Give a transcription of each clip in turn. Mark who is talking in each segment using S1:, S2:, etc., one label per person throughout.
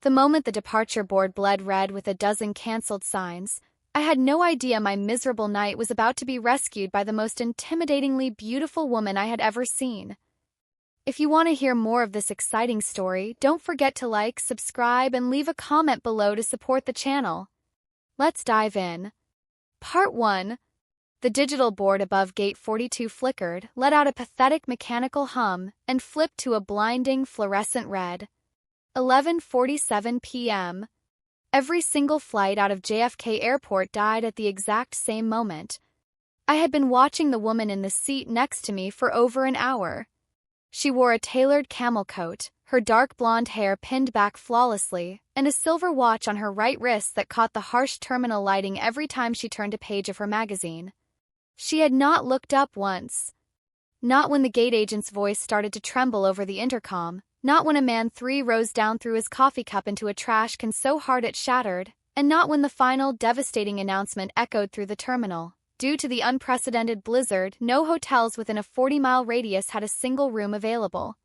S1: The moment the departure board bled red with a dozen cancelled signs, I had no idea my miserable night was about to be rescued by the most intimidatingly beautiful woman I had ever seen. If you want to hear more of this exciting story, don't forget to like, subscribe, and leave a comment below to support the channel. Let's dive in. Part 1. The digital board above gate 42 flickered, let out a pathetic mechanical hum, and flipped to a blinding fluorescent red. 11:47 p.m. Every single flight out of JFK Airport died at the exact same moment. I had been watching the woman in the seat next to me for over an hour. She wore a tailored camel coat, her dark blonde hair pinned back flawlessly, and a silver watch on her right wrist that caught the harsh terminal lighting every time she turned a page of her magazine. She had not looked up once. Not when the gate agent's voice started to tremble over the intercom, not when a man 3 rows down threw his coffee cup into a trash can so hard it shattered, and not when the final, devastating announcement echoed through the terminal. Due to the unprecedented blizzard, no hotels within a 40-mile radius had a single room available.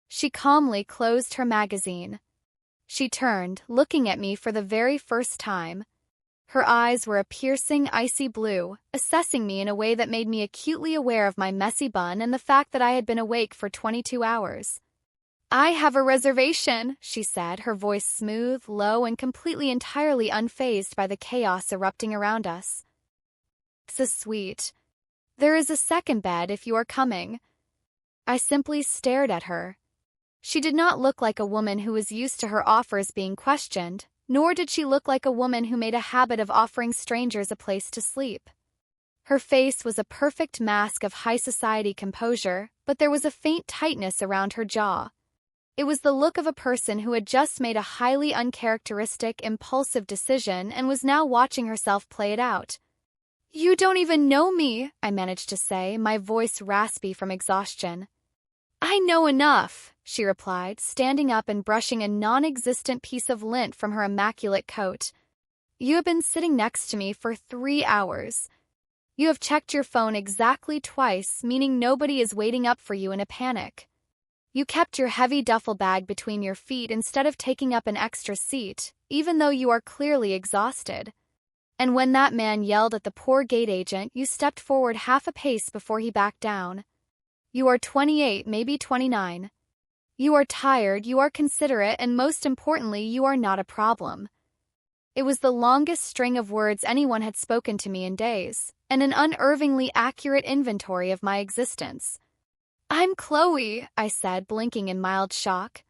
S1: She calmly closed her magazine. She turned, looking at me for the very first time. Her eyes were a piercing, icy blue, assessing me in a way that made me acutely aware of my messy bun and the fact that I had been awake for 22 hours. "I have a reservation," she said, her voice smooth, low, and completely entirely unfazed by the chaos erupting around us. "It's a suite. There is a second bed if you are coming." I simply stared at her. She did not look like a woman who was used to her offers being questioned, nor did she look like a woman who made a habit of offering strangers a place to sleep. Her face was a perfect mask of high society composure, but there was a faint tightness around her jaw. It was the look of a person who had just made a highly uncharacteristic, impulsive decision and was now watching herself play it out. "You don't even know me," I managed to say, my voice raspy from exhaustion. "I know enough," she replied, standing up and brushing a non-existent piece of lint from her immaculate coat. "You have been sitting next to me for 3 hours. You have checked your phone exactly twice, meaning nobody is waiting up for you in a panic. You kept your heavy duffel bag between your feet instead of taking up an extra seat, even though you are clearly exhausted. And when that man yelled at the poor gate agent, you stepped forward half a pace before he backed down. You are 28, maybe 29. You are tired, you are considerate, and most importantly, you are not a problem." It was the longest string of words anyone had spoken to me in days, and an unnervingly accurate inventory of my existence. "I'm Chloe," I said, blinking in mild shock.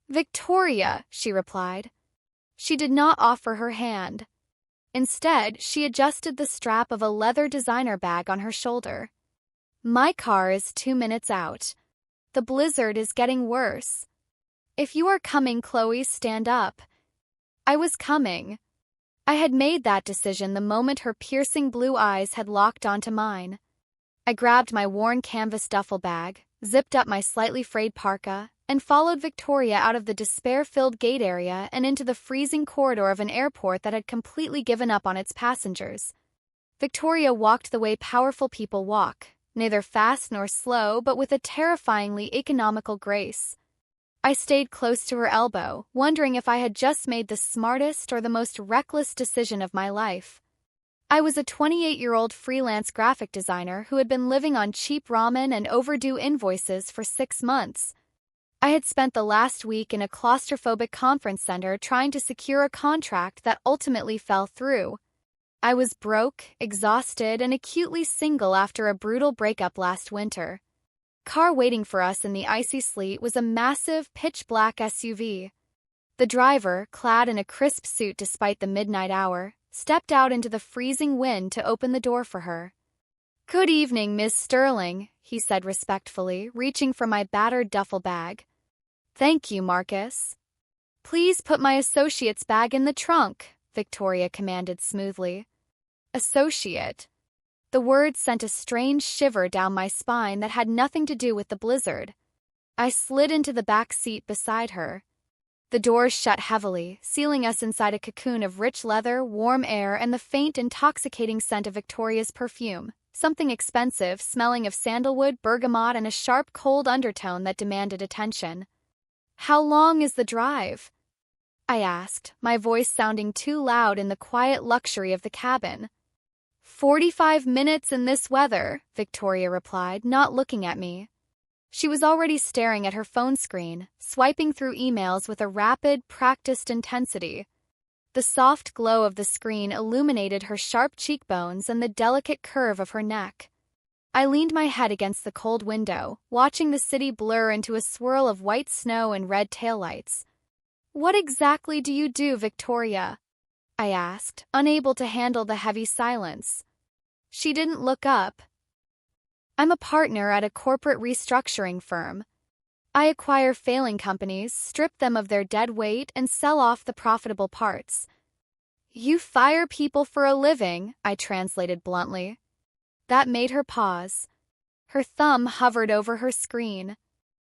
S1: "Victoria," she replied. She did not offer her hand. Instead, she adjusted the strap of a leather designer bag on her shoulder. "My car is 2 minutes out. The blizzard is getting worse. If you are coming, Chloe, stand up." I was coming. I had made that decision the moment her piercing blue eyes had locked onto mine. I grabbed my worn canvas duffel bag, zipped up my slightly frayed parka, and followed Victoria out of the despair-filled gate area and into the freezing corridor of an airport that had completely given up on its passengers. Victoria walked the way powerful people walk, neither fast nor slow, but with a terrifyingly economical grace. I stayed close to her elbow, wondering if I had just made the smartest or the most reckless decision of my life. I was a 28-year-old freelance graphic designer who had been living on cheap ramen and overdue invoices for 6 months. I had spent the last week in a claustrophobic conference center trying to secure a contract that ultimately fell through. I was broke, exhausted, and acutely single after a brutal breakup last winter. Car waiting for us in the icy sleet was a massive, pitch-black SUV. The driver, clad in a crisp suit despite the midnight hour, stepped out into the freezing wind to open the door for her. "Good evening, Miss Sterling," he said respectfully, reaching for my battered duffel bag. "Thank you, Marcus." "Please put my associate's bag in the trunk," Victoria commanded smoothly. Associate. The word sent a strange shiver down my spine that had nothing to do with the blizzard. I slid into the back seat beside her. The doors shut heavily, sealing us inside a cocoon of rich leather, warm air, and the faint, intoxicating scent of Victoria's perfume, something expensive, smelling of sandalwood, bergamot, and a sharp, cold undertone that demanded attention. "How long is the drive?" I asked, my voice sounding too loud in the quiet luxury of the cabin. 45 minutes in this weather, Victoria replied, not looking at me. She was already staring at her phone screen, swiping through emails with a rapid, practiced intensity. The soft glow of the screen illuminated her sharp cheekbones and the delicate curve of her neck. I leaned my head against the cold window, watching the city blur into a swirl of white snow and red taillights. "What exactly do you do, Victoria?" I asked, unable to handle the heavy silence. She didn't look up. "I'm a partner at a corporate restructuring firm. I acquire failing companies, strip them of their dead weight, and sell off the profitable parts." "You fire people for a living," I translated bluntly. That made her pause. Her thumb hovered over her screen.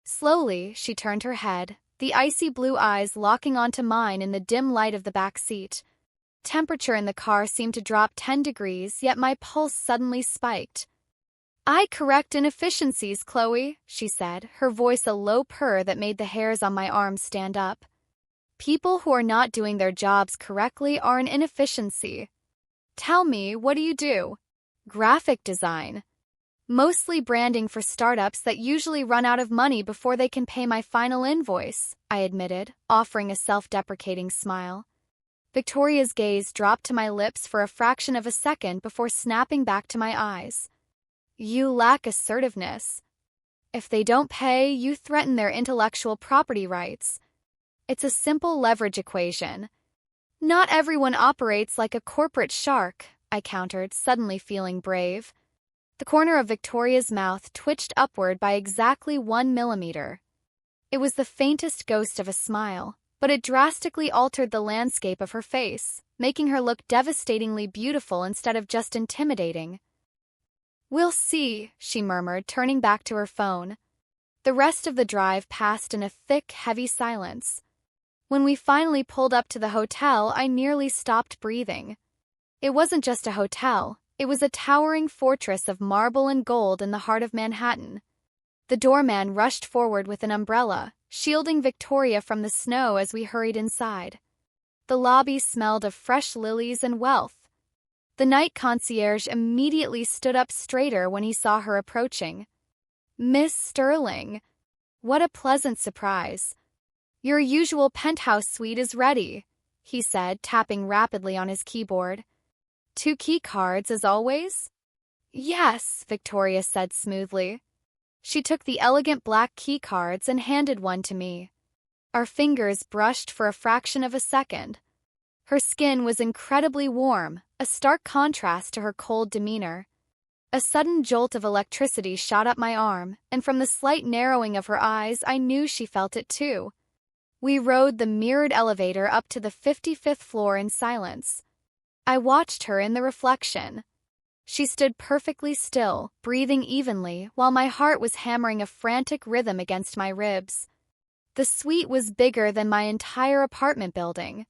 S1: Slowly, she turned her head, the icy blue eyes locking onto mine in the dim light of the back seat. Temperature in the car seemed to drop 10 degrees, yet my pulse suddenly spiked. "I correct inefficiencies, Chloe," she said, her voice a low purr that made the hairs on my arms stand up. "People who are not doing their jobs correctly are an inefficiency." "Tell me, what do you do?" "Graphic design. Mostly branding for startups that usually run out of money before they can pay my final invoice," I admitted, offering a self-deprecating smile. Victoria's gaze dropped to my lips for a fraction of a second before snapping back to my eyes. "You lack assertiveness. If they don't pay, you threaten their intellectual property rights. It's a simple leverage equation." "Not everyone operates like a corporate shark," I countered, suddenly feeling brave. The corner of Victoria's mouth twitched upward by exactly 1 millimeter. It was the faintest ghost of a smile, but it drastically altered the landscape of her face, making her look devastatingly beautiful instead of just intimidating. "We'll see," she murmured, turning back to her phone. The rest of the drive passed in a thick, heavy silence. When we finally pulled up to the hotel, I nearly stopped breathing. It wasn't just a hotel, it was a towering fortress of marble and gold in the heart of Manhattan. The doorman rushed forward with an umbrella, shielding Victoria from the snow as we hurried inside. The lobby smelled of fresh lilies and wealth. The night concierge immediately stood up straighter when he saw her approaching. "Miss Sterling. What a pleasant surprise. Your usual penthouse suite is ready," he said, tapping rapidly on his keyboard. "2 key cards, as always?" "Yes," Victoria said smoothly. She took the elegant black key cards and handed one to me. Our fingers brushed for a fraction of a second. Her skin was incredibly warm, a stark contrast to her cold demeanor. A sudden jolt of electricity shot up my arm, and from the slight narrowing of her eyes, I knew she felt it too. We rode the mirrored elevator up to the 55th floor in silence. I watched her in the reflection. She stood perfectly still, breathing evenly, while my heart was hammering a frantic rhythm against my ribs. The suite was bigger than my entire apartment building.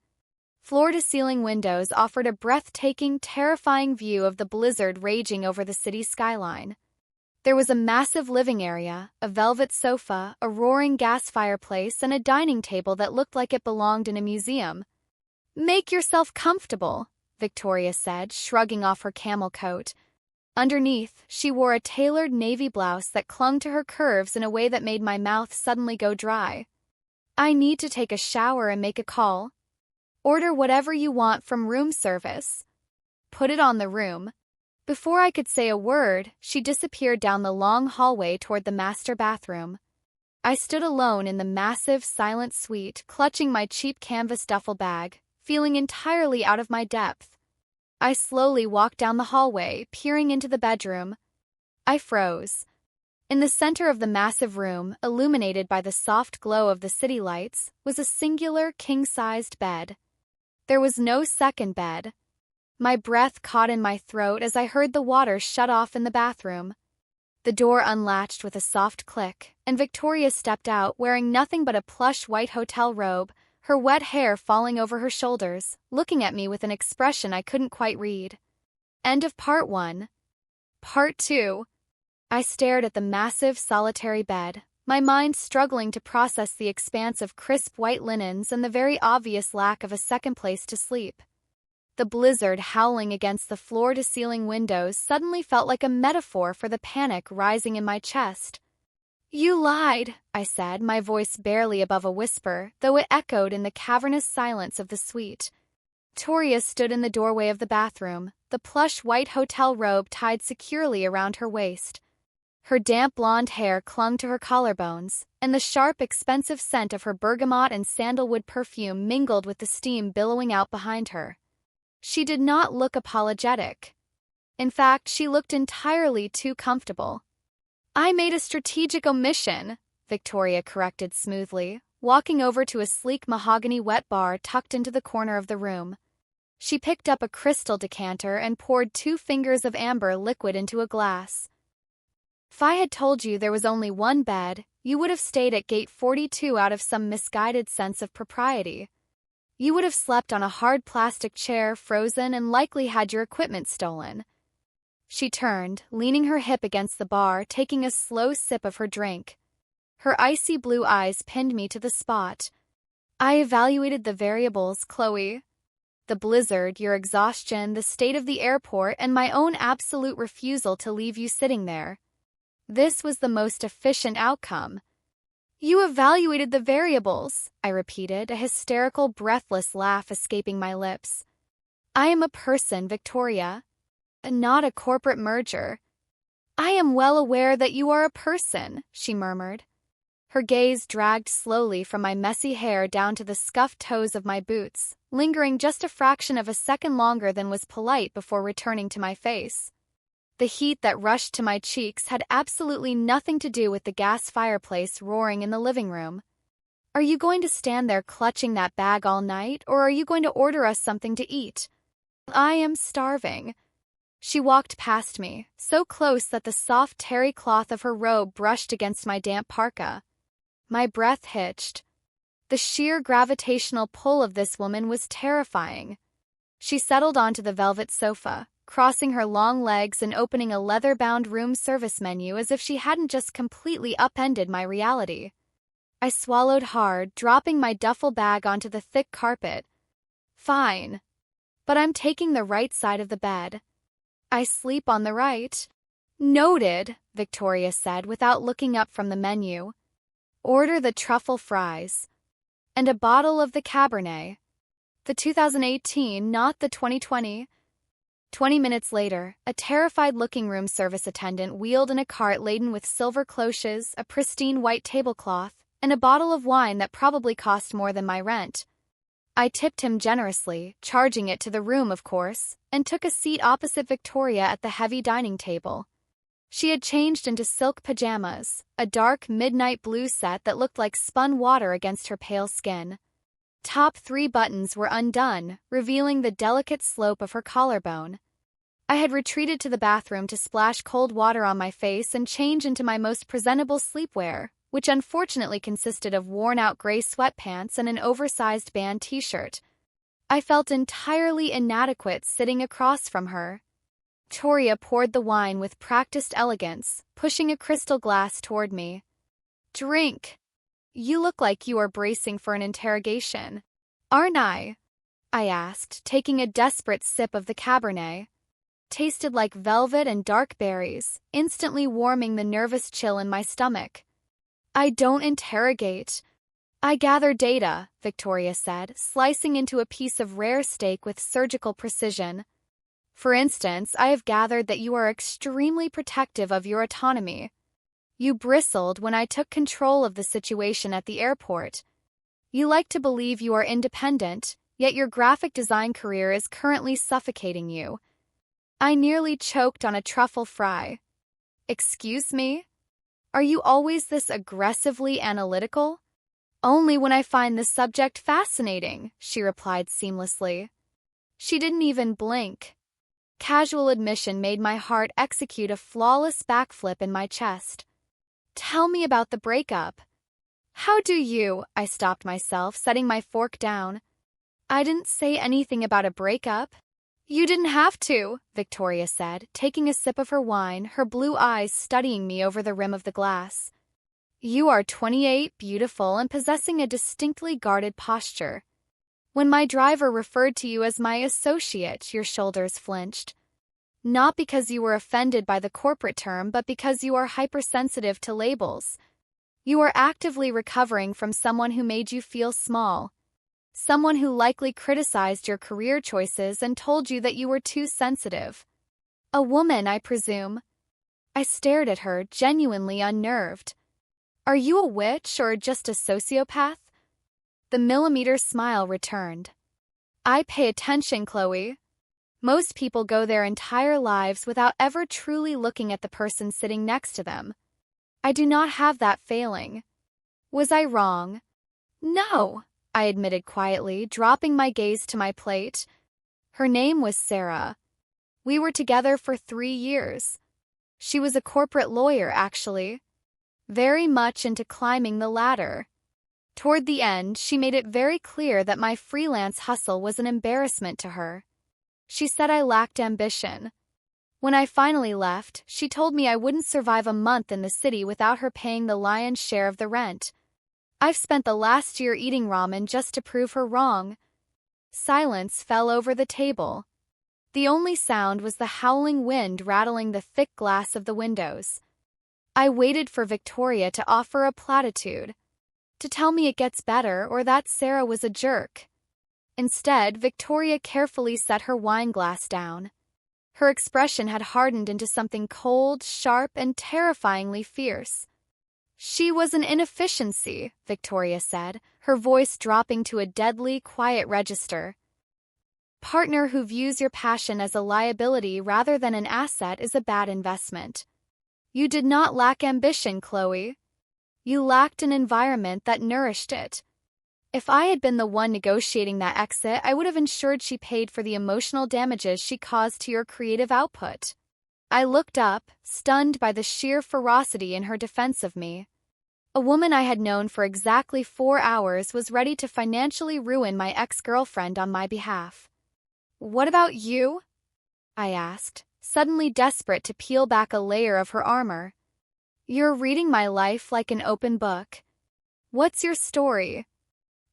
S1: Floor-to-ceiling windows offered a breathtaking, terrifying view of the blizzard raging over the city skyline. There was a massive living area, a velvet sofa, a roaring gas fireplace, and a dining table that looked like it belonged in a museum. "Make yourself comfortable," Victoria said, shrugging off her camel coat. Underneath, she wore a tailored navy blouse that clung to her curves in a way that made my mouth suddenly go dry. "I need to take a shower and make a call. Order whatever you want from room service." "Put it on the room." Before I could say a word, she disappeared down the long hallway toward the master bathroom. I stood alone in the massive, silent suite, clutching my cheap canvas duffel bag, feeling entirely out of my depth. I slowly walked down the hallway, peering into the bedroom. I froze. In the center of the massive room, illuminated by the soft glow of the city lights, was a singular king-sized bed. There was no second bed. My breath caught in my throat as I heard the water shut off in the bathroom. The door unlatched with a soft click, and Victoria stepped out wearing nothing but a plush white hotel robe, her wet hair falling over her shoulders, looking at me with an expression I couldn't quite read. End of part 1. Part 2. I stared at the massive, solitary bed, my mind struggling to process the expanse of crisp white linens and the very obvious lack of a second place to sleep. The blizzard howling against the floor-to-ceiling windows suddenly felt like a metaphor for the panic rising in my chest. "You lied," I said, my voice barely above a whisper, though it echoed in the cavernous silence of the suite. Victoria stood in the doorway of the bathroom, the plush white hotel robe tied securely around her waist. Her damp blonde hair clung to her collarbones, and the sharp, expensive scent of her bergamot and sandalwood perfume mingled with the steam billowing out behind her. She did not look apologetic. In fact, she looked entirely too comfortable. "I made a strategic omission," Victoria corrected smoothly, walking over to a sleek mahogany wet bar tucked into the corner of the room. She picked up a crystal decanter and poured 2 fingers of amber liquid into a glass. "If I had told you there was only one bed, you would have stayed at gate 42 out of some misguided sense of propriety. You would have slept on a hard plastic chair, frozen, and likely had your equipment stolen." She turned, leaning her hip against the bar, taking a slow sip of her drink. Her icy blue eyes pinned me to the spot. "I evaluated the variables, Chloe. The blizzard, your exhaustion, the state of the airport, and my own absolute refusal to leave you sitting there. This was the most efficient outcome." "You evaluated the variables," I repeated, a hysterical, breathless laugh escaping my lips. "I am a person, Victoria, not a corporate merger." "I am well aware that you are a person," she murmured. Her gaze dragged slowly from my messy hair down to the scuffed toes of my boots, lingering just a fraction of a second longer than was polite before returning to my face. The heat that rushed to my cheeks had absolutely nothing to do with the gas fireplace roaring in the living room. "Are you going to stand there clutching that bag all night, or are you going to order us something to eat?" "I am starving." She walked past me, so close that the soft terry cloth of her robe brushed against my damp parka. My breath hitched. The sheer gravitational pull of this woman was terrifying. She settled onto the velvet sofa, crossing her long legs and opening a leather-bound room service menu as if she hadn't just completely upended my reality. I swallowed hard, dropping my duffel bag onto the thick carpet. "Fine. But I'm taking the right side of the bed. I sleep on the right." "Noted," Victoria said without looking up from the menu. "Order the truffle fries. And a bottle of the Cabernet. The 2018, not the 2020. 20 minutes later, a terrified-looking room service attendant wheeled in a cart laden with silver cloches, a pristine white tablecloth, and a bottle of wine that probably cost more than my rent. I tipped him generously, charging it to the room, of course, and took a seat opposite Victoria at the heavy dining table. She had changed into silk pajamas, a dark midnight blue set that looked like spun water against her pale skin. Top 3 buttons were undone, revealing the delicate slope of her collarbone. I had retreated to the bathroom to splash cold water on my face and change into my most presentable sleepwear, which unfortunately consisted of worn-out gray sweatpants and an oversized band t-shirt. I felt entirely inadequate sitting across from her. Victoria poured the wine with practiced elegance, pushing a crystal glass toward me. "Drink. You look like you are bracing for an interrogation." "Aren't I?" I asked, taking a desperate sip of the Cabernet. Tasted like velvet and dark berries, instantly warming the nervous chill in my stomach. "I don't interrogate. I gather data," Victoria said, slicing into a piece of rare steak with surgical precision. "For instance, I have gathered that you are extremely protective of your autonomy. You bristled when I took control of the situation at the airport. You like to believe you are independent, yet your graphic design career is currently suffocating you." I nearly choked on a truffle fry. "Excuse me? Are you always this aggressively analytical?" "Only when I find the subject fascinating," she replied seamlessly. She didn't even blink. Casual admission made my heart execute a flawless backflip in my chest. "Tell me about the breakup." "How do you?" I stopped myself, setting my fork down. "I didn't say anything about a breakup." "You didn't have to," Victoria said, taking a sip of her wine, her blue eyes studying me over the rim of the glass. You are 28, beautiful, and possessing a distinctly guarded posture. When my driver referred to you as my associate, your shoulders flinched. Not because you were offended by the corporate term, but because you are hypersensitive to labels. You are actively recovering from someone who made you feel small. Someone who likely criticized your career choices and told you that you were too sensitive. A woman, I presume. I stared at her, genuinely unnerved. Are you a witch or just a sociopath? The millimeter smile returned. I pay attention, Chloe. Most people go their entire lives without ever truly looking at the person sitting next to them. I do not have that failing. Was I wrong? No, I admitted quietly, dropping my gaze to my plate. Her name was Sarah. We were together for 3 years. She was a corporate lawyer, actually. Very much into climbing the ladder. Toward the end, she made it very clear that my freelance hustle was an embarrassment to her. She said I lacked ambition. When I finally left, she told me I wouldn't survive a month in the city without her paying the lion's share of the rent. I've spent the last year eating ramen just to prove her wrong. Silence fell over the table. The only sound was the howling wind rattling the thick glass of the windows. I waited for Victoria to offer a platitude, to tell me it gets better or that Sarah was a jerk. Instead, Victoria carefully set her wine glass down. Her expression had hardened into something cold, sharp, and terrifyingly fierce. She was an inefficiency, Victoria said, her voice dropping to a deadly, quiet register. Partner who views your passion as a liability rather than an asset is a bad investment. You did not lack ambition, Chloe. You lacked an environment that nourished it. If I had been the one negotiating that exit, I would have ensured she paid for the emotional damages she caused to your creative output. I looked up, stunned by the sheer ferocity in her defense of me. A woman I had known for exactly 4 hours was ready to financially ruin my ex-girlfriend on my behalf. What about you? I asked, suddenly desperate to peel back a layer of her armor. You're reading my life like an open book. What's your story?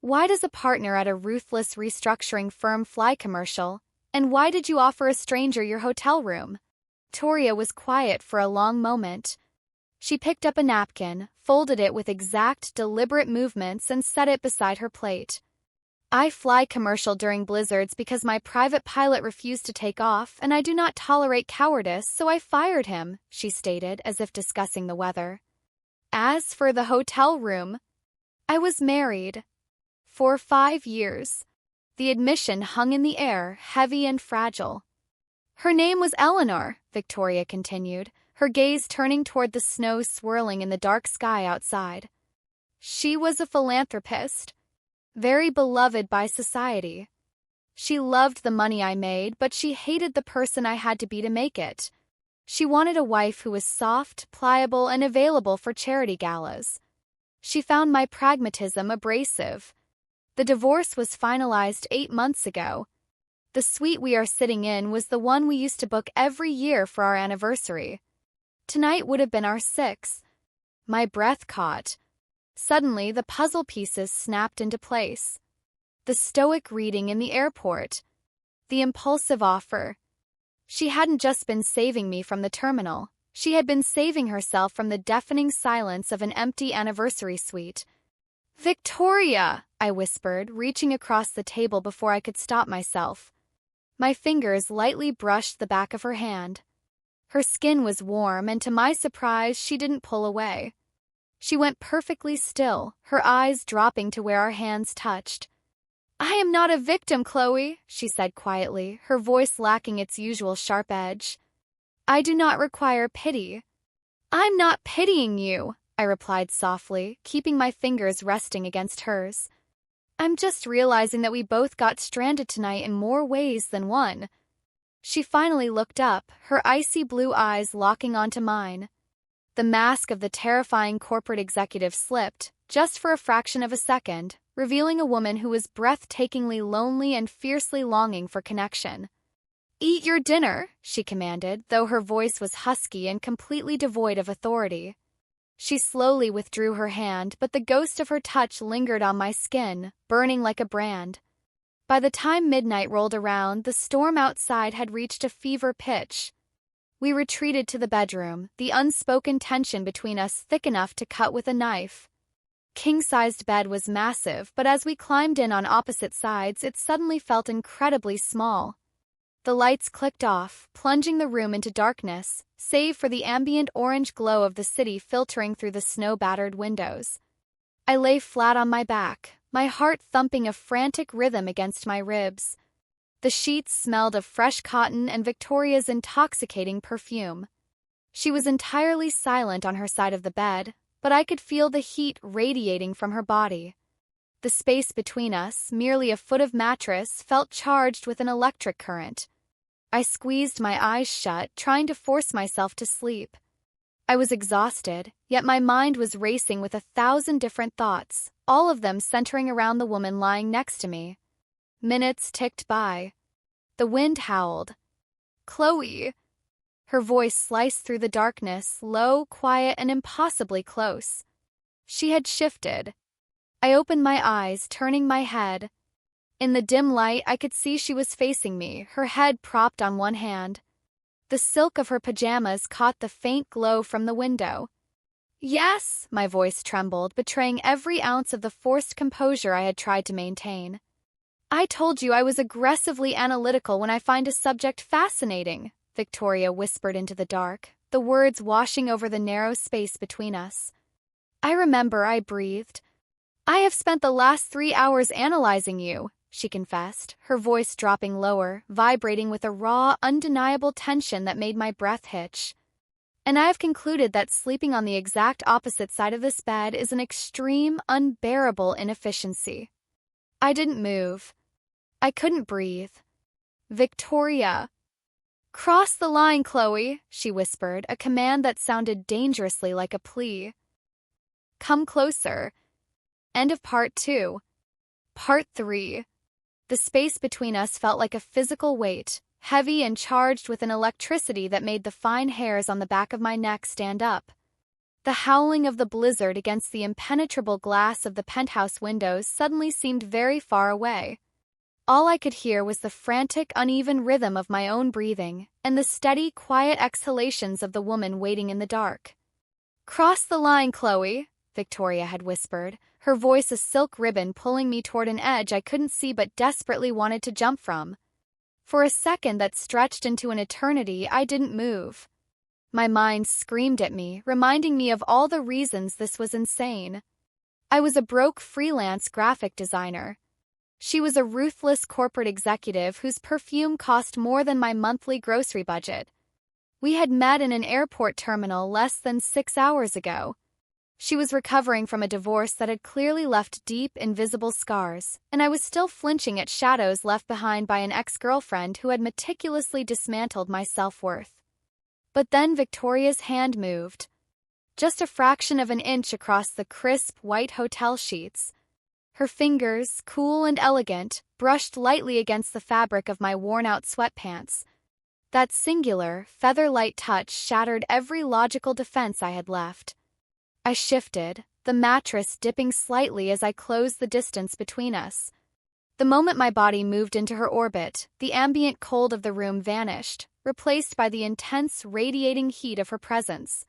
S1: Why does a partner at a ruthless restructuring firm fly commercial? And why did you offer a stranger your hotel room? Victoria was quiet for a long moment. She picked up a napkin, folded it with exact, deliberate movements, and set it beside her plate. I fly commercial during blizzards because my private pilot refused to take off, and I do not tolerate cowardice, so I fired him, she stated, as if discussing the weather. As for the hotel room, I was married. For 5 years. The admission hung in the air, heavy and fragile. Her name was Eleanor, Victoria continued, her gaze turning toward the snow swirling in the dark sky outside. She was a philanthropist, very beloved by society. She loved the money I made, but she hated the person I had to be to make it. She wanted a wife who was soft, pliable, and available for charity galas. She found my pragmatism abrasive. The divorce was finalized 8 months ago. The suite we are sitting in was the one we used to book every year for our anniversary. Tonight would have been our 6th. My breath caught. Suddenly, the puzzle pieces snapped into place. The stoic reading in the airport. The impulsive offer. She hadn't just been saving me from the terminal. She had been saving herself from the deafening silence of an empty anniversary suite. Victoria, I whispered, reaching across the table before I could stop myself. My fingers lightly brushed the back of her hand. Her skin was warm, and to my surprise, she didn't pull away. She went perfectly still, her eyes dropping to where our hands touched. I am not a victim, Chloe, she said quietly, her voice lacking its usual sharp edge. I do not require pity. I'm not pitying you, I replied softly, keeping my fingers resting against hers. I'm just realizing that we both got stranded tonight in more ways than one. She finally looked up, her icy blue eyes locking onto mine. The mask of the terrifying corporate executive slipped, just for a fraction of a second, revealing a woman who was breathtakingly lonely and fiercely longing for connection. Eat your dinner, she commanded, though her voice was husky and completely devoid of authority. She slowly withdrew her hand, but the ghost of her touch lingered on my skin, burning like a brand. By the time midnight rolled around, the storm outside had reached a fever pitch. We retreated to the bedroom, the unspoken tension between us thick enough to cut with a knife. King-sized bed was massive, but as we climbed in on opposite sides, it suddenly felt incredibly small. The lights clicked off, plunging the room into darkness, save for the ambient orange glow of the city filtering through the snow-battered windows. I lay flat on my back, my heart thumping a frantic rhythm against my ribs. The sheets smelled of fresh cotton and Victoria's intoxicating perfume. She was entirely silent on her side of the bed, but I could feel the heat radiating from her body. The space between us, merely a foot of mattress, felt charged with an electric current. I squeezed my eyes shut, trying to force myself to sleep. I was exhausted, yet my mind was racing with 1,000 different thoughts, all of them centering around the woman lying next to me. Minutes ticked by. The wind howled. "Chloe!" Her voice sliced through the darkness, low, quiet, and impossibly close. She had shifted. I opened my eyes, turning my head. In the dim light, I could see she was facing me, her head propped on one hand. The silk of her pajamas caught the faint glow from the window. "Yes," my voice trembled, betraying every ounce of the forced composure I had tried to maintain. "I told you I was aggressively analytical when I find a subject fascinating," Victoria whispered into the dark, the words washing over the narrow space between us. "I remember," I breathed. "I have spent the last 3 hours analyzing you," she confessed, her voice dropping lower, vibrating with a raw, undeniable tension that made my breath hitch. "And I have concluded that sleeping on the exact opposite side of this bed is an extreme, unbearable inefficiency." I didn't move. I couldn't breathe. "Victoria." "Cross the line, Chloe," she whispered, a command that sounded dangerously like a plea. "Come closer." End of part 2. Part 3. The space between us felt like a physical weight, heavy and charged with an electricity that made the fine hairs on the back of my neck stand up. The howling of the blizzard against the impenetrable glass of the penthouse windows suddenly seemed very far away. All I could hear was the frantic, uneven rhythm of my own breathing, and the steady, quiet exhalations of the woman waiting in the dark. "Cross the line, Chloe," Victoria had whispered, her voice a silk ribbon pulling me toward an edge I couldn't see but desperately wanted to jump from. For a second that stretched into an eternity, I didn't move. My mind screamed at me, reminding me of all the reasons this was insane. I was a broke freelance graphic designer. She was a ruthless corporate executive whose perfume cost more than my monthly grocery budget. We had met in an airport terminal less than 6 hours ago. She was recovering from a divorce that had clearly left deep, invisible scars, and I was still flinching at shadows left behind by an ex-girlfriend who had meticulously dismantled my self-worth. But then Victoria's hand moved. Just a fraction of an inch across the crisp, white hotel sheets. Her fingers, cool and elegant, brushed lightly against the fabric of my worn-out sweatpants. That singular, feather-light touch shattered every logical defense I had left. I shifted, the mattress dipping slightly as I closed the distance between us. The moment my body moved into her orbit, the ambient cold of the room vanished, replaced by the intense, radiating heat of her presence.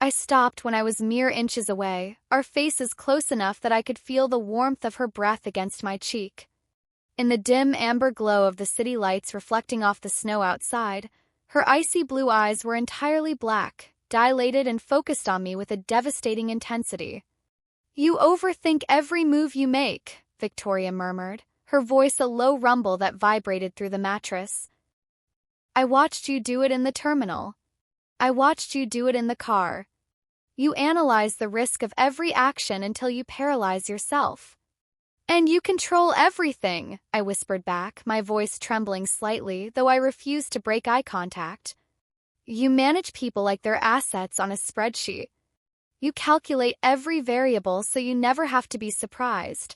S1: I stopped when I was mere inches away, our faces close enough that I could feel the warmth of her breath against my cheek. In the dim amber glow of the city lights reflecting off the snow outside, her icy blue eyes were entirely black, dilated and focused on me with a devastating intensity. "You overthink every move you make," Victoria murmured, her voice a low rumble that vibrated through the mattress. "I watched you do it in the terminal. I watched you do it in the car. You analyze the risk of every action until you paralyze yourself." "And you control everything," I whispered back, my voice trembling slightly, though I refused to break eye contact. "You manage people like they're assets on a spreadsheet. You calculate every variable so you never have to be surprised."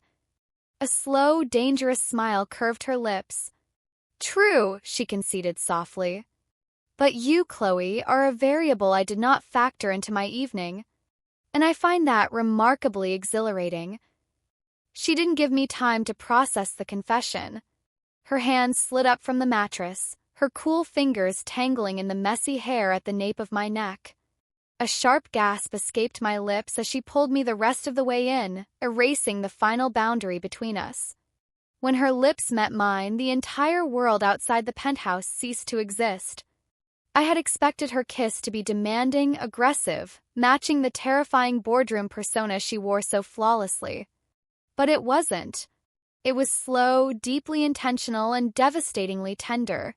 S1: A slow, dangerous smile curved her lips. "True," she conceded softly. "But you, Chloe, are a variable I did not factor into my evening. and I find that remarkably exhilarating. She didn't give me time to process the confession. Her hands slid up from the mattress, her cool fingers tangling in the messy hair at the nape of my neck. A sharp gasp escaped my lips as she pulled me the rest of the way in, erasing the final boundary between us. When her lips met mine, the entire world outside the penthouse ceased to exist. I had expected her kiss to be demanding, aggressive, matching the terrifying boardroom persona she wore so flawlessly. But it wasn't. It was slow, deeply intentional, and devastatingly tender.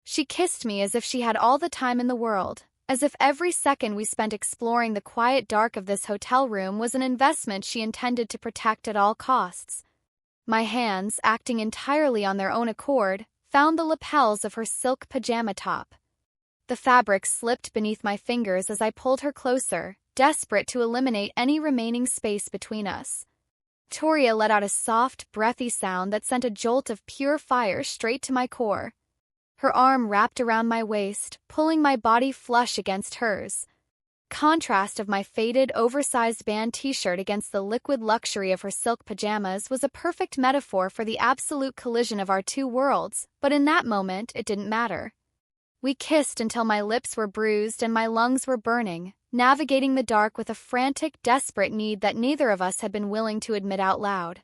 S1: She kissed me as if she had all the time in the world, as if every second we spent exploring the quiet dark of this hotel room was an investment she intended to protect at all costs. My hands, acting entirely on their own accord, found the lapels of her silk pajama top. The fabric slipped beneath my fingers as I pulled her closer, desperate to eliminate any remaining space between us. Victoria let out a soft, breathy sound that sent a jolt of pure fire straight to my core. Her arm wrapped around my waist, pulling my body flush against hers. Contrast of my faded, oversized band t-shirt against the liquid luxury of her silk pajamas was a perfect metaphor for the absolute collision of our two worlds, but in that moment, it didn't matter. We kissed until my lips were bruised and my lungs were burning, navigating the dark with a frantic, desperate need that neither of us had been willing to admit out loud.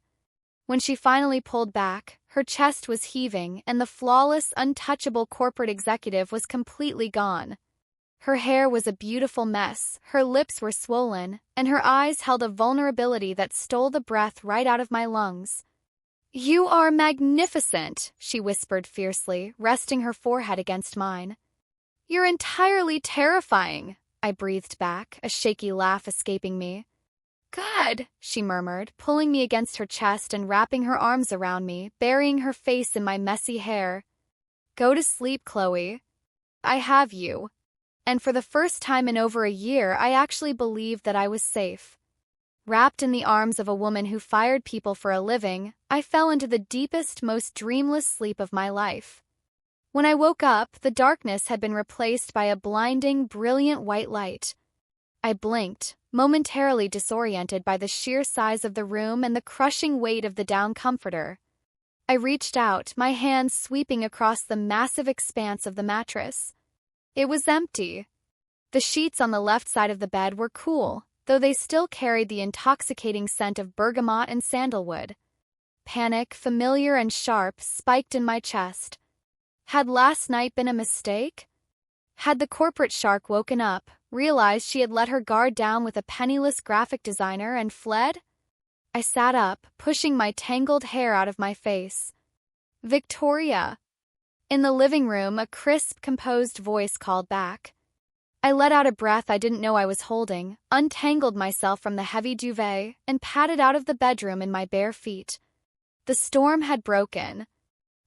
S1: When she finally pulled back, her chest was heaving and the flawless, untouchable corporate executive was completely gone. Her hair was a beautiful mess, her lips were swollen, and her eyes held a vulnerability that stole the breath right out of my lungs. "You are magnificent," she whispered fiercely, resting her forehead against mine. "You're entirely terrifying," I breathed back, a shaky laugh escaping me. "Good," she murmured, pulling me against her chest and wrapping her arms around me, burying her face in my messy hair. "Go to sleep, Chloe. I have you." And for the first time in over a year, I actually believed that I was safe. Wrapped in the arms of a woman who fired people for a living, I fell into the deepest, most dreamless sleep of my life. When I woke up, the darkness had been replaced by a blinding, brilliant white light. I blinked, momentarily disoriented by the sheer size of the room and the crushing weight of the down comforter. I reached out, my hands sweeping across the massive expanse of the mattress. It was empty. The sheets on the left side of the bed were cool, though they still carried the intoxicating scent of bergamot and sandalwood. Panic, familiar and sharp, spiked in my chest. Had last night been a mistake? Had the corporate shark woken up, realized she had let her guard down with a penniless graphic designer and fled? I sat up, pushing my tangled hair out of my face. "Victoria." In the living room, a crisp, composed voice called back. I let out a breath I didn't know I was holding, untangled myself from the heavy duvet, and padded out of the bedroom in my bare feet. The storm had broken.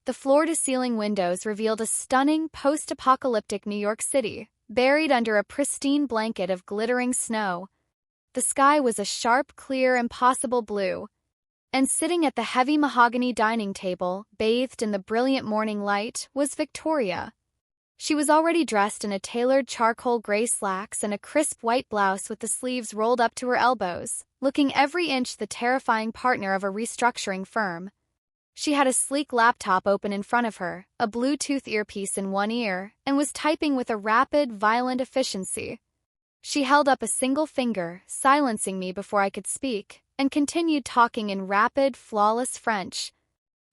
S1: The floor-to-ceiling windows revealed a stunning, post-apocalyptic New York City, buried under a pristine blanket of glittering snow. The sky was a sharp, clear, impossible blue. And sitting at the heavy mahogany dining table, bathed in the brilliant morning light, was Victoria. She was already dressed in a tailored charcoal gray slacks and a crisp white blouse with the sleeves rolled up to her elbows, looking every inch the terrifying partner of a restructuring firm. She had a sleek laptop open in front of her, a Bluetooth earpiece in one ear, and was typing with a rapid, violent efficiency. She held up a single finger, silencing me before I could speak, and continued talking in rapid, flawless French.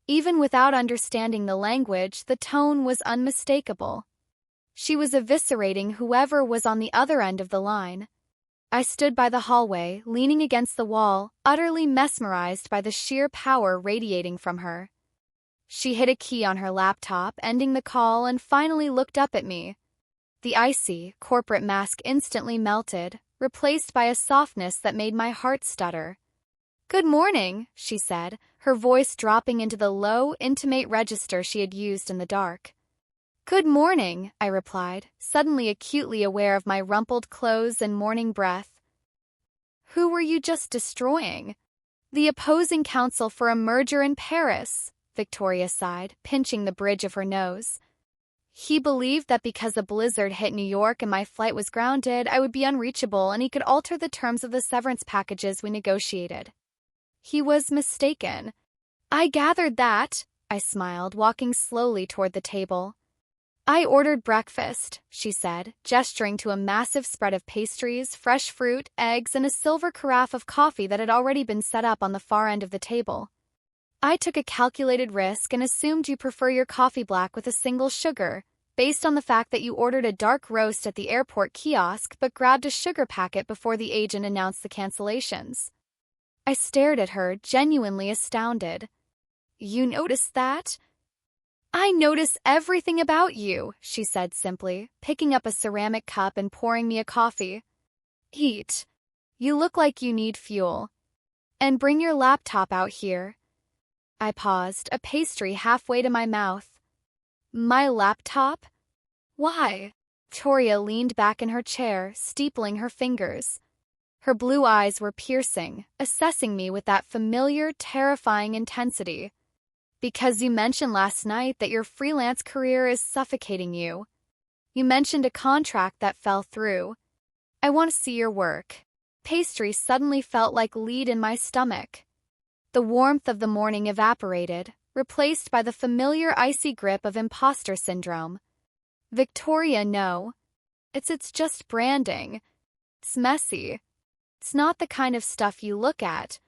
S1: Even without understanding the language, the tone was unmistakable. She was eviscerating whoever was on the other end of the line. I stood by the hallway, leaning against the wall, utterly mesmerized by the sheer power radiating from her. She hit a key on her laptop, ending the call, and finally looked up at me. The icy, corporate mask instantly melted, replaced by a softness that made my heart stutter. "Good morning," she said, her voice dropping into the low, intimate register she had used in the dark. "Good morning," I replied, suddenly acutely aware of my rumpled clothes and morning breath. "Who were you just destroying?" "The opposing counsel for a merger in Paris," Victoria sighed, pinching the bridge of her nose. He believed that because a blizzard hit New York and my flight was grounded, I would be unreachable and he could alter the terms of the severance packages we negotiated. He was mistaken. I gathered that, I smiled, walking slowly toward the table. I ordered breakfast, she said, gesturing to a massive spread of pastries, fresh fruit, eggs, and a silver carafe of coffee that had already been set up on the far end of the table. I took a calculated risk and assumed you prefer your coffee black with a single sugar, based on the fact that you ordered a dark roast at the airport kiosk but grabbed a sugar packet before the agent announced the cancellations. I stared at her, genuinely astounded. You noticed that? I notice everything about you, she said simply, picking up a ceramic cup and pouring me a coffee. Eat. You look like you need fuel. And bring your laptop out here. I paused, a pastry halfway to my mouth. My laptop? Why? Victoria leaned back in her chair, steepling her fingers. Her blue eyes were piercing, assessing me with that familiar, terrifying intensity. Because you mentioned last night that your freelance career is suffocating you. You mentioned a contract that fell through. I want to see your work. Pastry suddenly felt like lead in my stomach. The warmth of the morning evaporated, replaced by the familiar icy grip of imposter syndrome. Victoria, no. It's just branding. It's messy. It's not the kind of stuff you look at.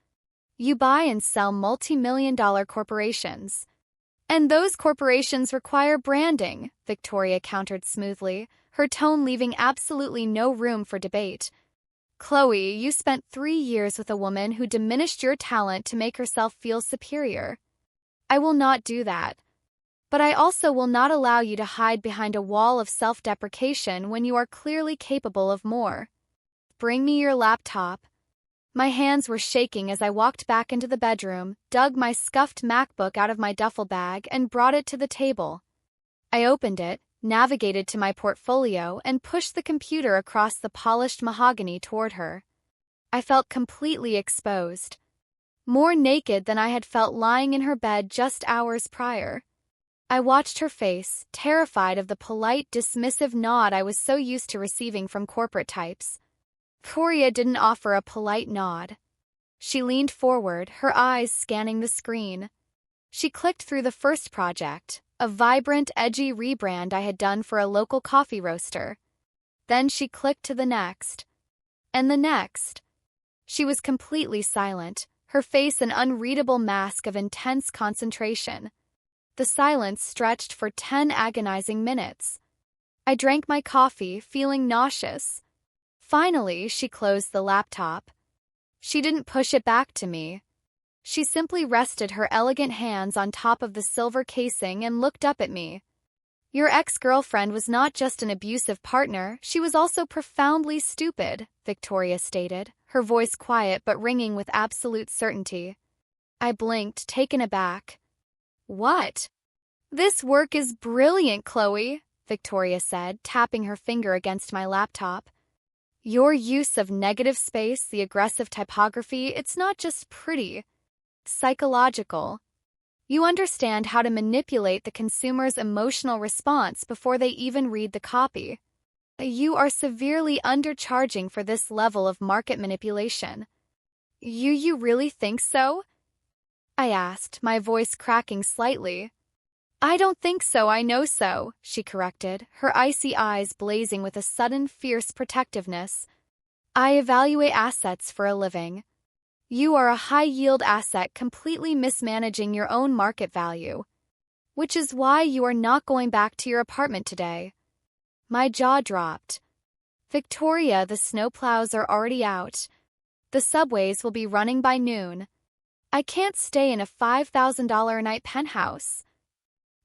S1: You buy and sell multi-million-dollar corporations. And those corporations require branding, Victoria countered smoothly, her tone leaving absolutely no room for debate. Chloe, you spent 3 years with a woman who diminished your talent to make herself feel superior. I will not do that. But I also will not allow you to hide behind a wall of self-deprecation when you are clearly capable of more. Bring me your laptop. My hands were shaking as I walked back into the bedroom, dug my scuffed MacBook out of my duffel bag, and brought it to the table. I opened it, navigated to my portfolio, and pushed the computer across the polished mahogany toward her. I felt completely exposed. More naked than I had felt lying in her bed just hours prior. I watched her face, terrified of the polite, dismissive nod I was so used to receiving from corporate types. Victoria didn't offer a polite nod. She leaned forward, her eyes scanning the screen. She clicked through the first project, a vibrant, edgy rebrand I had done for a local coffee roaster. Then she clicked to the next. And the next. She was completely silent, her face an unreadable mask of intense concentration. The silence stretched for 10 agonizing minutes. I drank my coffee, feeling nauseous. Finally, she closed the laptop. She didn't push it back to me. She simply rested her elegant hands on top of the silver casing and looked up at me. Your ex-girlfriend was not just an abusive partner, she was also profoundly stupid, Victoria stated, her voice quiet but ringing with absolute certainty. I blinked, taken aback. What? This work is brilliant, Chloe, Victoria said, tapping her finger against my laptop. Your use of negative space, the aggressive typography, it's not just pretty. It's psychological. You understand how to manipulate the consumer's emotional response before they even read the copy. You are severely undercharging for this level of market manipulation. You really think so? I asked, my voice cracking slightly. I don't think so, I know so, she corrected, her icy eyes blazing with a sudden, fierce protectiveness. I evaluate assets for a living. You are a high-yield asset completely mismanaging your own market value. Which is why you are not going back to your apartment today. My jaw dropped. Victoria, the snowplows are already out. The subways will be running by noon. I can't stay in a $5,000 a night penthouse.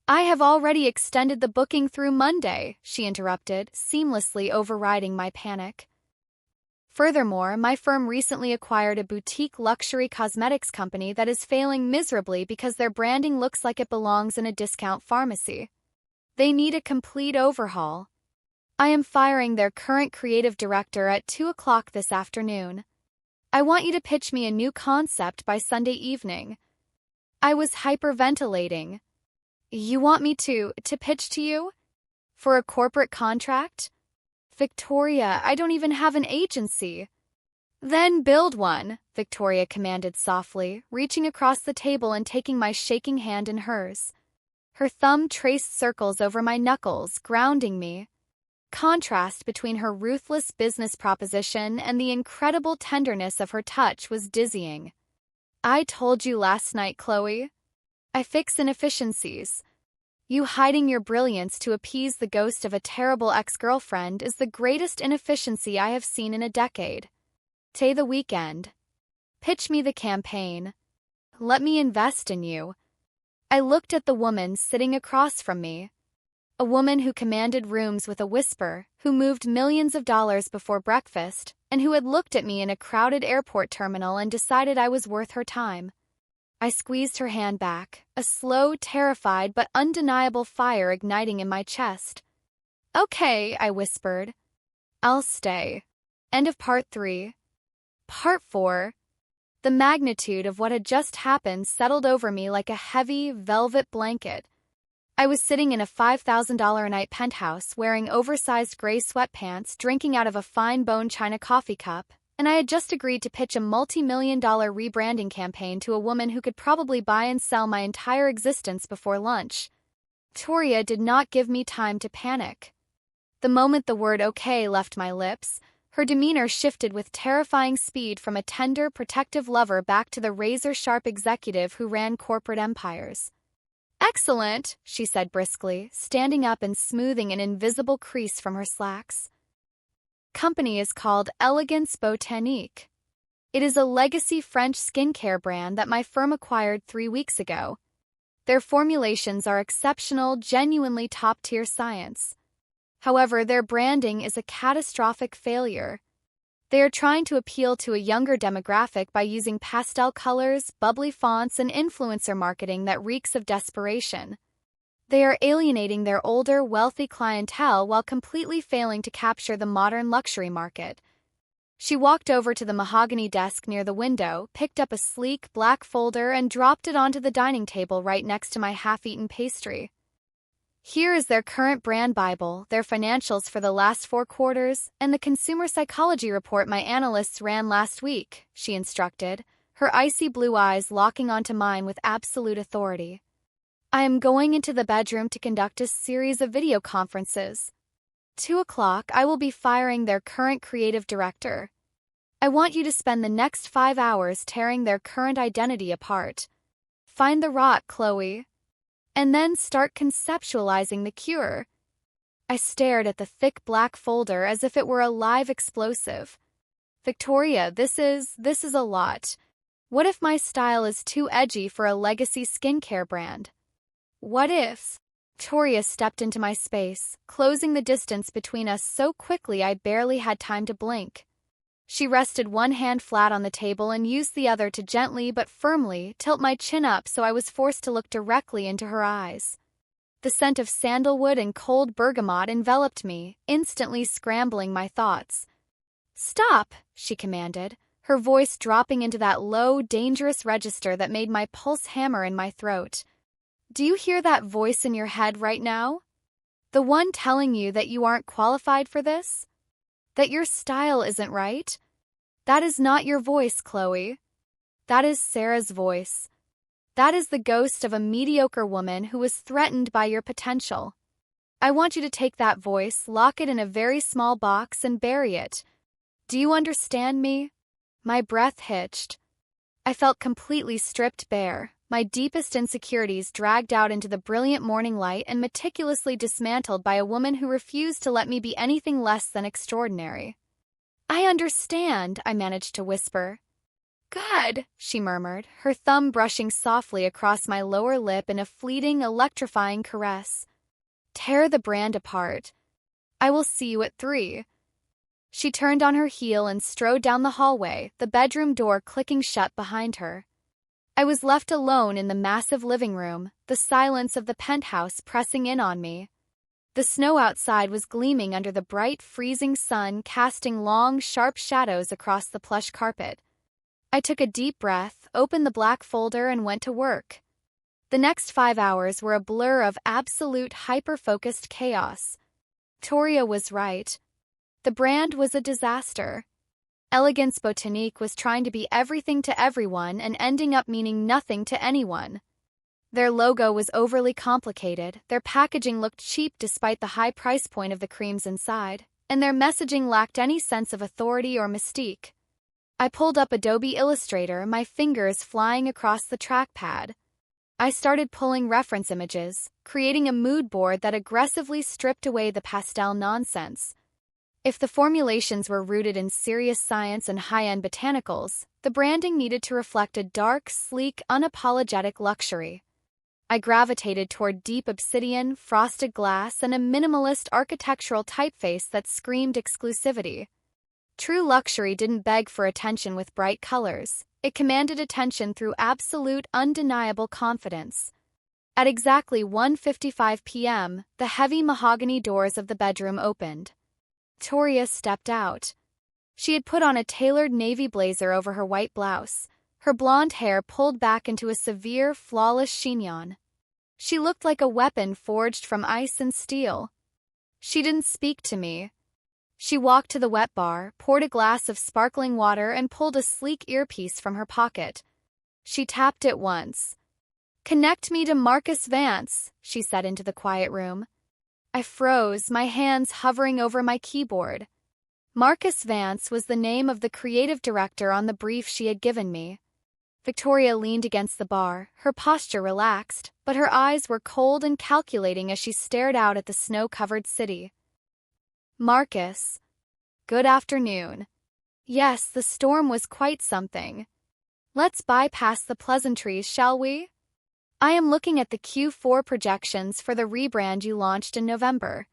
S1: I have already extended the booking through Monday, she interrupted, seamlessly overriding my panic. Furthermore, my firm recently acquired a boutique luxury cosmetics company that is failing miserably because their branding looks like it belongs in a discount pharmacy. They need a complete overhaul. I am firing their current creative director at 2 o'clock this afternoon. I want you to pitch me a new concept by Sunday evening. I was hyperventilating. You want me to pitch to you? For a corporate contract? Victoria, I don't even have an agency. Then build one, Victoria commanded softly, reaching across the table and taking my shaking hand in hers. Her thumb traced circles over my knuckles, grounding me. Contrast between her ruthless business proposition and the incredible tenderness of her touch was dizzying. I told you last night, Chloe. I fix inefficiencies. You hiding your brilliance to appease the ghost of a terrible ex-girlfriend is the greatest inefficiency I have seen in a decade. Take the weekend. Pitch me the campaign. Let me invest in you. I looked at the woman sitting across from me. A woman who commanded rooms with a whisper, who moved millions of dollars before breakfast, and who had looked at me in a crowded airport terminal and decided I was worth her time. I squeezed her hand back, a slow, terrified but undeniable fire igniting in my chest. Okay, I whispered. I'll stay. End of part 3. Part 4. The magnitude of what had just happened settled over me like a heavy, velvet blanket. I was sitting in a $5,000 a night penthouse wearing oversized gray sweatpants, drinking out of a fine bone china coffee cup, and I had just agreed to pitch a multi-million-dollar rebranding campaign to a woman who could probably buy and sell my entire existence before lunch. Victoria did not give me time to panic. The moment the word okay left my lips, her demeanor shifted with terrifying speed from a tender, protective lover back to the razor-sharp executive who ran corporate empires. Excellent, she said briskly, standing up and smoothing an invisible crease from her slacks. Company is called Elegance Botanique. It is a legacy French skincare brand that my firm acquired 3 weeks ago. Their formulations are exceptional, genuinely top-tier science. However, their branding is a catastrophic failure. They are trying to appeal to a younger demographic by using pastel colors, bubbly fonts, and influencer marketing that reeks of desperation. They are alienating their older, wealthy clientele while completely failing to capture the modern luxury market. She walked over to the mahogany desk near the window, picked up a sleek, black folder, and dropped it onto the dining table right next to my half-eaten pastry. Here is their current brand Bible, their financials for the last 4 quarters, and the consumer psychology report my analysts ran last week, she instructed, her icy blue eyes locking onto mine with absolute authority. I am going into the bedroom to conduct a series of video conferences. 2 o'clock, I will be firing their current creative director. I want you to spend the next 5 hours tearing their current identity apart. Find the rot, Chloe. And then start conceptualizing the cure. I stared at the thick black folder as if it were a live explosive. Victoria, this is a lot. What if my style is too edgy for a legacy skincare brand? What if? Victoria stepped into my space, closing the distance between us so quickly I barely had time to blink. She rested one hand flat on the table and used the other to gently but firmly tilt my chin up so I was forced to look directly into her eyes. The scent of sandalwood and cold bergamot enveloped me, instantly scrambling my thoughts. Stop, she commanded, her voice dropping into that low, dangerous register that made my pulse hammer in my throat. Do you hear that voice in your head right now? The one telling you that you aren't qualified for this? That your style isn't right? That is not your voice, Chloe. That is Sarah's voice. That is the ghost of a mediocre woman who was threatened by your potential. I want you to take that voice, lock it in a very small box, and bury it. Do you understand me? My breath hitched. I felt completely stripped bare, my deepest insecurities dragged out into the brilliant morning light and meticulously dismantled by a woman who refused to let me be anything less than extraordinary. I understand, I managed to whisper. Good, she murmured, her thumb brushing softly across my lower lip in a fleeting, electrifying caress. Tear the brand apart. I will see you at 3. She turned on her heel and strode down the hallway, the bedroom door clicking shut behind her. I was left alone in the massive living room, the silence of the penthouse pressing in on me. The snow outside was gleaming under the bright, freezing sun, casting long, sharp shadows across the plush carpet. I took a deep breath, opened the black folder, and went to work. The next 5 hours were a blur of absolute, hyper-focused chaos. Victoria was right. The brand was a disaster. Elegance Botanique was trying to be everything to everyone and ending up meaning nothing to anyone. Their logo was overly complicated, their packaging looked cheap despite the high price point of the creams inside, and their messaging lacked any sense of authority or mystique. I pulled up Adobe Illustrator, my fingers flying across the trackpad. I started pulling reference images, creating a mood board that aggressively stripped away the pastel nonsense. If the formulations were rooted in serious science and high-end botanicals, the branding needed to reflect a dark, sleek, unapologetic luxury. I gravitated toward deep obsidian, frosted glass, and a minimalist architectural typeface that screamed exclusivity. True luxury didn't beg for attention with bright colors. It commanded attention through absolute, undeniable confidence. At exactly 1:55 p.m., the heavy mahogany doors of the bedroom opened. Victoria stepped out. She had put on a tailored navy blazer over her white blouse, her blonde hair pulled back into a severe, flawless chignon. She looked like a weapon forged from ice and steel. She didn't speak to me. She walked to the wet bar, poured a glass of sparkling water, and pulled a sleek earpiece from her pocket. She tapped it once. "Connect me to Marcus Vance," she said into the quiet room. I froze, my hands hovering over my keyboard. Marcus Vance was the name of the creative director on the brief she had given me. Victoria leaned against the bar, her posture relaxed, but her eyes were cold and calculating as she stared out at the snow-covered city. "Marcus. Good afternoon. Yes, the storm was quite something. Let's bypass the pleasantries, shall we? I am looking at the Q4 projections for the rebrand you launched in November."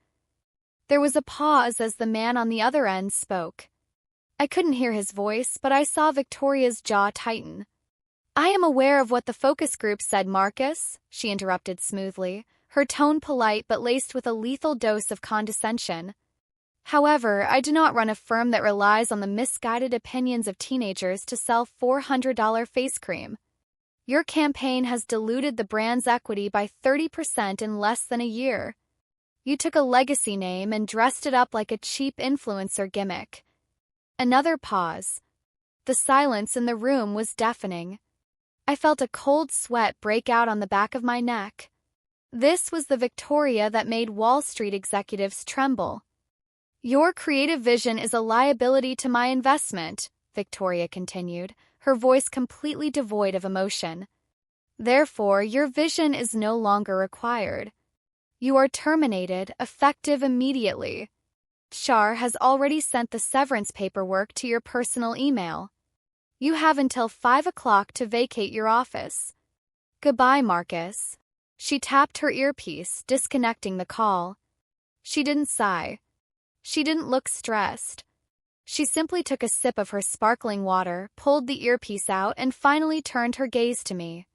S1: There was a pause as the man on the other end spoke. I couldn't hear his voice, but I saw Victoria's jaw tighten. "I am aware of what the focus group said, Marcus," she interrupted smoothly, her tone polite but laced with a lethal dose of condescension. "However, I do not run a firm that relies on the misguided opinions of teenagers to sell $400 face cream. Your campaign has diluted the brand's equity by 30% in less than a year. You took a legacy name and dressed it up like a cheap influencer gimmick." Another pause. The silence in the room was deafening. I felt a cold sweat break out on the back of my neck. This was the Victoria that made Wall Street executives tremble. "Your creative vision is a liability to my investment," Victoria continued, her voice completely devoid of emotion. "Therefore, your vision is no longer required. You are terminated, effective immediately. HR has already sent the severance paperwork to your personal email. You have until 5 o'clock to vacate your office. Goodbye, Marcus." She tapped her earpiece, disconnecting the call. She didn't sigh. She didn't look stressed. She simply took a sip of her sparkling water, pulled the earpiece out, and finally turned her gaze to me.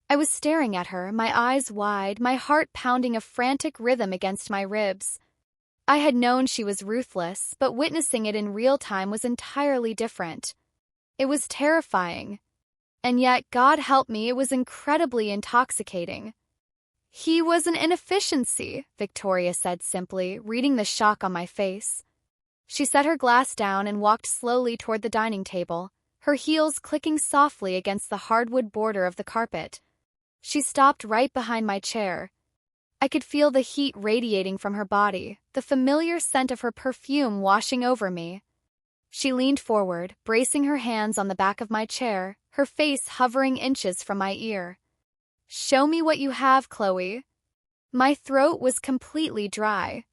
S1: I was staring at her, my eyes wide, my heart pounding a frantic rhythm against my ribs. I had known she was ruthless, but witnessing it in real time was entirely different. It was terrifying. And yet, God help me, it was incredibly intoxicating. "He was an inefficiency," Victoria said simply, reading the shock on my face. She set her glass down and walked slowly toward the dining table, her heels clicking softly against the hardwood border of the carpet. She stopped right behind my chair. I could feel the heat radiating from her body, the familiar scent of her perfume washing over me. She leaned forward, bracing her hands on the back of my chair, her face hovering inches from my ear. "Show me what you have, Chloe." My throat was completely dry.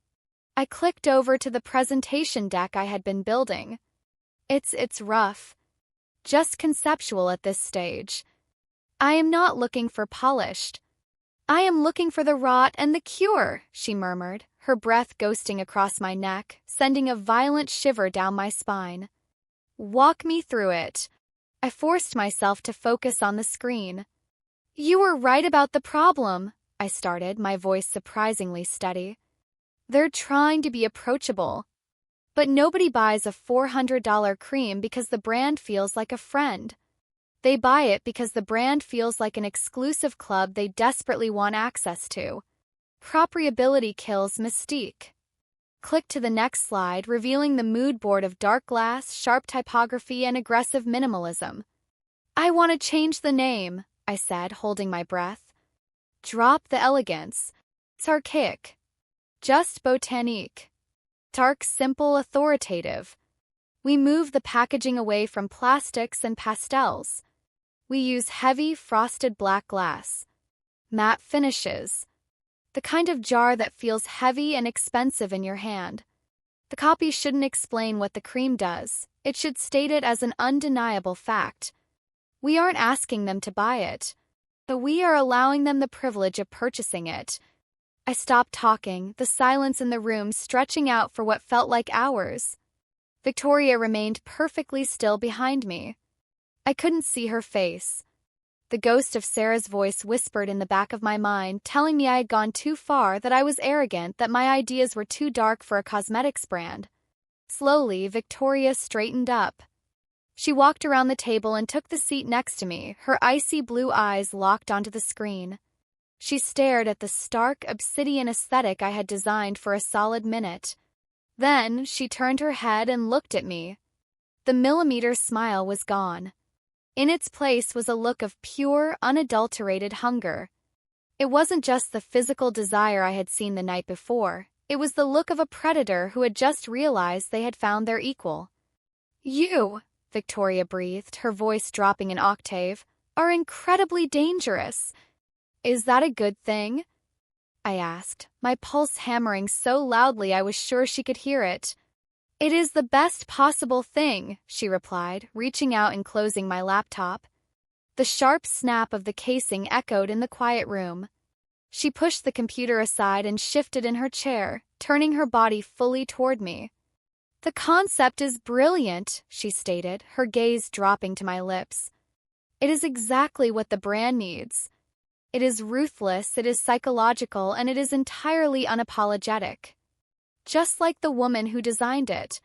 S1: I clicked over to the presentation deck I had been building. It's rough. Just conceptual at this stage. I am not looking for polished. I am looking for the rot and the cure," she murmured, her breath ghosting across my neck, sending a violent shiver down my spine. "Walk me through it." I forced myself to focus on the screen. "You were right about the problem," I started, my voice surprisingly steady. "They're trying to be approachable. But nobody buys a $400 cream because the brand feels like a friend. They buy it because the brand feels like an exclusive club they desperately want access to. Propriability kills mystique." Click to the next slide, revealing the mood board of dark glass, sharp typography, and aggressive minimalism. I want to change the name, I said, holding my breath. Drop the elegance. It's archaic. Just Botanique. Dark, simple, authoritative. We move the packaging away from plastics and pastels. We use heavy, frosted black glass. Matte finishes. The kind of jar that feels heavy and expensive in your hand. The copy shouldn't explain what the cream does. It should state it as an undeniable fact. We aren't asking them to buy it, but we are allowing them the privilege of purchasing it. I stopped talking, the silence in the room stretching out for what felt like hours. Victoria remained perfectly still behind me. I couldn't see her face. The ghost of Sarah's voice whispered in the back of my mind, telling me I had gone too far, that I was arrogant, that my ideas were too dark for a cosmetics brand. Slowly, Victoria straightened up. She walked around the table and took the seat next to me, her icy blue eyes locked onto the screen. She stared at the stark, obsidian aesthetic I had designed for a solid minute. Then, she turned her head and looked at me. The millimeter smile was gone. In its place was a look of pure, unadulterated hunger. It wasn't just the physical desire I had seen the night before. It was the look of a predator who had just realized they had found their equal. "You," Victoria breathed, her voice dropping an octave, "are incredibly dangerous. Is that a good thing?" I asked, my pulse hammering so loudly I was sure she could hear it. "It is the best possible thing," she replied, reaching out and closing my laptop. The sharp snap of the casing echoed in the quiet room. She pushed the computer aside and shifted in her chair, turning her body fully toward me. "The concept is brilliant," she stated, her gaze dropping to my lips. "It is exactly what the brand needs. It is ruthless, it is psychological, and it is entirely unapologetic. Just like the woman who designed it."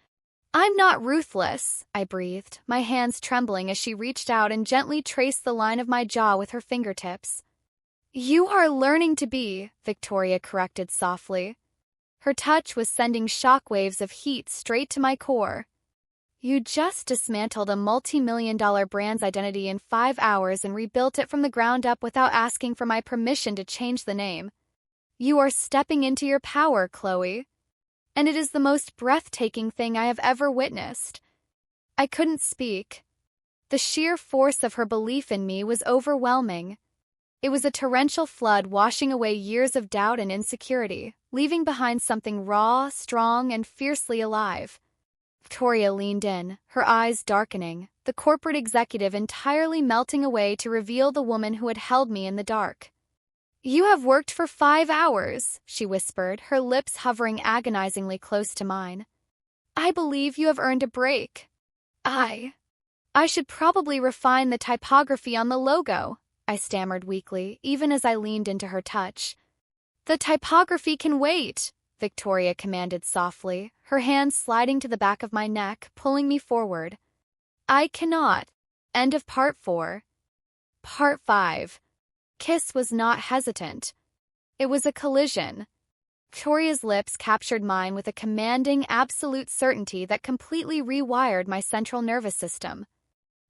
S1: "I'm not ruthless," I breathed, my hands trembling as she reached out and gently traced the line of my jaw with her fingertips. "You are learning to be," Victoria corrected softly. Her touch was sending shockwaves of heat straight to my core. "You just dismantled a multi-million-dollar brand's identity in 5 hours and rebuilt it from the ground up without asking for my permission to change the name. You are stepping into your power, Chloe. And it is the most breathtaking thing I have ever witnessed." I couldn't speak. The sheer force of her belief in me was overwhelming. It was a torrential flood washing away years of doubt and insecurity, leaving behind something raw, strong, and fiercely alive. Victoria leaned in, her eyes darkening, the corporate executive entirely melting away to reveal the woman who had held me in the dark. "You have worked for 5 hours," she whispered, her lips hovering agonizingly close to mine. "I believe you have earned a break. I should probably refine the typography on the logo," I stammered weakly, even as I leaned into her touch. "The typography can wait," Victoria commanded softly, her hands sliding to the back of my neck, pulling me forward. "I cannot." End of Part 4. Part 5. Kiss was not hesitant. It was a collision. Victoria's lips captured mine with a commanding, absolute certainty that completely rewired my central nervous system.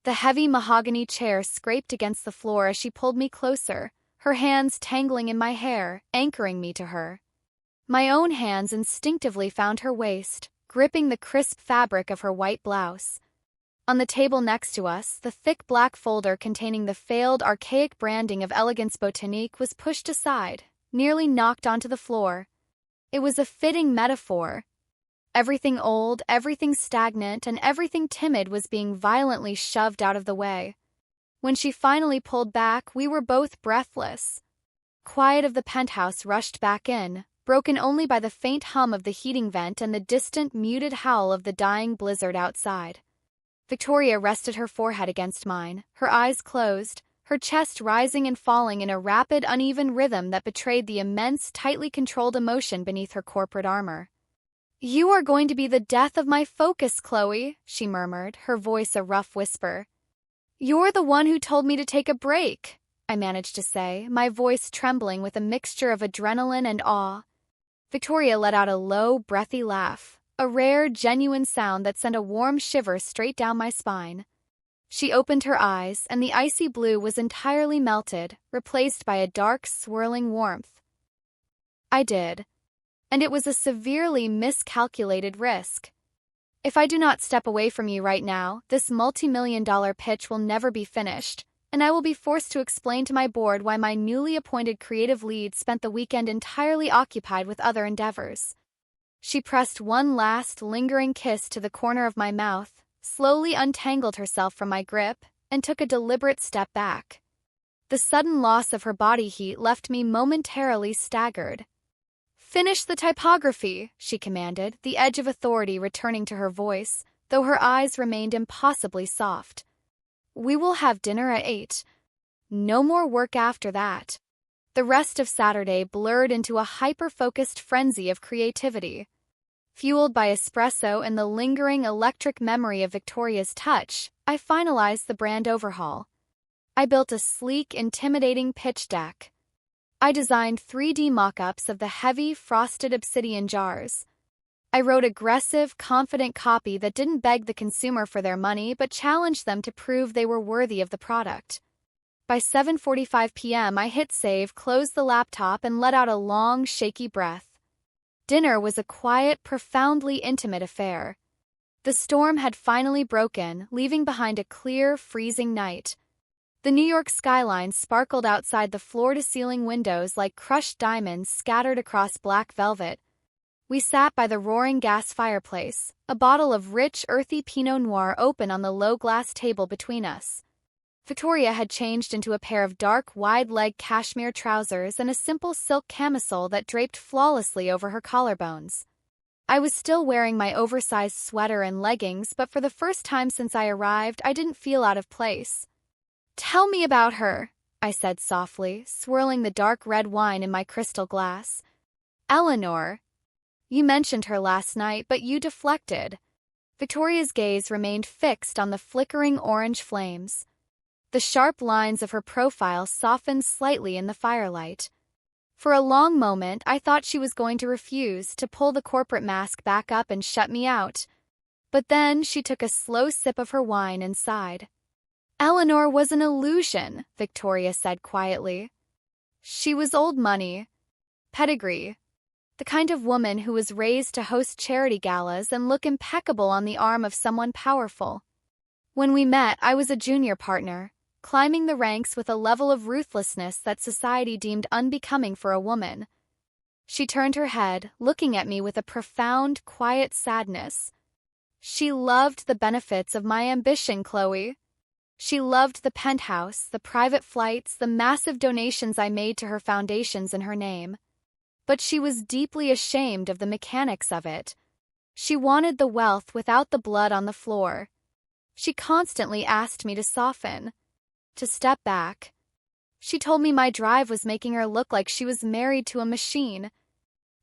S1: The heavy mahogany chair scraped against the floor as she pulled me closer, her hands tangling in my hair, anchoring me to her. My own hands instinctively found her waist, gripping the crisp fabric of her white blouse. On the table next to us, the thick black folder containing the failed, archaic branding of Elegance Botanique was pushed aside, nearly knocked onto the floor. It was a fitting metaphor. Everything old, everything stagnant, and everything timid was being violently shoved out of the way. When she finally pulled back, we were both breathless. Quiet of the penthouse rushed back in, broken only by the faint hum of the heating vent and the distant, muted howl of the dying blizzard outside. Victoria rested her forehead against mine, her eyes closed, her chest rising and falling in a rapid, uneven rhythm that betrayed the immense, tightly controlled emotion beneath her corporate armor. "You are going to be the death of my focus, Chloe," she murmured, her voice a rough whisper. "You're the one who told me to take a break," I managed to say, my voice trembling with a mixture of adrenaline and awe. Victoria let out a low, breathy laugh, a rare, genuine sound that sent a warm shiver straight down my spine. She opened her eyes, and the icy blue was entirely melted, replaced by a dark, swirling warmth. I did. And it was a severely miscalculated risk. If I do not step away from you right now, this multi-million-dollar pitch will never be finished, and I will be forced to explain to my board why my newly appointed creative lead spent the weekend entirely occupied with other endeavors. She pressed one last, lingering kiss to the corner of my mouth, slowly untangled herself from my grip, and took a deliberate step back. The sudden loss of her body heat left me momentarily staggered. "Finish the typography," she commanded, the edge of authority returning to her voice, though her eyes remained impossibly soft. "We will have dinner at 8. No more work after that." The rest of Saturday blurred into a hyper-focused frenzy of creativity. Fueled by espresso and the lingering electric memory of Victoria's touch, I finalized the brand overhaul. I built a sleek, intimidating pitch deck. I designed 3D mock-ups of the heavy, frosted obsidian jars. I wrote aggressive, confident copy that didn't beg the consumer for their money but challenged them to prove they were worthy of the product. By 7:45 p.m., I hit save, closed the laptop, and let out a long, shaky breath. Dinner was a quiet, profoundly intimate affair. The storm had finally broken, leaving behind a clear, freezing night. The New York skyline sparkled outside the floor-to-ceiling windows like crushed diamonds scattered across black velvet. We sat by the roaring gas fireplace, a bottle of rich, earthy Pinot Noir open on the low-glass table between us. Victoria had changed into a pair of dark, wide-leg cashmere trousers and a simple silk camisole that draped flawlessly over her collarbones. I was still wearing my oversized sweater and leggings, but for the first time since I arrived, I didn't feel out of place. "Tell me about her," I said softly, swirling the dark red wine in my crystal glass. "Eleanor. You mentioned her last night, but you deflected." Victoria's gaze remained fixed on the flickering orange flames. The sharp lines of her profile softened slightly in the firelight. For a long moment, I thought she was going to refuse, to pull the corporate mask back up and shut me out. But then she took a slow sip of her wine and sighed. "Eleanor was an illusion," Victoria said quietly. "She was old money. Pedigree. The kind of woman who was raised to host charity galas and look impeccable on the arm of someone powerful. When we met, I was a junior partner, climbing the ranks with a level of ruthlessness that society deemed unbecoming for a woman." She turned her head, looking at me with a profound, quiet sadness. "She loved the benefits of my ambition, Chloe. She loved the penthouse, the private flights, the massive donations I made to her foundations in her name. But she was deeply ashamed of the mechanics of it. She wanted the wealth without the blood on the floor. She constantly asked me to soften, to step back. She told me my drive was making her look like she was married to a machine.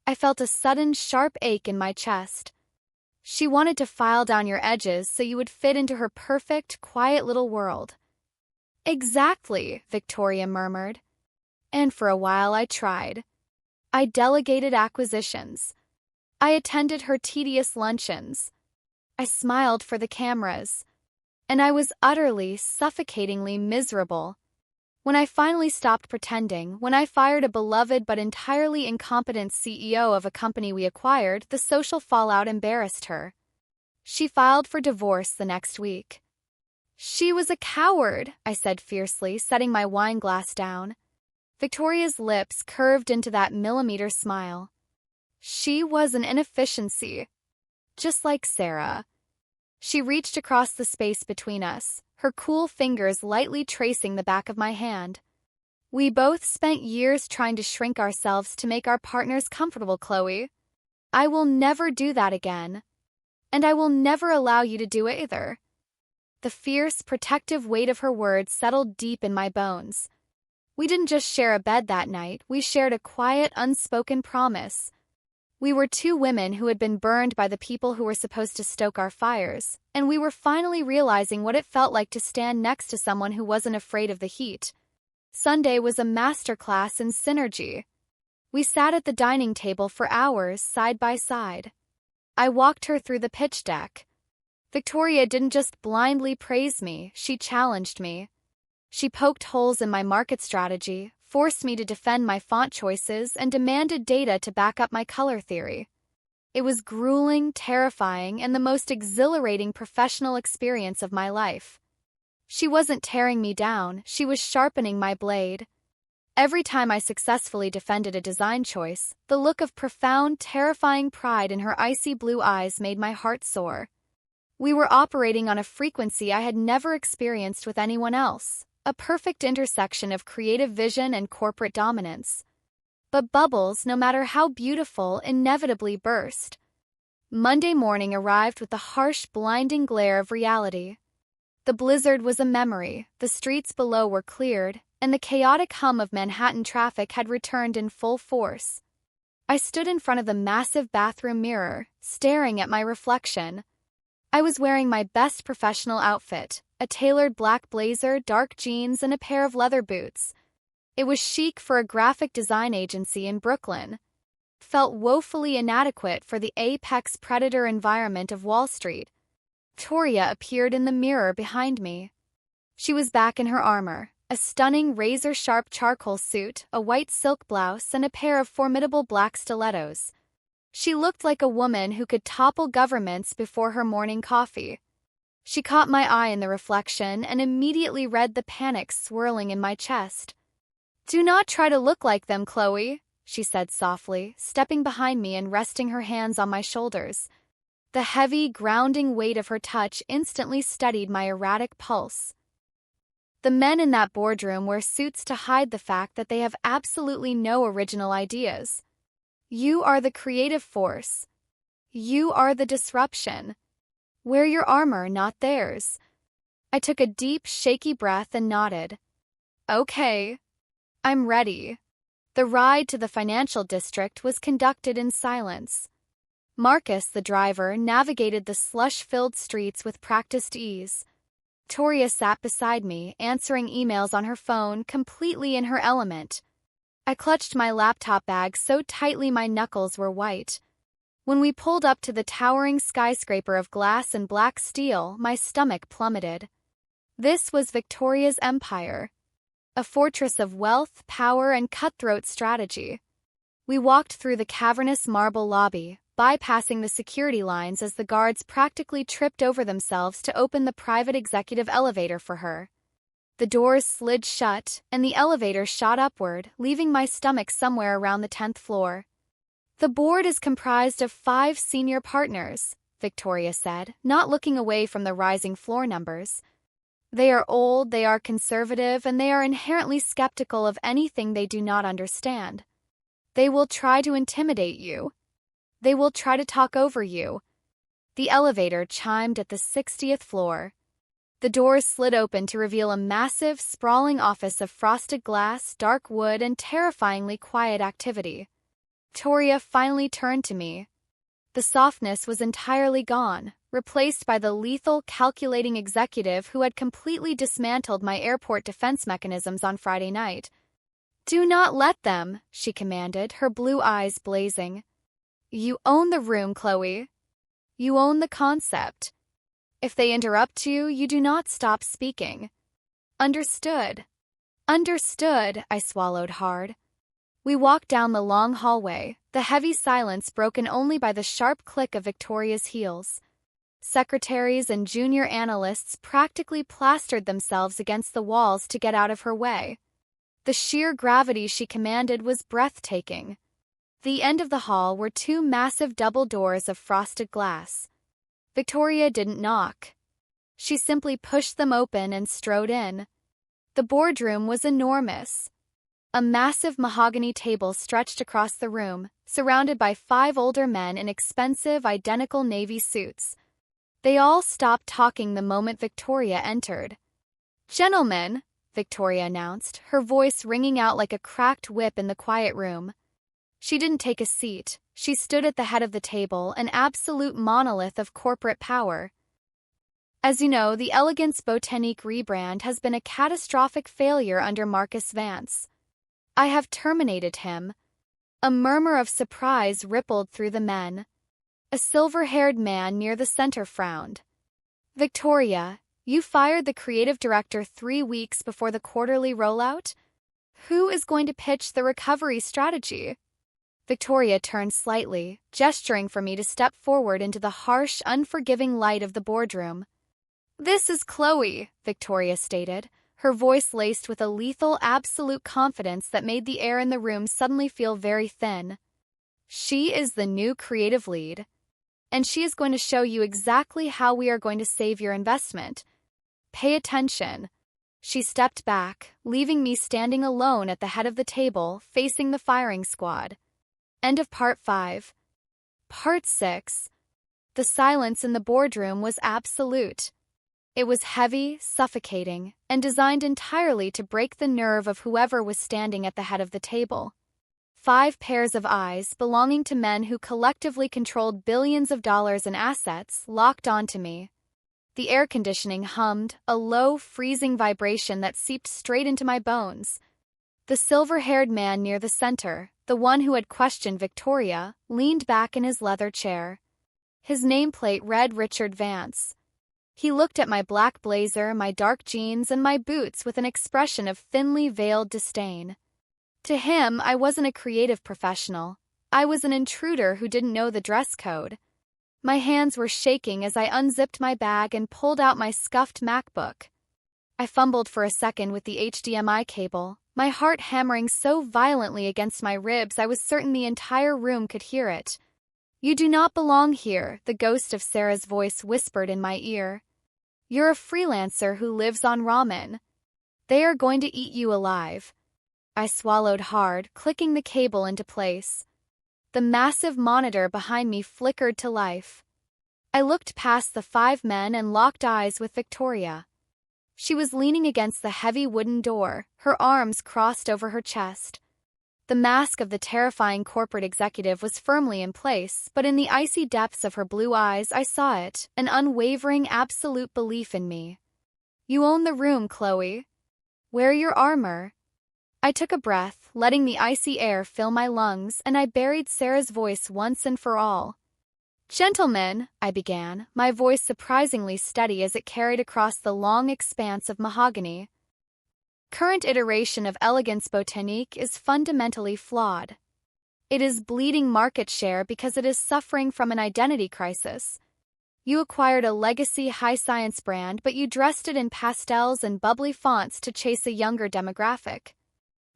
S1: I felt a sudden sharp ache in my chest. She wanted to file down your edges so you would fit into her perfect, quiet little world." "Exactly," Victoria murmured. "And for a while I tried. I delegated acquisitions. I attended her tedious luncheons. I smiled for the cameras. And I was utterly, suffocatingly miserable. When I finally stopped pretending, when I fired a beloved but entirely incompetent CEO of a company we acquired, the social fallout embarrassed her. She filed for divorce the next week." "She was a coward," I said fiercely, setting my wine glass down. Victoria's lips curved into that millimeter smile. "She was an inefficiency. Just like Sarah." She reached across the space between us, her cool fingers lightly tracing the back of my hand. "We both spent years trying to shrink ourselves to make our partners comfortable, Chloe. I will never do that again. And I will never allow you to do it either." The fierce, protective weight of her words settled deep in my bones. We didn't just share a bed that night, we shared a quiet, unspoken promise. We were two women who had been burned by the people who were supposed to stoke our fires, and we were finally realizing what it felt like to stand next to someone who wasn't afraid of the heat. Sunday was a masterclass in synergy. We sat at the dining table for hours, side by side. I walked her through the pitch deck. Victoria didn't just blindly praise me, she challenged me. She poked holes in my market strategy, forced me to defend my font choices, and demanded data to back up my color theory. It was grueling, terrifying, and the most exhilarating professional experience of my life. She wasn't tearing me down, she was sharpening my blade. Every time I successfully defended a design choice, the look of profound, terrifying pride in her icy blue eyes made my heart soar. We were operating on a frequency I had never experienced with anyone else, a perfect intersection of creative vision and corporate dominance. But bubbles, no matter how beautiful, inevitably burst. Monday morning arrived with the harsh, blinding glare of reality. The blizzard was a memory, the streets below were cleared, and the chaotic hum of Manhattan traffic had returned in full force. I stood in front of the massive bathroom mirror, staring at my reflection. I was wearing my best professional outfit, a tailored black blazer, dark jeans, and a pair of leather boots. It was chic for a graphic design agency in Brooklyn. Felt woefully inadequate for the apex predator environment of Wall Street. Victoria appeared in the mirror behind me. She was back in her armor, a stunning razor-sharp charcoal suit, a white silk blouse, and a pair of formidable black stilettos. She looked like a woman who could topple governments before her morning coffee. She caught my eye in the reflection and immediately read the panic swirling in my chest. "Do not try to look like them, Chloe," she said softly, stepping behind me and resting her hands on my shoulders. The heavy, grounding weight of her touch instantly steadied my erratic pulse. The men in that boardroom wear suits to hide the fact that they have absolutely no original ideas. You are the creative force. You are the disruption. Wear your armor, not theirs. I took a deep, shaky breath and nodded. Okay. I'm ready. The ride to the financial district was conducted in silence. Marcus, the driver, navigated the slush-filled streets with practiced ease. Victoria sat beside me, answering emails on her phone, completely in her element. I clutched my laptop bag so tightly my knuckles were white. When we pulled up to the towering skyscraper of glass and black steel, my stomach plummeted. This was Victoria's empire. A fortress of wealth, power, and cutthroat strategy. We walked through the cavernous marble lobby, bypassing the security lines as the guards practically tripped over themselves to open the private executive elevator for her. The doors slid shut, and the elevator shot upward, leaving my stomach somewhere around the 10th floor. "The board is comprised of 5 senior partners," Victoria said, not looking away from the rising floor numbers. "They are old, they are conservative, and they are inherently skeptical of anything they do not understand. They will try to intimidate you. They will try to talk over you." The elevator chimed at the 60th floor. The doors slid open to reveal a massive, sprawling office of frosted glass, dark wood, and terrifyingly quiet activity. Victoria finally turned to me. The softness was entirely gone, replaced by the lethal, calculating executive who had completely dismantled my airport defense mechanisms on Friday night. "Do not let them," she commanded, her blue eyes blazing. "You own the room, Chloe. You own the concept. If they interrupt you, you do not stop speaking." "Understood." "Understood," I swallowed hard. We walked down the long hallway, the heavy silence broken only by the sharp click of Victoria's heels. Secretaries and junior analysts practically plastered themselves against the walls to get out of her way. The sheer gravity she commanded was breathtaking. The end of the hall were 2 massive double doors of frosted glass. Victoria didn't knock. She simply pushed them open and strode in. The boardroom was enormous. A massive mahogany table stretched across the room, surrounded by 5 older men in expensive, identical navy suits. They all stopped talking the moment Victoria entered. "Gentlemen," Victoria announced, her voice ringing out like a cracked whip in the quiet room. She didn't take a seat. She stood at the head of the table, an absolute monolith of corporate power. "As you know, the Elegance Botanique rebrand has been a catastrophic failure under Marcus Vance. I have terminated him. A murmur of surprise rippled through the men. A silver-haired man near the center frowned. Victoria, you fired the creative director 3 weeks before the quarterly rollout? Who is going to pitch the recovery strategy? Victoria turned slightly, gesturing for me to step forward into the harsh, unforgiving light of the boardroom. This is Chloe, Victoria stated, her voice laced with a lethal, absolute confidence that made the air in the room suddenly feel very thin. She is the new creative lead, and she is going to show you exactly how we are going to save your investment. Pay attention. She stepped back, leaving me standing alone at the head of the table, facing the firing squad. End of Part 5. Part 6. The silence in the boardroom was absolute. It was heavy, suffocating, and designed entirely to break the nerve of whoever was standing at the head of the table. 5 pairs of eyes, belonging to men who collectively controlled billions of dollars in assets, locked onto me. The air conditioning hummed, a low, freezing vibration that seeped straight into my bones. The silver-haired man near the center, the one who had questioned Victoria, leaned back in his leather chair. His nameplate read Richard Vance. He looked at my black blazer, my dark jeans, and my boots with an expression of thinly veiled disdain. To him, I wasn't a creative professional. I was an intruder who didn't know the dress code. My hands were shaking as I unzipped my bag and pulled out my scuffed MacBook. I fumbled for a second with the HDMI cable, my heart hammering so violently against my ribs I was certain the entire room could hear it. You do not belong here, the ghost of Sarah's voice whispered in my ear. You're a freelancer who lives on ramen. They are going to eat you alive. I swallowed hard, clicking the cable into place. The massive monitor behind me flickered to life. I looked past the 5 men and locked eyes with Victoria. She was leaning against the heavy wooden door, her arms crossed over her chest. The mask of the terrifying corporate executive was firmly in place, but in the icy depths of her blue eyes I saw it, an unwavering, absolute belief in me. You own the room, Chloe. Wear your armor. I took a breath, letting the icy air fill my lungs, and I buried Sarah's voice once and for all. Gentlemen, I began, my voice surprisingly steady as it carried across the long expanse of mahogany. Current iteration of Elegance Botanique is fundamentally flawed. It is bleeding market share because it is suffering from an identity crisis. You acquired a legacy high-science brand, but you dressed it in pastels and bubbly fonts to chase a younger demographic.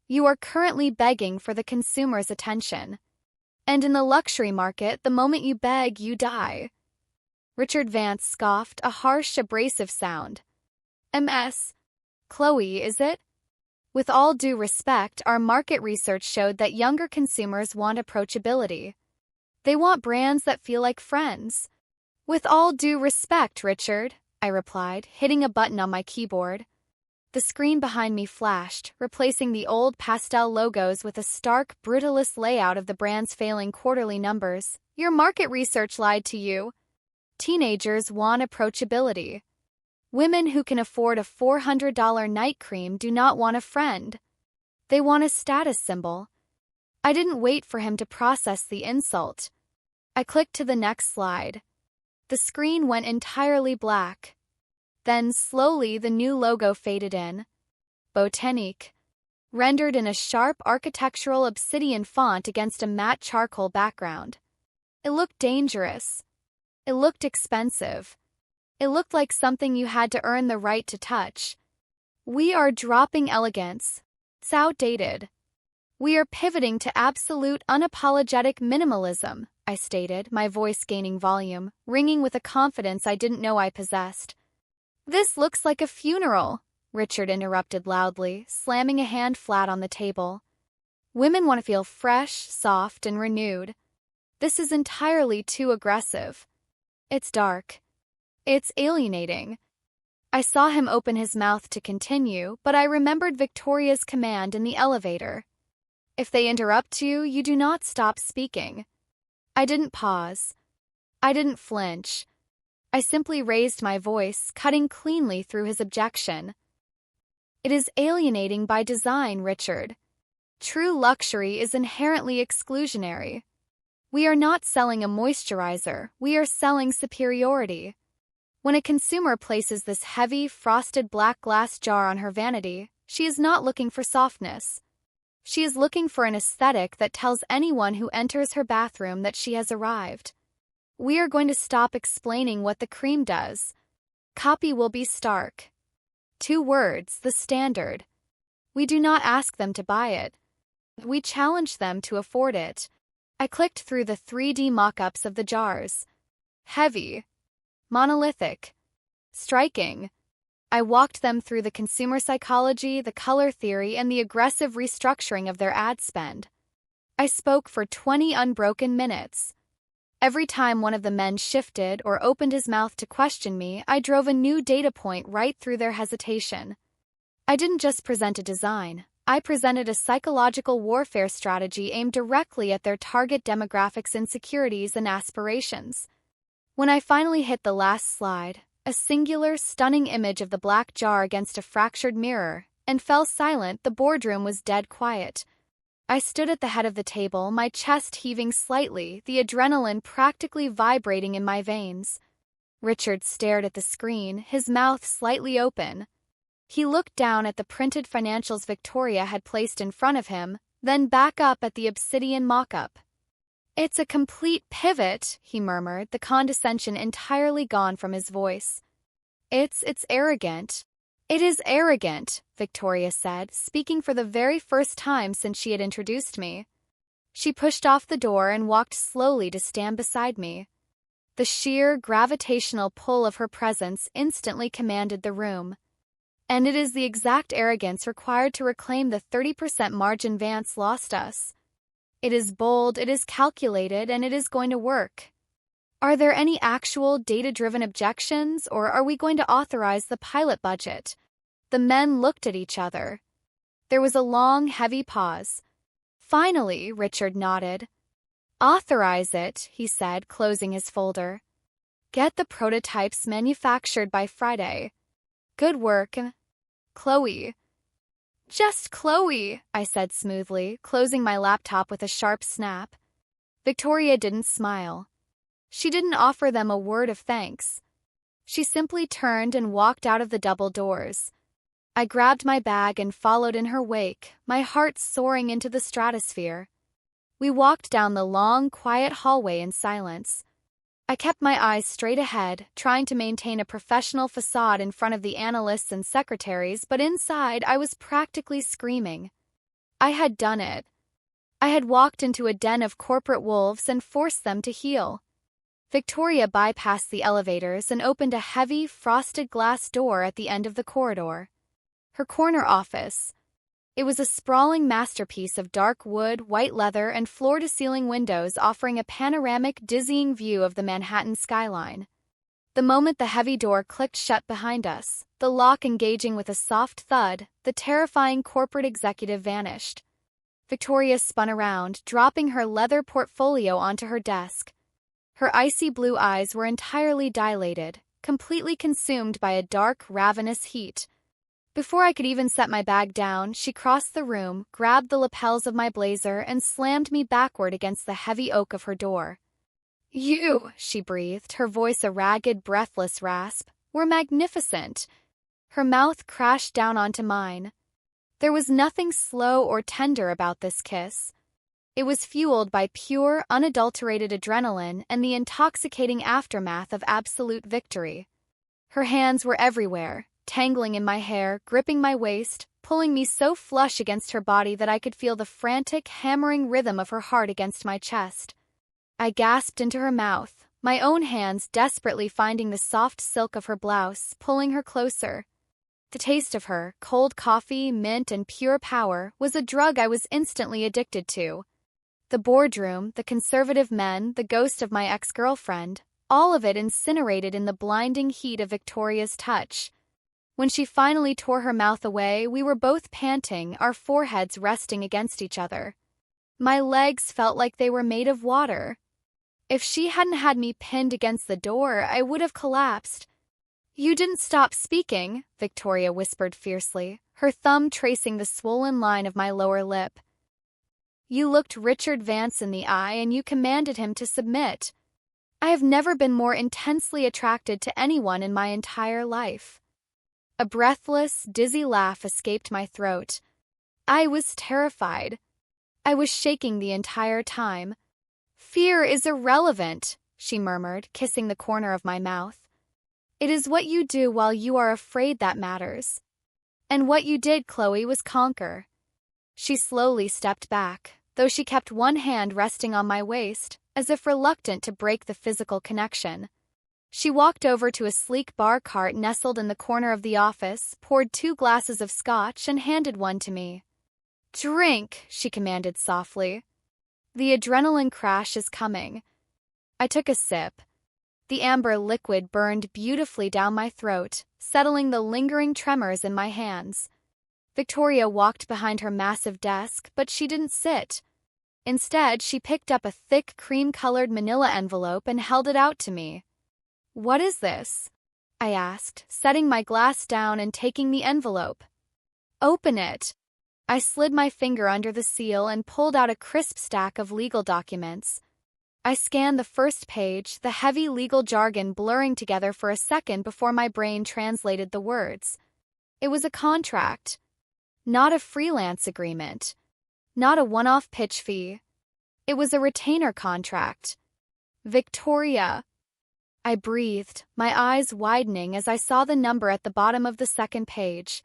S1: You are currently begging for the consumer's attention. And in the luxury market, the moment you beg, you die. Richard Vance scoffed, a harsh, abrasive sound. MS. Chloe, is it? With all due respect, our market research showed that younger consumers want approachability. They want brands that feel like friends. With all due respect, Richard, I replied, hitting a button on my keyboard. The screen behind me flashed, replacing the old pastel logos with a stark, brutalist layout of the brand's failing quarterly numbers. Your market research lied to you. Teenagers want approachability. Women who can afford a $400 night cream do not want a friend. They want a status symbol. I didn't wait for him to process the insult. I clicked to the next slide. The screen went entirely black. Then, slowly, the new logo faded in. Botanique. Rendered in a sharp architectural obsidian font against a matte charcoal background. It looked dangerous. It looked expensive. It looked like something you had to earn the right to touch. We are dropping elegance. It's outdated. We are pivoting to absolute, unapologetic minimalism, I stated, my voice gaining volume, ringing with a confidence I didn't know I possessed. This looks like a funeral, Richard interrupted loudly, slamming a hand flat on the table. Women want to feel fresh, soft, and renewed. This is entirely too aggressive. It's dark. It's alienating. I saw him open his mouth to continue, but I remembered Victoria's command in the elevator. If they interrupt you, you do not stop speaking. I didn't pause. I didn't flinch. I simply raised my voice, cutting cleanly through his objection. It is alienating by design, Richard. True luxury is inherently exclusionary. We are not selling a moisturizer, we are selling superiority. When a consumer places this heavy, frosted black glass jar on her vanity, she is not looking for softness. She is looking for an aesthetic that tells anyone who enters her bathroom that she has arrived. We are going to stop explaining what the cream does. Copy will be stark. 2 words, the standard. We do not ask them to buy it. We challenge them to afford it. I clicked through the 3D mock-ups of the jars. Heavy. Monolithic. Striking. I walked them through the consumer psychology, the color theory, and the aggressive restructuring of their ad spend. I spoke for 20 unbroken minutes. Every time one of the men shifted or opened his mouth to question me, I drove a new data point right through their hesitation. I didn't just present a design. I presented a psychological warfare strategy aimed directly at their target demographics' insecurities and aspirations. When I finally hit the last slide, a singular, stunning image of the black jar against a fractured mirror, and fell silent, the boardroom was dead quiet. I stood at the head of the table, my chest heaving slightly, the adrenaline practically vibrating in my veins. Richard stared at the screen, his mouth slightly open. He looked down at the printed financials Victoria had placed in front of him, then back up at the obsidian mock-up. "It's a complete pivot," he murmured, the condescension entirely gone from his voice. It's arrogant." "It is arrogant," Victoria said, speaking for the very first time since she had introduced me. She pushed off the door and walked slowly to stand beside me. The sheer gravitational pull of her presence instantly commanded the room. And it is the exact arrogance required to reclaim the 30% margin Vance lost us. It is bold, it is calculated, and it is going to work. Are there any actual data-driven objections, or are we going to authorize the pilot budget? The men looked at each other. There was a long, heavy pause. Finally, Richard nodded. "Authorize it," he said, closing his folder. "Get the prototypes manufactured by Friday. Good work, Chloe." "Just Chloe," I said smoothly, closing my laptop with a sharp snap. Victoria didn't smile. She didn't offer them a word of thanks. She simply turned and walked out of the double doors. I grabbed my bag and followed in her wake, my heart soaring into the stratosphere. We walked down the long, quiet hallway in silence. I kept my eyes straight ahead, trying to maintain a professional facade in front of the analysts and secretaries, but inside I was practically screaming. I had done it. I had walked into a den of corporate wolves and forced them to heel. Victoria bypassed the elevators and opened a heavy, frosted glass door at the end of the corridor. Her corner office. It was a sprawling masterpiece of dark wood, white leather, and floor-to-ceiling windows offering a panoramic, dizzying view of the Manhattan skyline. The moment the heavy door clicked shut behind us, the lock engaging with a soft thud, the terrifying corporate executive vanished. Victoria spun around, dropping her leather portfolio onto her desk. Her icy blue eyes were entirely dilated, completely consumed by a dark, ravenous heat. Before I could even set my bag down, she crossed the room, grabbed the lapels of my blazer, and slammed me backward against the heavy oak of her door. "You," she breathed, her voice a ragged, breathless rasp, "were magnificent." Her mouth crashed down onto mine. There was nothing slow or tender about this kiss. It was fueled by pure, unadulterated adrenaline and the intoxicating aftermath of absolute victory. Her hands were everywhere, tangling in my hair, gripping my waist, pulling me so flush against her body that I could feel the frantic, hammering rhythm of her heart against my chest. I gasped into her mouth, my own hands desperately finding the soft silk of her blouse, pulling her closer. The taste of her, cold coffee, mint, and pure power, was a drug I was instantly addicted to. The boardroom, the conservative men, the ghost of my ex-girlfriend, all of it incinerated in the blinding heat of Victoria's touch. When she finally tore her mouth away, we were both panting, our foreheads resting against each other. My legs felt like they were made of water. If she hadn't had me pinned against the door, I would have collapsed. "You didn't stop speaking," Victoria whispered fiercely, her thumb tracing the swollen line of my lower lip. You looked Richard Vance in the eye and you commanded him to submit. I have never been more intensely attracted to anyone in my entire life. A breathless, dizzy laugh escaped my throat. I was terrified. I was shaking the entire time. Fear is irrelevant, she murmured, kissing the corner of my mouth. It is what you do while you are afraid that matters. And what you did, Chloe, was conquer. She slowly stepped back, though she kept one hand resting on my waist, as if reluctant to break the physical connection. She walked over to a sleek bar cart nestled in the corner of the office, poured 2 glasses of scotch, and handed one to me. Drink, she commanded softly. The adrenaline crash is coming. I took a sip. The amber liquid burned beautifully down my throat, settling the lingering tremors in my hands. Victoria walked behind her massive desk, but she didn't sit. Instead, she picked up a thick cream-colored manila envelope and held it out to me. What is this? I asked, setting my glass down and taking the envelope. Open it. I slid my finger under the seal and pulled out a crisp stack of legal documents. I scanned the first page, the heavy legal jargon blurring together for a second before my brain translated the words. It was a contract. Not a freelance agreement. Not a one-off pitch fee. It was a retainer contract. Victoria. I breathed, my eyes widening as I saw the number at the bottom of the second page.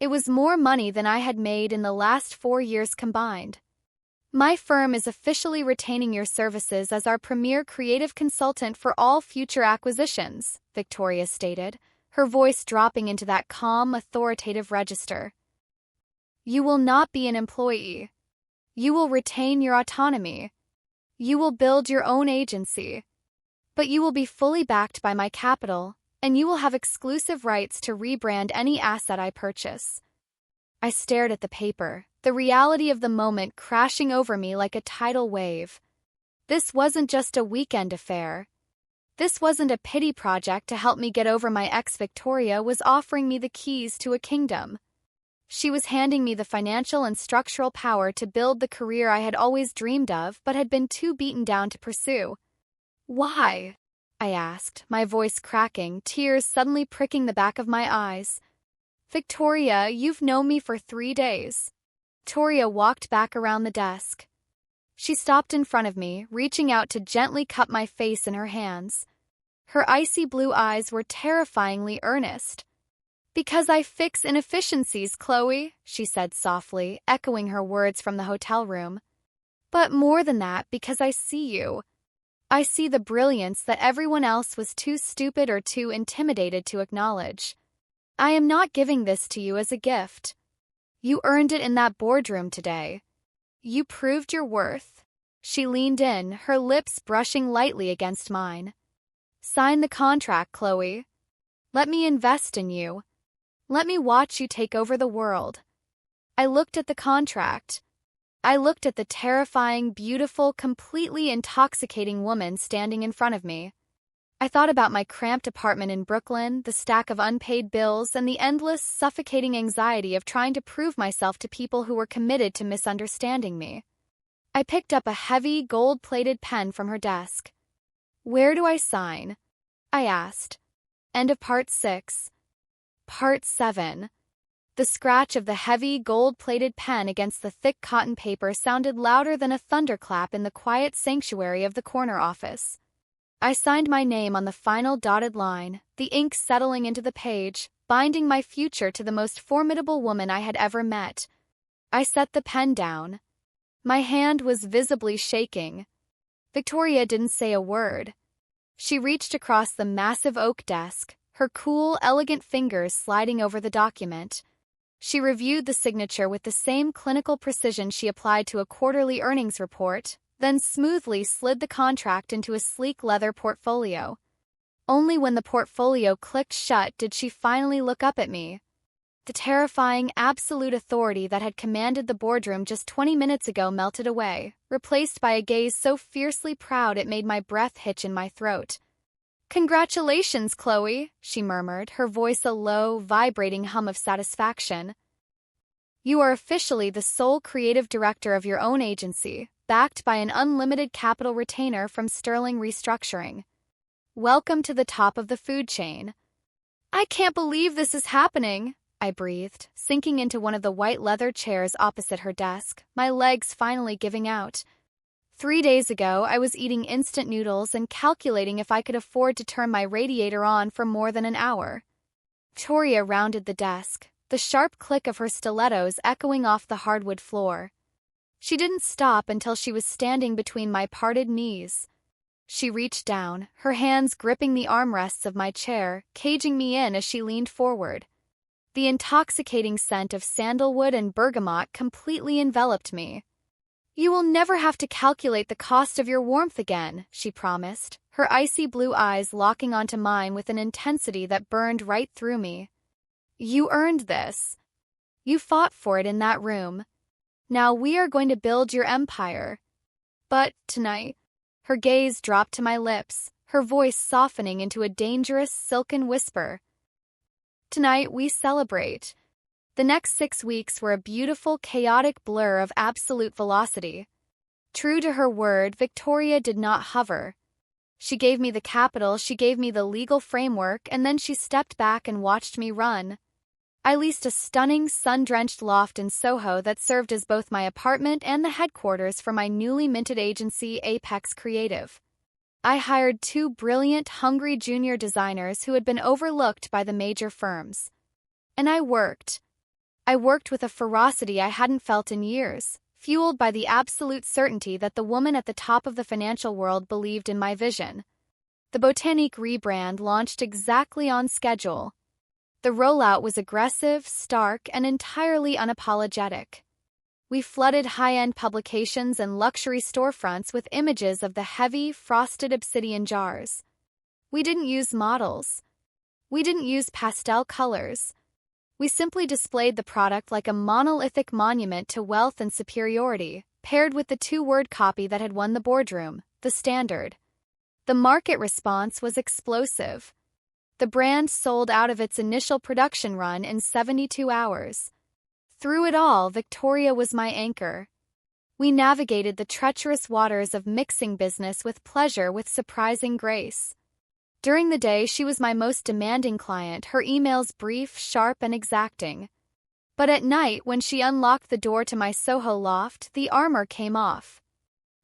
S1: It was more money than I had made in the last 4 years combined. My firm is officially retaining your services as our premier creative consultant for all future acquisitions, Victoria stated, her voice dropping into that calm, authoritative register. You will not be an employee. You will retain your autonomy. You will build your own agency. But you will be fully backed by my capital, and you will have exclusive rights to rebrand any asset I purchase. I stared at the paper, the reality of the moment crashing over me like a tidal wave. This wasn't just a weekend affair. This wasn't a pity project to help me get over my ex. Victoria was offering me the keys to a kingdom. She was handing me the financial and structural power to build the career I had always dreamed of but had been too beaten down to pursue. Why? I asked, my voice cracking, tears suddenly pricking the back of my eyes. Victoria, you've known me for 3 days. Victoria walked back around the desk. She stopped in front of me, reaching out to gently cup my face in her hands. Her icy blue eyes were terrifyingly earnest. Because I fix inefficiencies, Chloe, she said softly, echoing her words from the hotel room. But more than that, because I see you. I see the brilliance that everyone else was too stupid or too intimidated to acknowledge. I am not giving this to you as a gift. You earned it in that boardroom today. You proved your worth. She leaned in, her lips brushing lightly against mine. Sign the contract, Chloe. Let me invest in you. Let me watch you take over the world. I looked at the contract. I looked at the terrifying, beautiful, completely intoxicating woman standing in front of me. I thought about my cramped apartment in Brooklyn, the stack of unpaid bills, and the endless, suffocating anxiety of trying to prove myself to people who were committed to misunderstanding me. I picked up a heavy, gold-plated pen from her desk. Where do I sign? I asked. End of Part 6. Part 7. The scratch of the heavy, gold-plated pen against the thick cotton paper sounded louder than a thunderclap in the quiet sanctuary of the corner office. I signed my name on the final dotted line, the ink settling into the page, binding my future to the most formidable woman I had ever met. I set the pen down. My hand was visibly shaking. Victoria didn't say a word. She reached across the massive oak desk, her cool, elegant fingers sliding over the document. She reviewed the signature with the same clinical precision she applied to a quarterly earnings report, then smoothly slid the contract into a sleek leather portfolio. Only when the portfolio clicked shut did she finally look up at me. The terrifying, absolute authority that had commanded the boardroom just 20 minutes ago melted away, replaced by a gaze so fiercely proud it made my breath hitch in my throat. Congratulations, Chloe, she murmured, her voice a low, vibrating hum of satisfaction. You are officially the sole creative director of your own agency, backed by an unlimited capital retainer from Sterling Restructuring. Welcome to the top of the food chain. I can't believe this is happening, I breathed, sinking into one of the white leather chairs opposite her desk, my legs finally giving out. 3 days ago, I was eating instant noodles and calculating if I could afford to turn my radiator on for more than an hour. Victoria rounded the desk, the sharp click of her stilettos echoing off the hardwood floor. She didn't stop until she was standing between my parted knees. She reached down, her hands gripping the armrests of my chair, caging me in as she leaned forward. The intoxicating scent of sandalwood and bergamot completely enveloped me. You will never have to calculate the cost of your warmth again, she promised, her icy blue eyes locking onto mine with an intensity that burned right through me. You earned this. You fought for it in that room. Now we are going to build your empire. But tonight, her gaze dropped to my lips, her voice softening into a dangerous, silken whisper. Tonight we celebrate. The next 6 weeks were a beautiful, chaotic blur of absolute velocity. True to her word, Victoria did not hover. She gave me the capital, she gave me the legal framework, and then she stepped back and watched me run. I leased a stunning, sun-drenched loft in Soho that served as both my apartment and the headquarters for my newly minted agency, Apex Creative. I hired 2 brilliant, hungry junior designers who had been overlooked by the major firms. And I worked. I worked with a ferocity I hadn't felt in years, fueled by the absolute certainty that the woman at the top of the financial world believed in my vision. The Botanique rebrand launched exactly on schedule. The rollout was aggressive, stark, and entirely unapologetic. We flooded high-end publications and luxury storefronts with images of the heavy, frosted obsidian jars. We didn't use models. We didn't use pastel colors. We simply displayed the product like a monolithic monument to wealth and superiority, paired with the 2-word copy that had won the boardroom, the standard. The market response was explosive. The brand sold out of its initial production run in 72 hours. Through it all, Victoria was my anchor. We navigated the treacherous waters of mixing business with pleasure with surprising grace. During the day, she was my most demanding client, her emails brief, sharp, and exacting. But at night, when she unlocked the door to my Soho loft, the armor came off.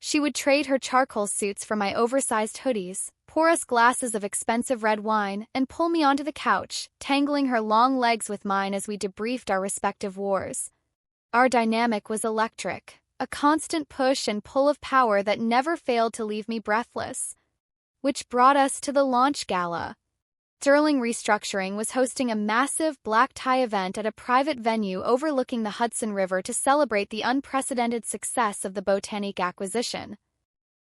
S1: She would trade her charcoal suits for my oversized hoodies, pour us glasses of expensive red wine, and pull me onto the couch, tangling her long legs with mine as we debriefed our respective wars. Our dynamic was electric, a constant push and pull of power that never failed to leave me breathless. Which brought us to the launch gala. Sterling Restructuring was hosting a massive black tie event at a private venue overlooking the Hudson River to celebrate the unprecedented success of the Botanique acquisition.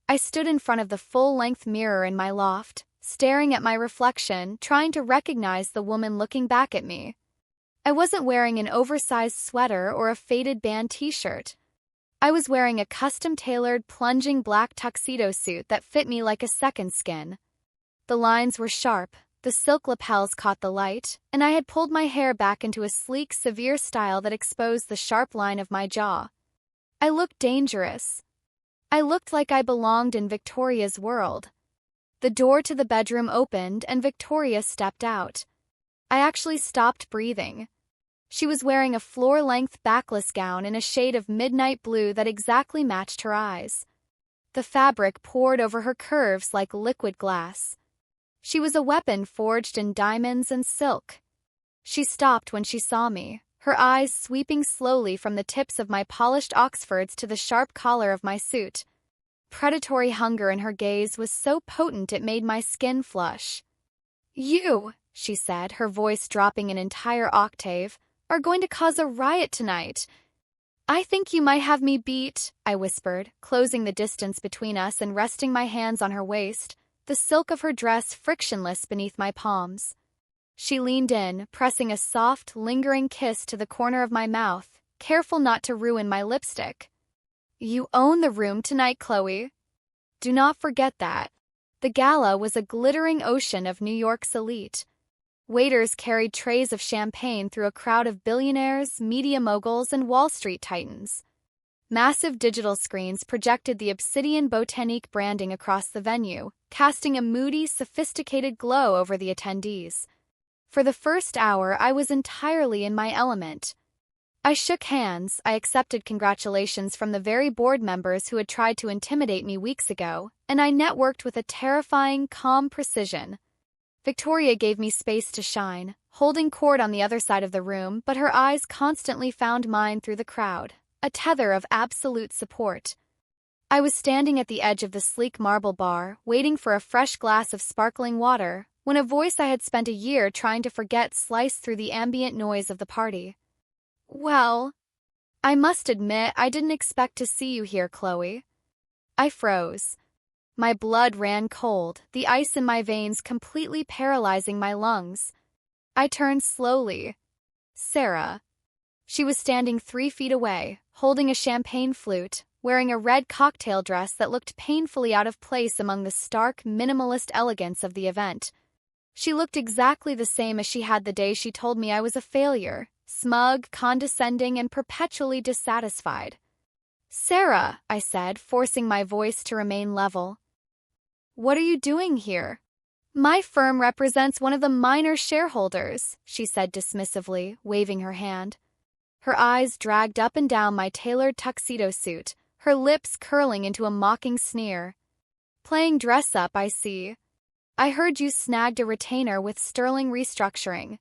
S1: I stood in front of the full-length mirror in my loft, staring at my reflection, trying to recognize the woman looking back at me. I wasn't wearing an oversized sweater or a faded band t-shirt. I was wearing a custom-tailored, plunging black tuxedo suit that fit me like a second skin. The lines were sharp, the silk lapels caught the light, and I had pulled my hair back into a sleek, severe style that exposed the sharp line of my jaw. I looked dangerous. I looked like I belonged in Victoria's world. The door to the bedroom opened and Victoria stepped out. I actually stopped breathing. She was wearing a floor-length backless gown in a shade of midnight blue that exactly matched her eyes. The fabric poured over her curves like liquid glass. She was a weapon forged in diamonds and silk. She stopped when she saw me, her eyes sweeping slowly from the tips of my polished Oxfords to the sharp collar of my suit. Predatory hunger in her gaze was so potent it made my skin flush. "You," she said, her voice dropping an entire octave, "are going to cause a riot tonight." "I think you might have me beat," I whispered, closing the distance between us and resting my hands on her waist, the silk of her dress frictionless beneath my palms. She leaned in, pressing a soft, lingering kiss to the corner of my mouth, careful not to ruin my lipstick. "You own the room tonight, Chloe. Do not forget that." The gala was a glittering ocean of New York's elite. Waiters carried trays of champagne through a crowd of billionaires, media moguls, and Wall Street titans. Massive digital screens projected the obsidian Botanique branding across the venue, casting a moody, sophisticated glow over the attendees. For the first hour, I was entirely in my element. I shook hands, I accepted congratulations from the very board members who had tried to intimidate me weeks ago, and I networked with a terrifying, calm precision. Victoria gave me space to shine, holding court on the other side of the room, but her eyes constantly found mine through the crowd, a tether of absolute support. I was standing at the edge of the sleek marble bar, waiting for a fresh glass of sparkling water, when a voice I had spent a year trying to forget sliced through the ambient noise of the party. "Well, I must admit I didn't expect to see you here, Chloe." I froze. My blood ran cold, the ice in my veins completely paralyzing my lungs. I turned slowly. Sarah. She was standing 3 feet away, holding a champagne flute, wearing a red cocktail dress that looked painfully out of place among the stark, minimalist elegance of the event. She looked exactly the same as she had the day she told me I was a failure, smug, condescending, and perpetually dissatisfied. "Sarah," I said, forcing my voice to remain level. "What are you doing here?" "My firm represents one of the minor shareholders," she said dismissively, waving her hand. Her eyes dragged up and down my tailored tuxedo suit, her lips curling into a mocking sneer. "Playing dress-up, I see. I heard you snagged a retainer with Sterling Restructuring.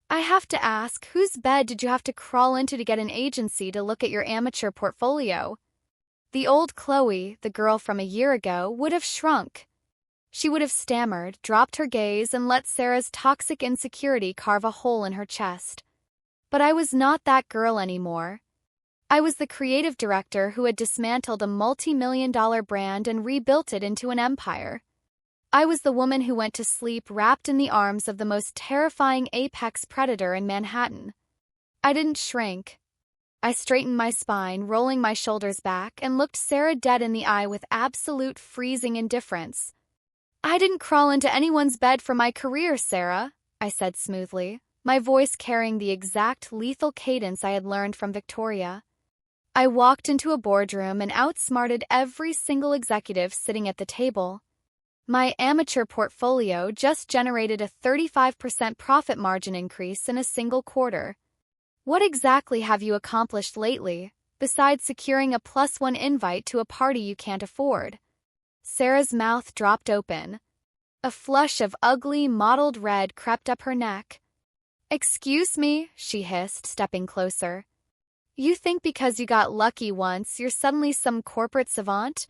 S1: I have to ask, whose bed did you have to crawl into to get an agency to look at your amateur portfolio?" The old Chloe, the girl from a year ago, would have shrunk. She would have stammered, dropped her gaze, and let Sarah's toxic insecurity carve a hole in her chest. But I was not that girl anymore. I was the creative director who had dismantled a multi-million-dollar brand and rebuilt it into an empire. I was the woman who went to sleep wrapped in the arms of the most terrifying apex predator in Manhattan. I didn't shrink. I straightened my spine, rolling my shoulders back, and looked Sarah dead in the eye with absolute freezing indifference. "I didn't crawl into anyone's bed for my career, Sarah," I said smoothly, my voice carrying the exact lethal cadence I had learned from Victoria. I walked into a boardroom and outsmarted every single executive sitting at the table. My amateur portfolio just generated a 35% profit margin increase in a single quarter. What exactly have you accomplished lately, besides securing a +1 invite to a party you can't afford? Sarah's mouth dropped open. A flush of ugly, mottled red crept up her neck. "Excuse me," she hissed, stepping closer. "You think because you got lucky once, you're suddenly some corporate savant?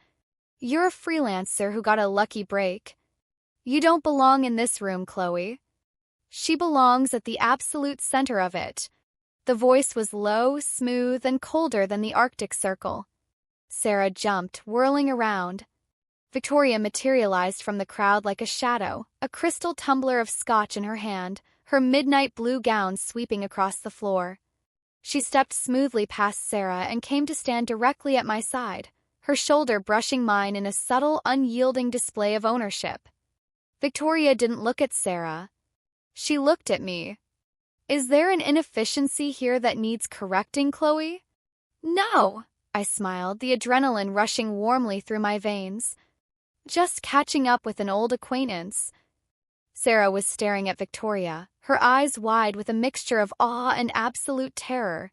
S1: You're a freelancer who got a lucky break. You don't belong in this room, Chloe. She belongs at the absolute center of it." The voice was low, smooth, and colder than the Arctic Circle. Sarah jumped, whirling around. Victoria materialized from the crowd like a shadow, a crystal tumbler of scotch in her hand, her midnight blue gown sweeping across the floor. She stepped smoothly past Sarah and came to stand directly at my side, her shoulder brushing mine in a subtle, unyielding display of ownership. Victoria didn't look at Sarah. She looked at me. "Is there an inefficiency here that needs correcting, Chloe?" "No," I smiled, the adrenaline rushing warmly through my veins. "Just catching up with an old acquaintance." Sarah was staring at Victoria, her eyes wide with a mixture of awe and absolute terror.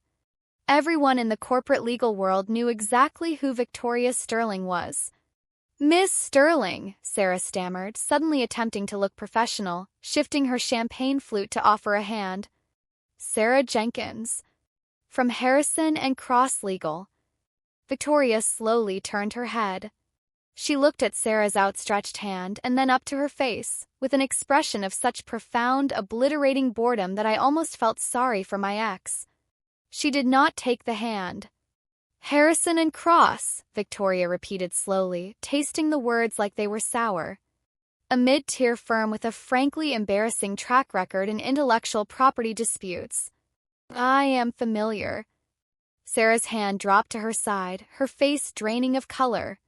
S1: Everyone in the corporate legal world knew exactly who Victoria Sterling was. "Miss Sterling," Sarah stammered, suddenly attempting to look professional, shifting her champagne flute to offer a hand. "Sarah Jenkins. From Harrison and Cross Legal." Victoria slowly turned her head. She looked at Sarah's outstretched hand and then up to her face, with an expression of such profound, obliterating boredom that I almost felt sorry for my ex. She did not take the hand. "Harrison and Cross," Victoria repeated slowly, tasting the words like they were sour. "A mid-tier firm with a frankly embarrassing track record in intellectual property disputes. I am familiar." Sarah's hand dropped to her side, her face draining of color.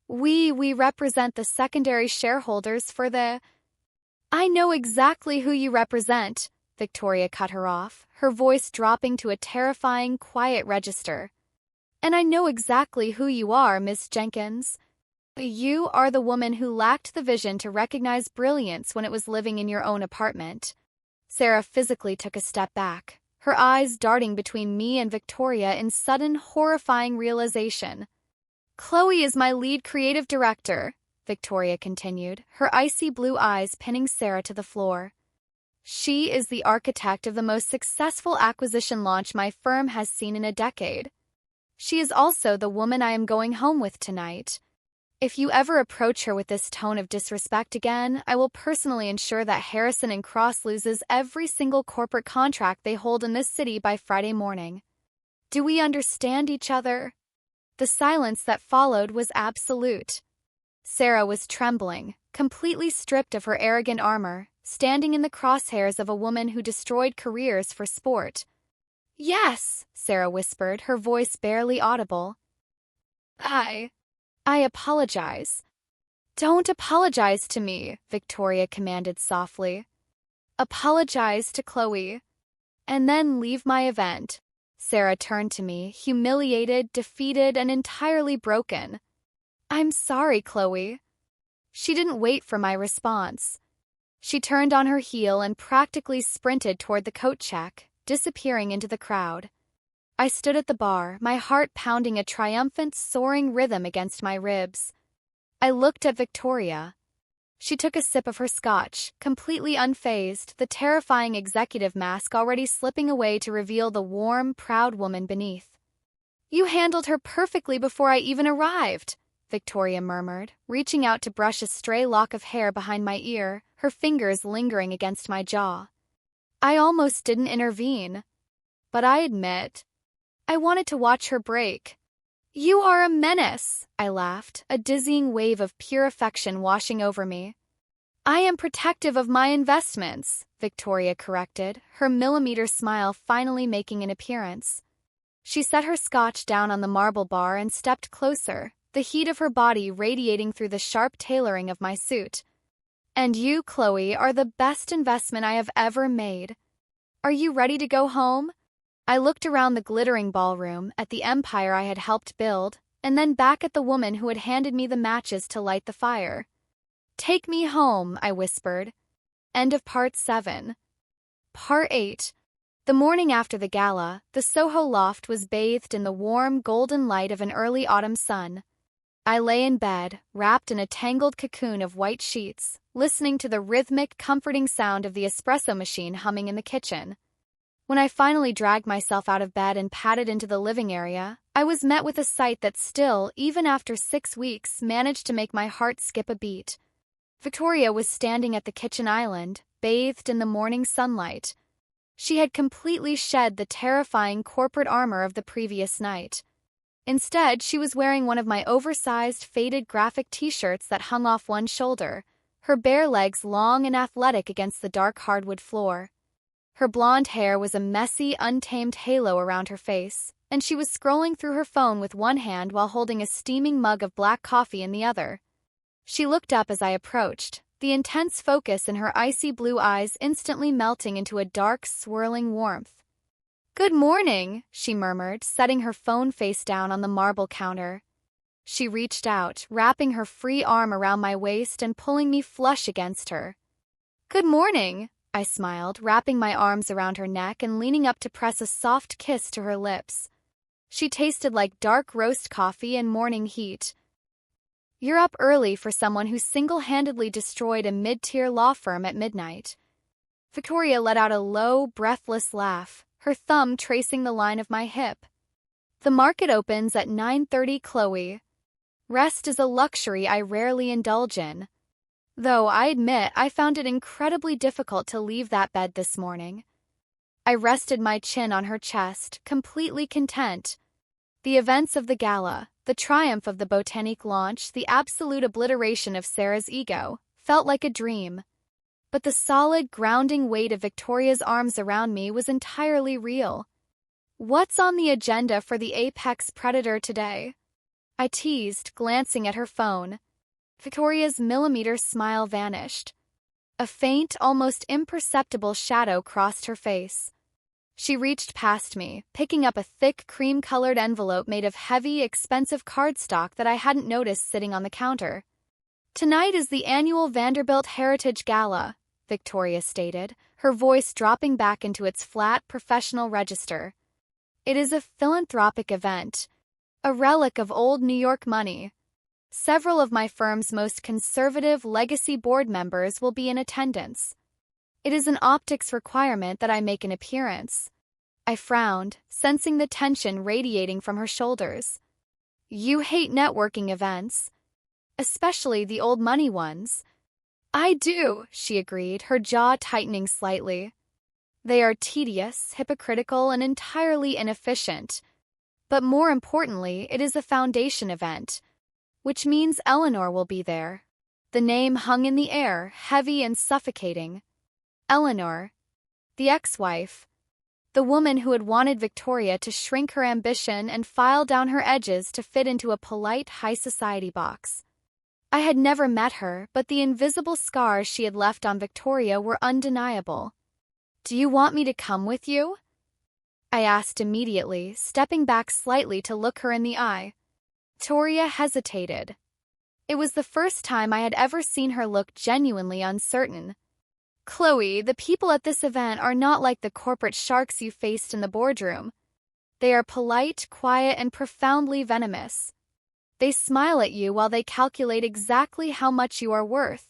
S1: We represent the secondary shareholders for the..." I know exactly who you represent, Victoria cut her off, her voice dropping to a terrifying, quiet register. And I know exactly who you are, Miss Jenkins. You are the woman who lacked the vision to recognize brilliance when it was living in your own apartment. Sarah physically took a step back, her eyes darting between me and Victoria in sudden, horrifying realization. Chloe is my lead creative director, Victoria continued, her icy blue eyes pinning Sarah to the floor. She is the architect of the most successful acquisition launch my firm has seen in a decade. She is also the woman I am going home with tonight. If you ever approach her with this tone of disrespect again, I will personally ensure that Harrison and Cross loses every single corporate contract they hold in this city by Friday morning. Do we understand each other? The silence that followed was absolute. Sarah was trembling, completely stripped of her arrogant armor, standing in the crosshairs of a woman who destroyed careers for sport. Yes, Sarah whispered, her voice barely audible. I apologize. Don't apologize to me, Victoria commanded softly. Apologize to Chloe. And then leave my event. Sarah turned to me, humiliated, defeated, and entirely broken. I'm sorry, Chloe. She didn't wait for my response. She turned on her heel and practically sprinted toward the coat check, disappearing into the crowd. I stood at the bar, my heart pounding a triumphant, soaring rhythm against my ribs. I looked at Victoria. She took a sip of her scotch, completely unfazed, the terrifying executive mask already slipping away to reveal the warm, proud woman beneath. You handled her perfectly before I even arrived, Victoria murmured, reaching out to brush a stray lock of hair behind my ear, her fingers lingering against my jaw. I almost didn't intervene. But I admit, I wanted to watch her break. You are a menace, I laughed, a dizzying wave of pure affection washing over me. I am protective of my investments, Victoria corrected, her millimeter smile finally making an appearance. She set her scotch down on the marble bar and stepped closer, the heat of her body radiating through the sharp tailoring of my suit. And you, Chloe, are the best investment I have ever made. Are you ready to go home? I looked around the glittering ballroom, at the empire I had helped build, and then back at the woman who had handed me the matches to light the fire. Take me home, I whispered. End of Part 7. Part 8. The morning after the gala, the Soho loft was bathed in the warm, golden light of an early autumn sun. I lay in bed, wrapped in a tangled cocoon of white sheets, listening to the rhythmic, comforting sound of the espresso machine humming in the kitchen. When I finally dragged myself out of bed and padded into the living area, I was met with a sight that still, even after 6 weeks, managed to make my heart skip a beat. Victoria was standing at the kitchen island, bathed in the morning sunlight. She had completely shed the terrifying corporate armor of the previous night. Instead, she was wearing one of my oversized, faded graphic t-shirts that hung off one shoulder, her bare legs long and athletic against the dark hardwood floor. Her blonde hair was a messy, untamed halo around her face, and she was scrolling through her phone with one hand while holding a steaming mug of black coffee in the other. She looked up as I approached, the intense focus in her icy blue eyes instantly melting into a dark, swirling warmth. Good morning, she murmured, setting her phone face down on the marble counter. She reached out, wrapping her free arm around my waist and pulling me flush against her. Good morning, I smiled, wrapping my arms around her neck and leaning up to press a soft kiss to her lips. She tasted like dark roast coffee and morning heat. You're up early for someone who single-handedly destroyed a mid-tier law firm at midnight. Victoria let out a low, breathless laugh, her thumb tracing the line of my hip. The market opens at 9:30, Chloe. Rest is a luxury I rarely indulge in. Though I admit I found it incredibly difficult to leave that bed this morning. I rested my chin on her chest, completely content. The events of the gala, the triumph of the Botanique launch, the absolute obliteration of Sarah's ego, felt like a dream. But the solid, grounding weight of Victoria's arms around me was entirely real. What's on the agenda for the apex predator today? I teased, glancing at her phone. Victoria's millimeter smile vanished. A faint, almost imperceptible shadow crossed her face. She reached past me, picking up a thick, cream-colored envelope made of heavy, expensive cardstock that I hadn't noticed sitting on the counter. "Tonight is the annual Vanderbilt Heritage Gala," Victoria stated, her voice dropping back into its flat, professional register. "It is a philanthropic event, a relic of old New York money. Several of my firm's most conservative legacy board members will be in attendance. It is an optics requirement that I make an appearance." I frowned, sensing the tension radiating from her shoulders. "You hate networking events, especially the old money ones." "I do," she agreed, her jaw tightening slightly. "They are tedious, hypocritical, and entirely inefficient. But more importantly, it is a foundation event, which means Eleanor will be there." The name hung in the air, heavy and suffocating. Eleanor, the ex-wife, the woman who had wanted Victoria to shrink her ambition and file down her edges to fit into a polite high society box. I had never met her, but the invisible scars she had left on Victoria were undeniable. "Do you want me to come with you?" I asked immediately, stepping back slightly to look her in the eye. Victoria hesitated. It was the first time I had ever seen her look genuinely uncertain. "Chloe, the people at this event are not like the corporate sharks you faced in the boardroom. They are polite, quiet, and profoundly venomous. They smile at you while they calculate exactly how much you are worth.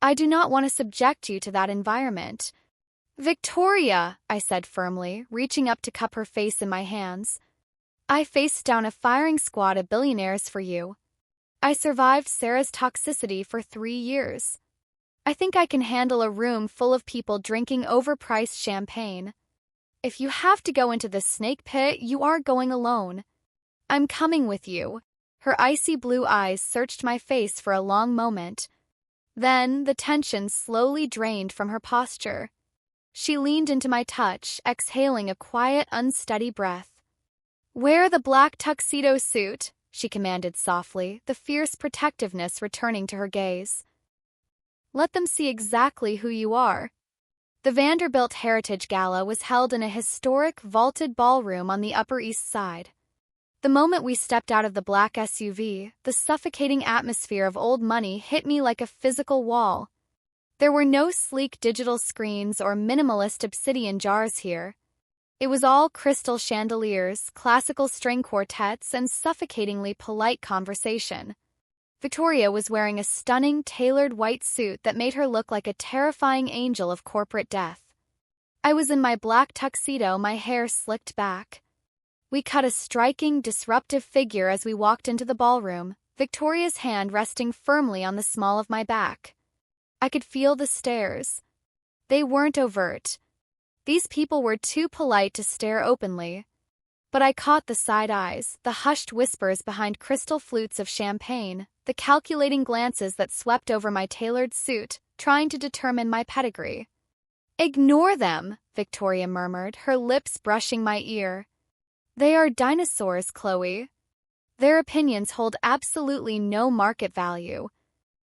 S1: I do not want to subject you to that environment." "Victoria," I said firmly, reaching up to cup her face in my hands. "I faced down a firing squad of billionaires for you. I survived Sarah's toxicity for 3 years. I think I can handle a room full of people drinking overpriced champagne. If you have to go into the snake pit, you are going alone. I'm coming with you." Her icy blue eyes searched my face for a long moment. Then the tension slowly drained from her posture. She leaned into my touch, exhaling a quiet, unsteady breath. "Wear the black tuxedo suit," she commanded softly, the fierce protectiveness returning to her gaze. "Let them see exactly who you are." The Vanderbilt Heritage Gala was held in a historic, vaulted ballroom on the Upper East Side. The moment we stepped out of the black SUV, the suffocating atmosphere of old money hit me like a physical wall. There were no sleek digital screens or minimalist obsidian jars here. It was all crystal chandeliers, classical string quartets, and suffocatingly polite conversation. Victoria was wearing a stunning, tailored white suit that made her look like a terrifying angel of corporate death. I was in my black tuxedo, my hair slicked back. We cut a striking, disruptive figure as we walked into the ballroom, Victoria's hand resting firmly on the small of my back. I could feel the stares. They weren't overt. These people were too polite to stare openly. But I caught the side eyes, the hushed whispers behind crystal flutes of champagne, the calculating glances that swept over my tailored suit, trying to determine my pedigree. "Ignore them," Victoria murmured, her lips brushing my ear. "They are dinosaurs, Chloe. Their opinions hold absolutely no market value."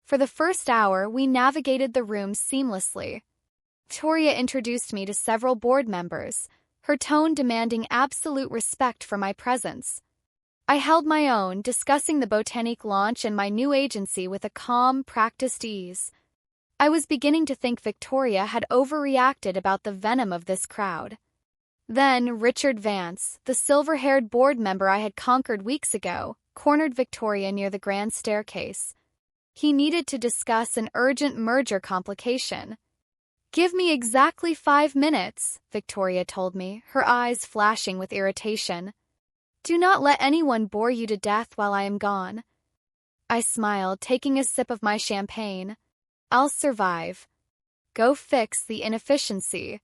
S1: For the first hour, we navigated the room seamlessly. Victoria introduced me to several board members, her tone demanding absolute respect for my presence. I held my own, discussing the Botanique launch and my new agency with a calm, practiced ease. I was beginning to think Victoria had overreacted about the venom of this crowd. Then Richard Vance, the silver-haired board member I had conquered weeks ago, cornered Victoria near the grand staircase. He needed to discuss an urgent merger complication. "Give me exactly 5 minutes," Victoria told me, her eyes flashing with irritation. "Do not let anyone bore you to death while I am gone." I smiled, taking a sip of my champagne. "I'll survive. Go fix the inefficiency."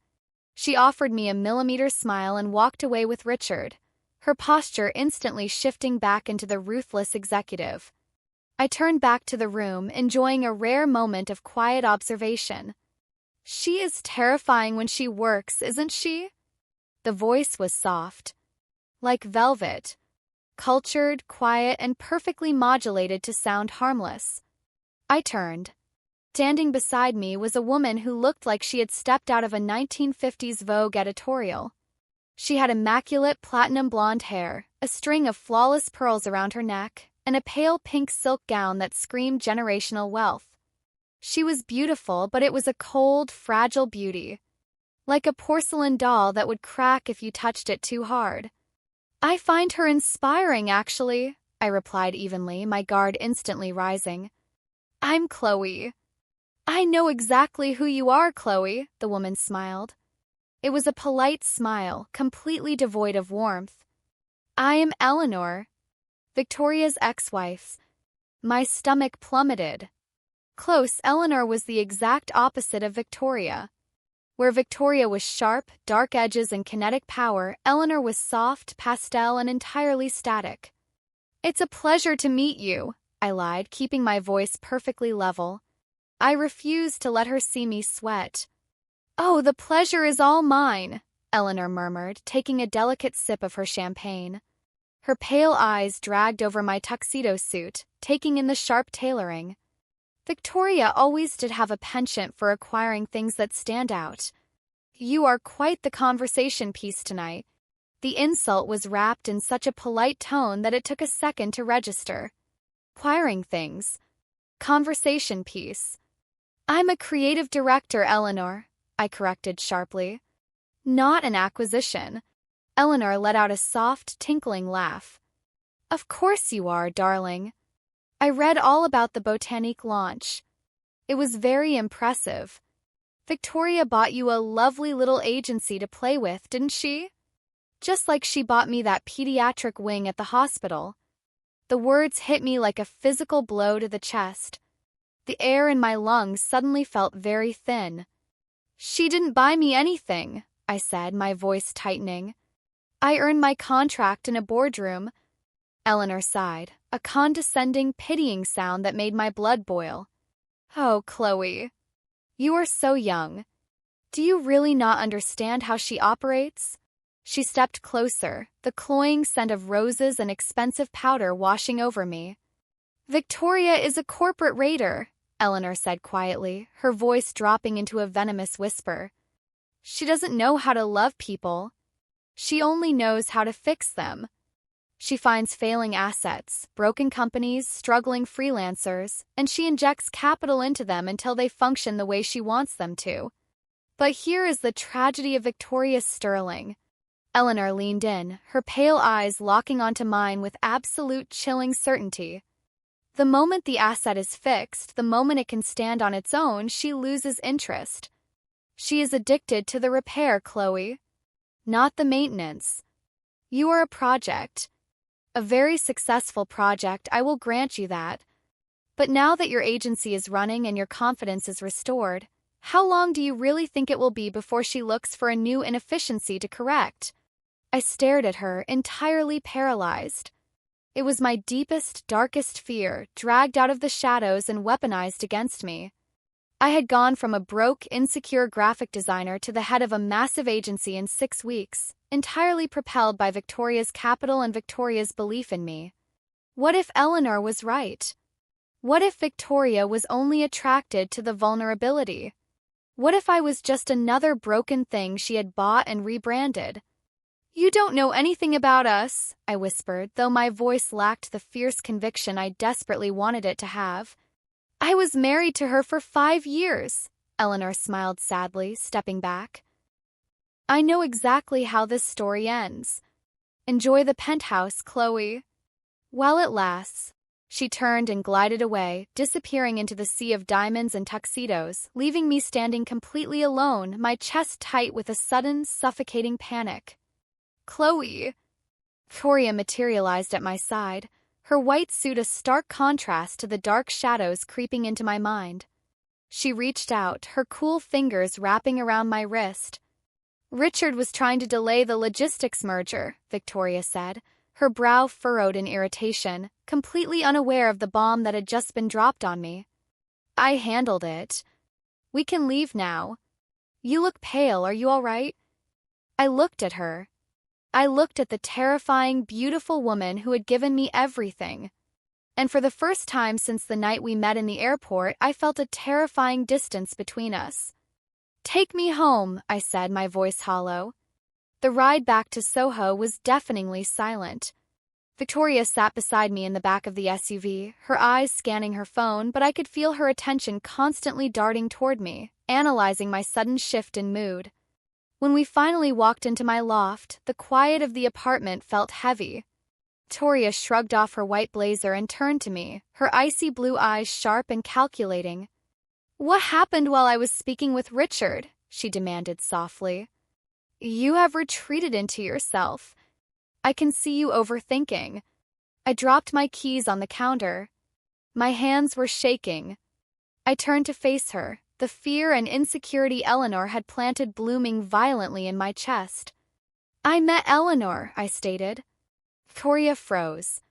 S1: She offered me a millimeter smile and walked away with Richard, her posture instantly shifting back into the ruthless executive. I turned back to the room, enjoying a rare moment of quiet observation. "She is terrifying when she works, isn't she?" The voice was soft, like velvet, cultured, quiet, and perfectly modulated to sound harmless. I turned. Standing beside me was a woman who looked like she had stepped out of a 1950s Vogue editorial. She had immaculate platinum blonde hair, a string of flawless pearls around her neck, and a pale pink silk gown that screamed generational wealth. She was beautiful, but it was a cold, fragile beauty, like a porcelain doll that would crack if you touched it too hard. "I find her inspiring, actually," I replied evenly, my guard instantly rising. "I'm Chloe." "I know exactly who you are, Chloe," the woman smiled. It was a polite smile, completely devoid of warmth. "I am Eleanor, Victoria's ex-wife." My stomach plummeted. Close, Eleanor was the exact opposite of Victoria. Where Victoria was sharp, dark edges and kinetic power, Eleanor was soft, pastel, and entirely static. "It's a pleasure to meet you," I lied, keeping my voice perfectly level. I refused to let her see me sweat. "Oh, the pleasure is all mine," Eleanor murmured, taking a delicate sip of her champagne. Her pale eyes dragged over my tuxedo suit, taking in the sharp tailoring. Victoria always did have a penchant for acquiring things that stand out. "You are quite the conversation piece tonight." The insult was wrapped in such a polite tone that it took a second to register. Acquiring things. Conversation piece. "I'm a creative director, Eleanor," I corrected sharply. "Not an acquisition." Eleanor let out a soft, tinkling laugh. "Of course you are, darling. I read all about the Botanique launch. It was very impressive. Victoria bought you a lovely little agency to play with, didn't she? Just like she bought me that pediatric wing at the hospital." The words hit me like a physical blow to the chest. The air in my lungs suddenly felt very thin. "She didn't buy me anything," I said, my voice tightening. "I earned my contract in a boardroom." Eleanor sighed, a condescending, pitying sound that made my blood boil. "Oh, Chloe. You are so young. Do you really not understand how she operates?" She stepped closer, the cloying scent of roses and expensive powder washing over me. "Victoria is a corporate raider," Eleanor said quietly, her voice dropping into a venomous whisper. "She doesn't know how to love people. She only knows how to fix them. She finds failing assets, broken companies, struggling freelancers, and she injects capital into them until they function the way she wants them to. But here is the tragedy of Victoria Sterling." Eleanor leaned in, her pale eyes locking onto mine with absolute chilling certainty. "The moment the asset is fixed, the moment it can stand on its own, she loses interest. She is addicted to the repair, Chloe, not the maintenance. You are a project. A very successful project, I will grant you that. But now that your agency is running and your confidence is restored, how long do you really think it will be before she looks for a new inefficiency to correct?" I stared at her, entirely paralyzed. It was my deepest, darkest fear, dragged out of the shadows and weaponized against me. I had gone from a broke, insecure graphic designer to the head of a massive agency in 6 weeks, entirely propelled by Victoria's capital and Victoria's belief in me. What if Eleanor was right? What if Victoria was only attracted to the vulnerability? What if I was just another broken thing she had bought and rebranded? "You don't know anything about us," I whispered, though my voice lacked the fierce conviction I desperately wanted it to have. "I was married to her for 5 years," Eleanor smiled sadly, stepping back. "I know exactly how this story ends. Enjoy the penthouse, Chloe. While it lasts." She turned and glided away, disappearing into the sea of diamonds and tuxedos, leaving me standing completely alone, my chest tight with a sudden, suffocating panic. "Chloe." Victoria materialized at my side, her white suit a stark contrast to the dark shadows creeping into my mind. She reached out, her cool fingers wrapping around my wrist. "Richard was trying to delay the logistics merger," Victoria said, her brow furrowed in irritation, completely unaware of the bomb that had just been dropped on me. "I handled it. We can leave now. You look pale, are you all right?" I looked at her. I looked at the terrifying, beautiful woman who had given me everything. And for the first time since the night we met in the airport, I felt a terrifying distance between us. "Take me home," I said, my voice hollow. The ride back to Soho was deafeningly silent. Victoria sat beside me in the back of the SUV, her eyes scanning her phone, but I could feel her attention constantly darting toward me, analyzing my sudden shift in mood. When we finally walked into my loft, the quiet of the apartment felt heavy. Victoria shrugged off her white blazer and turned to me, her icy blue eyes sharp and calculating. "What happened while I was speaking with Richard?" she demanded softly. "You have retreated into yourself. I can see you overthinking." I dropped my keys on the counter. My hands were shaking. I turned to face her, the fear and insecurity Eleanor had planted blooming violently in my chest. "I met Eleanor," I stated. Victoria froze.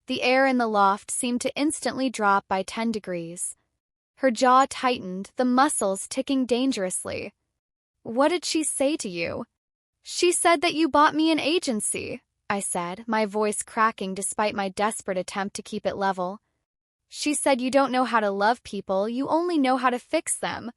S1: The air in the loft seemed to instantly drop by 10 degrees. Her jaw tightened, the muscles ticking dangerously. "What did she say to you?" "She said that you bought me an agency," I said, my voice cracking despite my desperate attempt to keep it level. "She said you don't know how to love people, you only know how to fix them.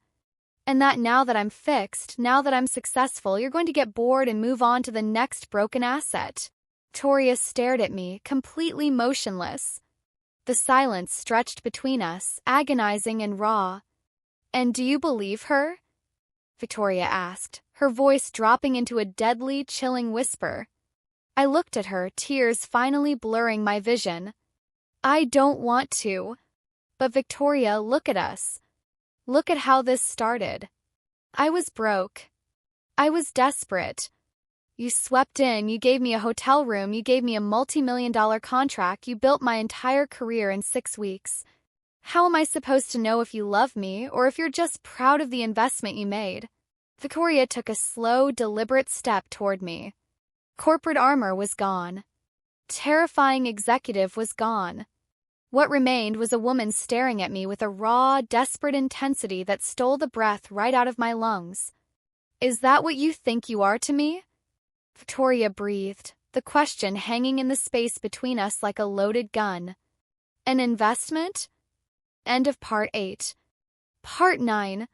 S1: And that now that I'm fixed, now that I'm successful, you're going to get bored and move on to the next broken asset." Victoria stared at me, completely motionless. The silence stretched between us, agonizing and raw. "And do you believe her?" Victoria asked, her voice dropping into a deadly, chilling whisper. I looked at her, tears finally blurring my vision. "I don't want to." "But Victoria, look at us. Look at how this started. I was broke. I was desperate. You swept in, you gave me a hotel room, you gave me a multi-million-dollar contract, you built my entire career in 6 weeks. How am I supposed to know if you love me or if you're just proud of the investment you made?" Victoria took a slow, deliberate step toward me. Corporate armor was gone. Terrifying executive was gone. What remained was a woman staring at me with a raw, desperate intensity that stole the breath right out of my lungs. "Is that what you think you are to me?" Victoria breathed, the question hanging in the space between us like a loaded gun. "An investment?" End of Part 8. Part 9.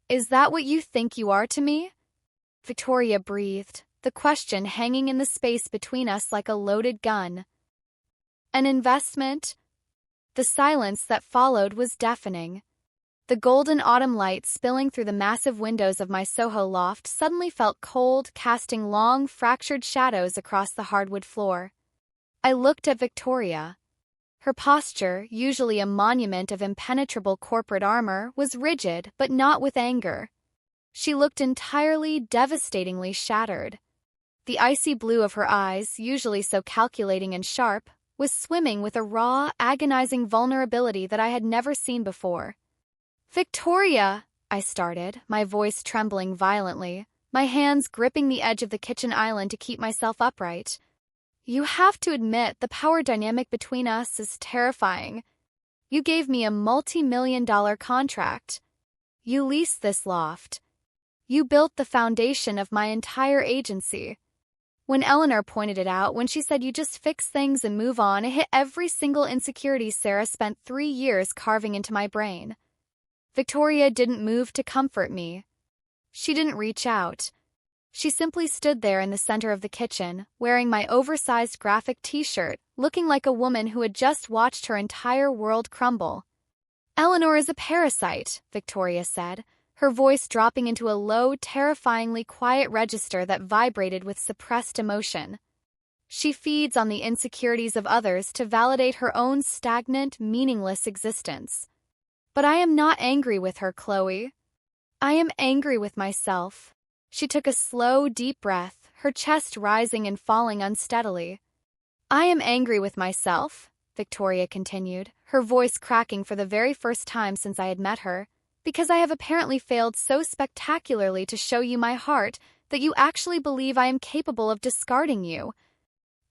S1: "Is that what you think you are to me?" Victoria breathed, the question hanging in the space between us like a loaded gun. "An investment?" The silence that followed was deafening. The golden autumn light spilling through the massive windows of my Soho loft suddenly felt cold, casting long, fractured shadows across the hardwood floor. I looked at Victoria. Her posture, usually a monument of impenetrable corporate armor, was rigid, but not with anger. She looked entirely, devastatingly shattered. The icy blue of her eyes, usually so calculating and sharp, was swimming with a raw, agonizing vulnerability that I had never seen before. "Victoria," I started, my voice trembling violently, my hands gripping the edge of the kitchen island to keep myself upright. "You have to admit the power dynamic between us is terrifying. You gave me a multi-million-dollar contract. You leased this loft. You built the foundation of my entire agency. When Eleanor pointed it out, when she said you just fix things and move on, it hit every single insecurity Sarah spent 3 years carving into my brain." Victoria didn't move to comfort me. She didn't reach out. She simply stood there in the center of the kitchen, wearing my oversized graphic t-shirt, looking like a woman who had just watched her entire world crumble. "Eleanor is a parasite," Victoria said, her voice dropping into a low, terrifyingly quiet register that vibrated with suppressed emotion. "She feeds on the insecurities of others to validate her own stagnant, meaningless existence. But I am not angry with her, Chloe. I am angry with myself." She took a slow, deep breath, her chest rising and falling unsteadily. "I am angry with myself," Victoria continued, her voice cracking for the very first time since I had met her, "because I have apparently failed so spectacularly to show you my heart that you actually believe I am capable of discarding you."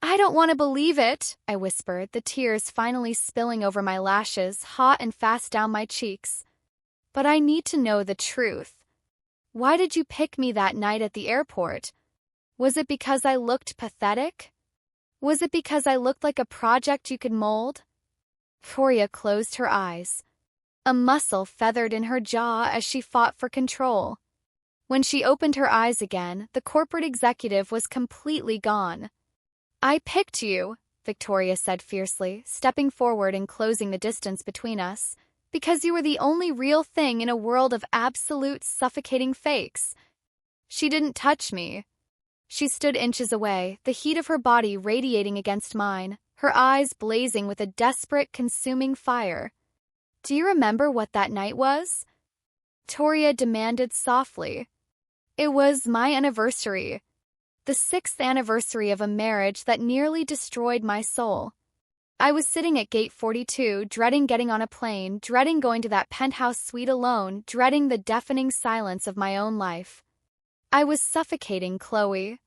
S1: "I don't want to believe it," I whispered, the tears finally spilling over my lashes, hot and fast down my cheeks. "But I need to know the truth. Why did you pick me that night at the airport? Was it because I looked pathetic? Was it because I looked like a project you could mold?" Victoria closed her eyes. A muscle feathered in her jaw as she fought for control. When she opened her eyes again, the corporate executive was completely gone. "I picked you," Victoria said fiercely, stepping forward and closing the distance between us, "because you were the only real thing in a world of absolute suffocating fakes." She didn't touch me. She stood inches away, the heat of her body radiating against mine, her eyes blazing with a desperate, consuming fire. "Do you remember what that night was?" Victoria demanded softly. "It was my anniversary. The 6th anniversary of a marriage that nearly destroyed my soul. I was sitting at gate 42, dreading getting on a plane, dreading going to that penthouse suite alone, dreading the deafening silence of my own life. I was suffocating, Chloe.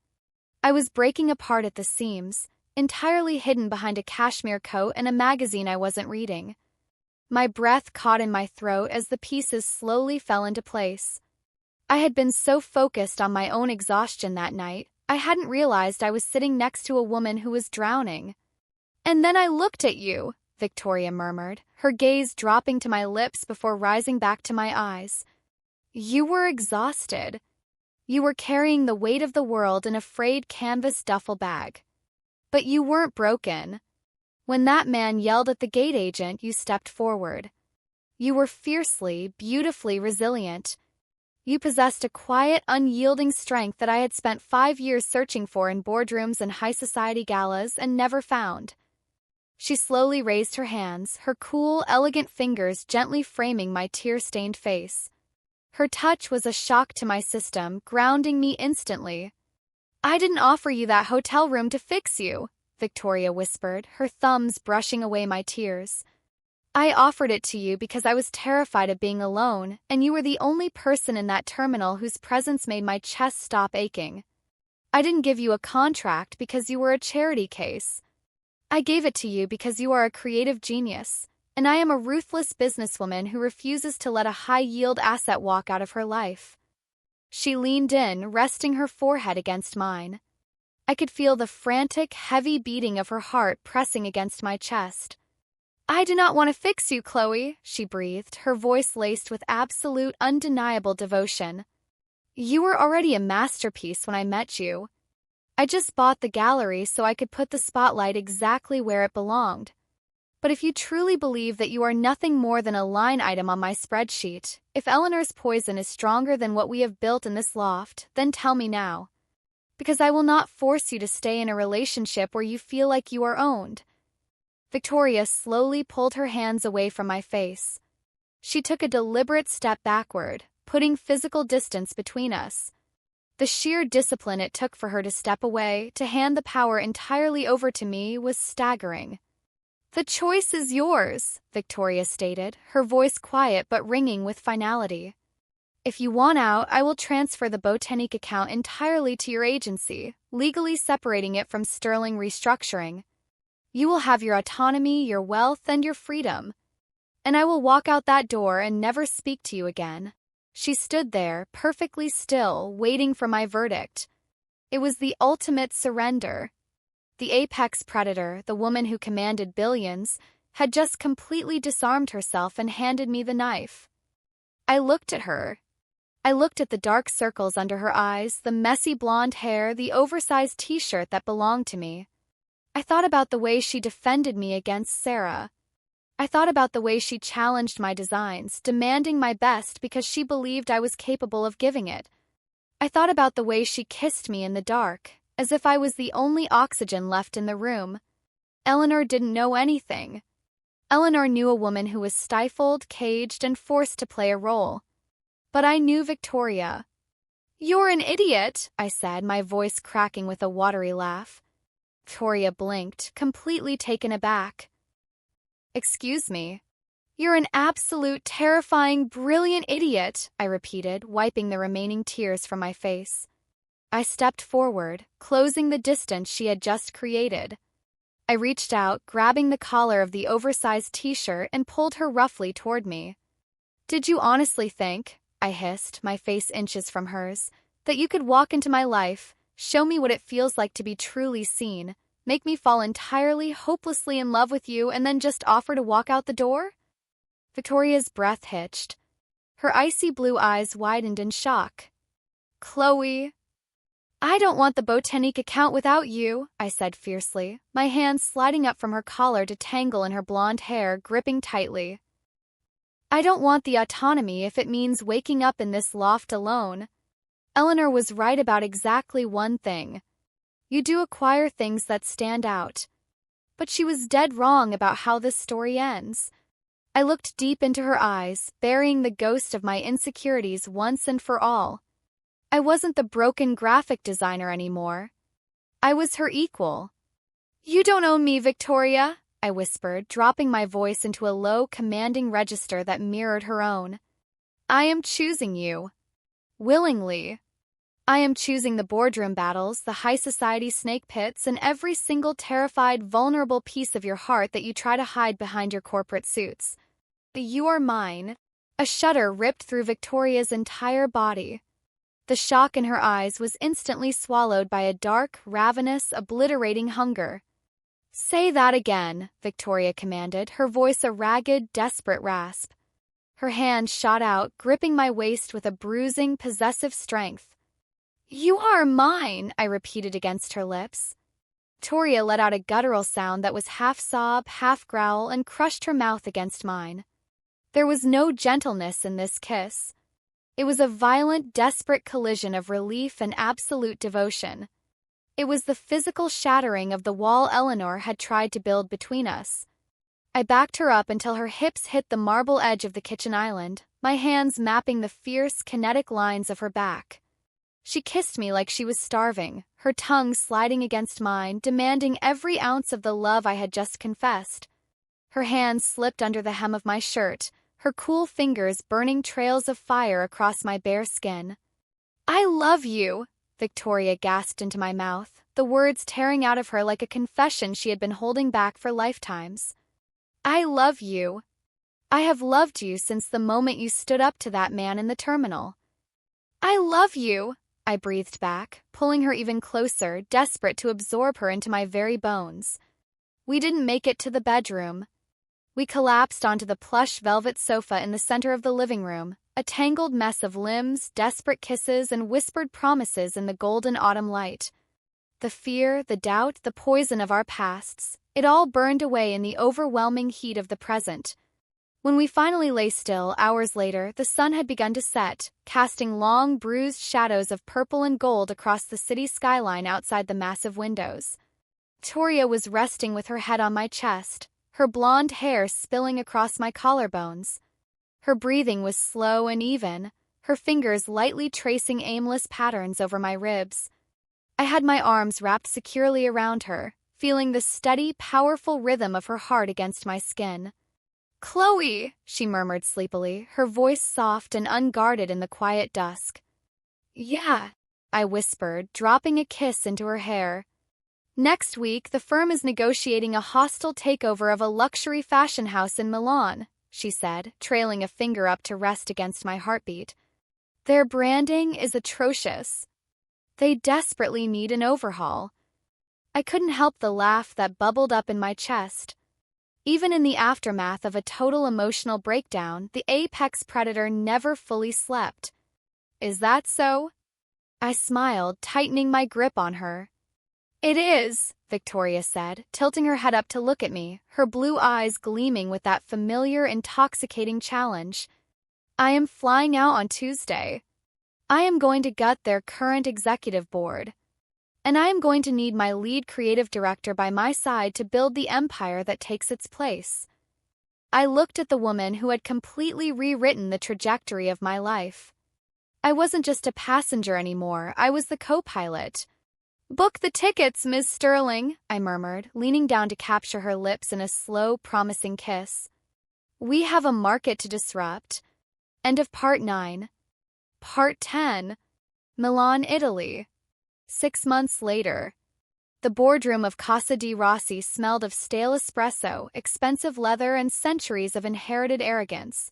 S1: I was breaking apart at the seams, entirely hidden behind a cashmere coat and a magazine I wasn't reading. My breath caught in my throat as the pieces slowly fell into place. I had been so focused on my own exhaustion that night, I hadn't realized I was sitting next to a woman who was drowning. "And then I looked at you," Victoria murmured, her gaze dropping to my lips before rising back to my eyes. "You were exhausted. You were carrying the weight of the world in a frayed canvas duffel bag. But you weren't broken. When that man yelled at the gate agent, you stepped forward. You were fiercely, beautifully resilient. You possessed a quiet, unyielding strength that I had spent 5 years searching for in boardrooms and high society galas and never found." She slowly raised her hands, her cool, elegant fingers gently framing my tear-stained face. Her touch was a shock to my system, grounding me instantly. "I didn't offer you that hotel room to fix you," Victoria whispered, her thumbs brushing away my tears. "I offered it to you because I was terrified of being alone, and you were the only person in that terminal whose presence made my chest stop aching. I didn't give you a contract because you were a charity case. I gave it to you because you are a creative genius, and I am a ruthless businesswoman who refuses to let a high-yield asset walk out of her life." She leaned in, resting her forehead against mine. I could feel the frantic, heavy beating of her heart pressing against my chest. "I do not want to fix you, Chloe," she breathed, her voice laced with absolute, undeniable devotion. "You were already a masterpiece when I met you. I just bought the gallery so I could put the spotlight exactly where it belonged. But if you truly believe that you are nothing more than a line item on my spreadsheet, if Eleanor's poison is stronger than what we have built in this loft, then tell me now. Because I will not force you to stay in a relationship where you feel like you are owned." Victoria slowly pulled her hands away from my face. She took a deliberate step backward, putting physical distance between us. The sheer discipline it took for her to step away, to hand the power entirely over to me, was staggering. "The choice is yours," Victoria stated, her voice quiet but ringing with finality. "If you want out, I will transfer the Botanique account entirely to your agency, legally separating it from Sterling Restructuring. You will have your autonomy, your wealth, and your freedom. And I will walk out that door and never speak to you again." She stood there, perfectly still, waiting for my verdict. It was the ultimate surrender. The apex predator, the woman who commanded billions, had just completely disarmed herself and handed me the knife. I looked at her. I looked at the dark circles under her eyes, the messy blonde hair, the oversized t-shirt that belonged to me. I thought about the way she defended me against Sarah. I thought about the way she challenged my designs, demanding my best because she believed I was capable of giving it. I thought about the way she kissed me in the dark, as if I was the only oxygen left in the room. Eleanor didn't know anything. Eleanor knew a woman who was stifled, caged, and forced to play a role. But I knew Victoria. "You're an idiot," I said, my voice cracking with a watery laugh. Victoria blinked, completely taken aback. "Excuse me." "You're an absolute, terrifying, brilliant idiot," I repeated, wiping the remaining tears from my face. I stepped forward, closing the distance she had just created. I reached out, grabbing the collar of the oversized t-shirt and pulled her roughly toward me. "Did you honestly think," I hissed, my face inches from hers, "that you could walk into my life, show me what it feels like to be truly seen, Make me fall entirely, hopelessly in love with you and then just offer to walk out the door? Victoria's breath hitched. Her icy blue eyes widened in shock. Chloe. I don't want the Botanique account without you, I said fiercely, my hands sliding up from her collar to tangle in her blonde hair, gripping tightly. I don't want the autonomy if it means waking up in this loft alone. Eleanor was right about exactly one thing. You do acquire things that stand out. But she was dead wrong about how this story ends. I looked deep into her eyes, burying the ghost of my insecurities once and for all. I wasn't the broken graphic designer anymore. I was her equal. You don't own me, Victoria, I whispered, dropping my voice into a low, commanding register that mirrored her own. I am choosing you. Willingly. I am choosing the boardroom battles, the high society snake pits, and every single terrified, vulnerable piece of your heart that you try to hide behind your corporate suits. You are mine. A shudder ripped through Victoria's entire body. The shock in her eyes was instantly swallowed by a dark, ravenous, obliterating hunger. Say that again, Victoria commanded, her voice a ragged, desperate rasp. Her hand shot out, gripping my waist with a bruising, possessive strength. You are mine, I repeated against her lips. Victoria let out a guttural sound that was half sob, half growl, and crushed her mouth against mine. There was no gentleness in this kiss. It was a violent, desperate collision of relief and absolute devotion. It was the physical shattering of the wall Eleanor had tried to build between us. I backed her up until her hips hit the marble edge of the kitchen island, my hands mapping the fierce, kinetic lines of her back. She kissed me like she was starving, her tongue sliding against mine, demanding every ounce of the love I had just confessed. Her hands slipped under the hem of my shirt, her cool fingers burning trails of fire across my bare skin. I love you, Victoria gasped into my mouth, the words tearing out of her like a confession she had been holding back for lifetimes. I love you. I have loved you since the moment you stood up to that man in the terminal. I love you, I breathed back, pulling her even closer, desperate to absorb her into my very bones. We didn't make it to the bedroom. We collapsed onto the plush velvet sofa in the center of the living room, a tangled mess of limbs, desperate kisses, and whispered promises in the golden autumn light. The fear, the doubt, the poison of our pasts, it all burned away in the overwhelming heat of the present. When we finally lay still, hours later, the sun had begun to set, casting long, bruised shadows of purple and gold across the city skyline outside the massive windows. Victoria was resting with her head on my chest, her blonde hair spilling across my collarbones. Her breathing was slow and even, her fingers lightly tracing aimless patterns over my ribs. I had my arms wrapped securely around her, feeling the steady, powerful rhythm of her heart against my skin. Chloe, she murmured sleepily, her voice soft and unguarded in the quiet dusk. Yeah, I whispered, dropping a kiss into her hair. Next week, the firm is negotiating a hostile takeover of a luxury fashion house in Milan, she said, trailing a finger up to rest against my heartbeat. Their branding is atrocious. They desperately need an overhaul. I couldn't help the laugh that bubbled up in my chest. Even in the aftermath of a total emotional breakdown, the apex predator never fully slept. Is that so? I smiled, tightening my grip on her. It is, Victoria said, tilting her head up to look at me, her blue eyes gleaming with that familiar, intoxicating challenge. I am flying out on Tuesday. I am going to gut their current executive board. And I am going to need my lead creative director by my side to build the empire that takes its place. I looked at the woman who had completely rewritten the trajectory of my life. I wasn't just a passenger anymore, I was the co-pilot. Book the tickets, Ms. Sterling, I murmured, leaning down to capture her lips in a slow, promising kiss. We have a market to disrupt. End of Part 9. Part 10. Milan, Italy. 6 months later. The boardroom of Casa di Rossi smelled of stale espresso, expensive leather, and centuries of inherited arrogance.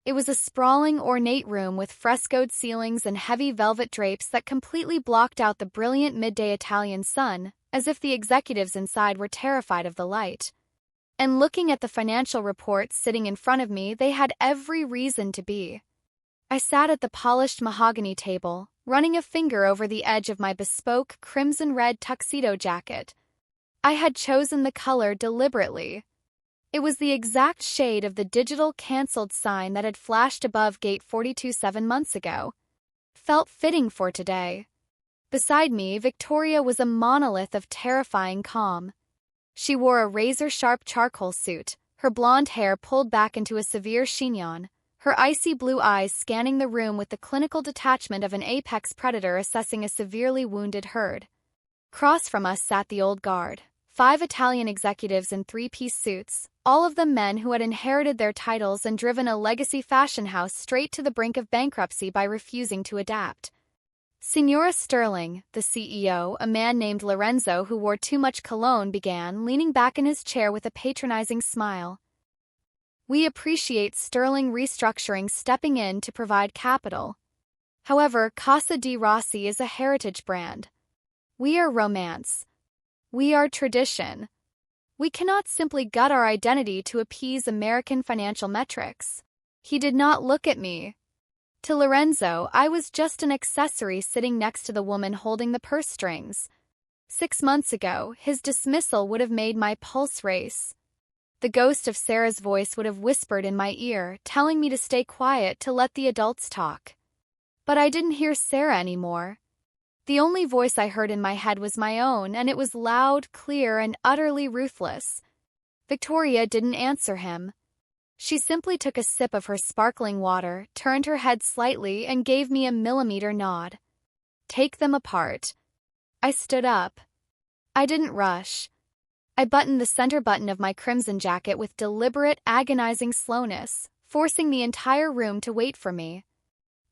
S1: It was a sprawling, ornate room with frescoed ceilings and heavy velvet drapes that completely blocked out the brilliant midday Italian sun, as if the executives inside were terrified of the light. And looking at the financial reports sitting in front of me, they had every reason to be. I sat at the polished mahogany table, running a finger over the edge of my bespoke crimson-red tuxedo jacket. I had chosen the color deliberately. It was the exact shade of the digital canceled sign that had flashed above gate 42 7 months ago. Felt fitting for today. Beside me, Victoria was a monolith of terrifying calm. She wore a razor-sharp charcoal suit, her blonde hair pulled back into a severe chignon, her icy blue eyes scanning the room with the clinical detachment of an apex predator assessing a severely wounded herd. Across from us sat the old guard, 5 Italian executives in three-piece suits, all of them men who had inherited their titles and driven a legacy fashion house straight to the brink of bankruptcy by refusing to adapt. Signora Sterling, the CEO, a man named Lorenzo who wore too much cologne, began, leaning back in his chair with a patronizing smile. We appreciate Sterling Restructuring stepping in to provide capital. However, Casa di Rossi is a heritage brand. We are romance. We are tradition. We cannot simply gut our identity to appease American financial metrics. He did not look at me. To Lorenzo, I was just an accessory sitting next to the woman holding the purse strings. 6 months ago, his dismissal would have made my pulse race. The ghost of Sarah's voice would have whispered in my ear, telling me to stay quiet to let the adults talk. But I didn't hear Sarah anymore. The only voice I heard in my head was my own, and it was loud, clear, and utterly ruthless. Victoria didn't answer him. She simply took a sip of her sparkling water, turned her head slightly, and gave me a millimeter nod. Take them apart. I stood up. I didn't rush. I buttoned the center button of my crimson jacket with deliberate, agonizing slowness, forcing the entire room to wait for me.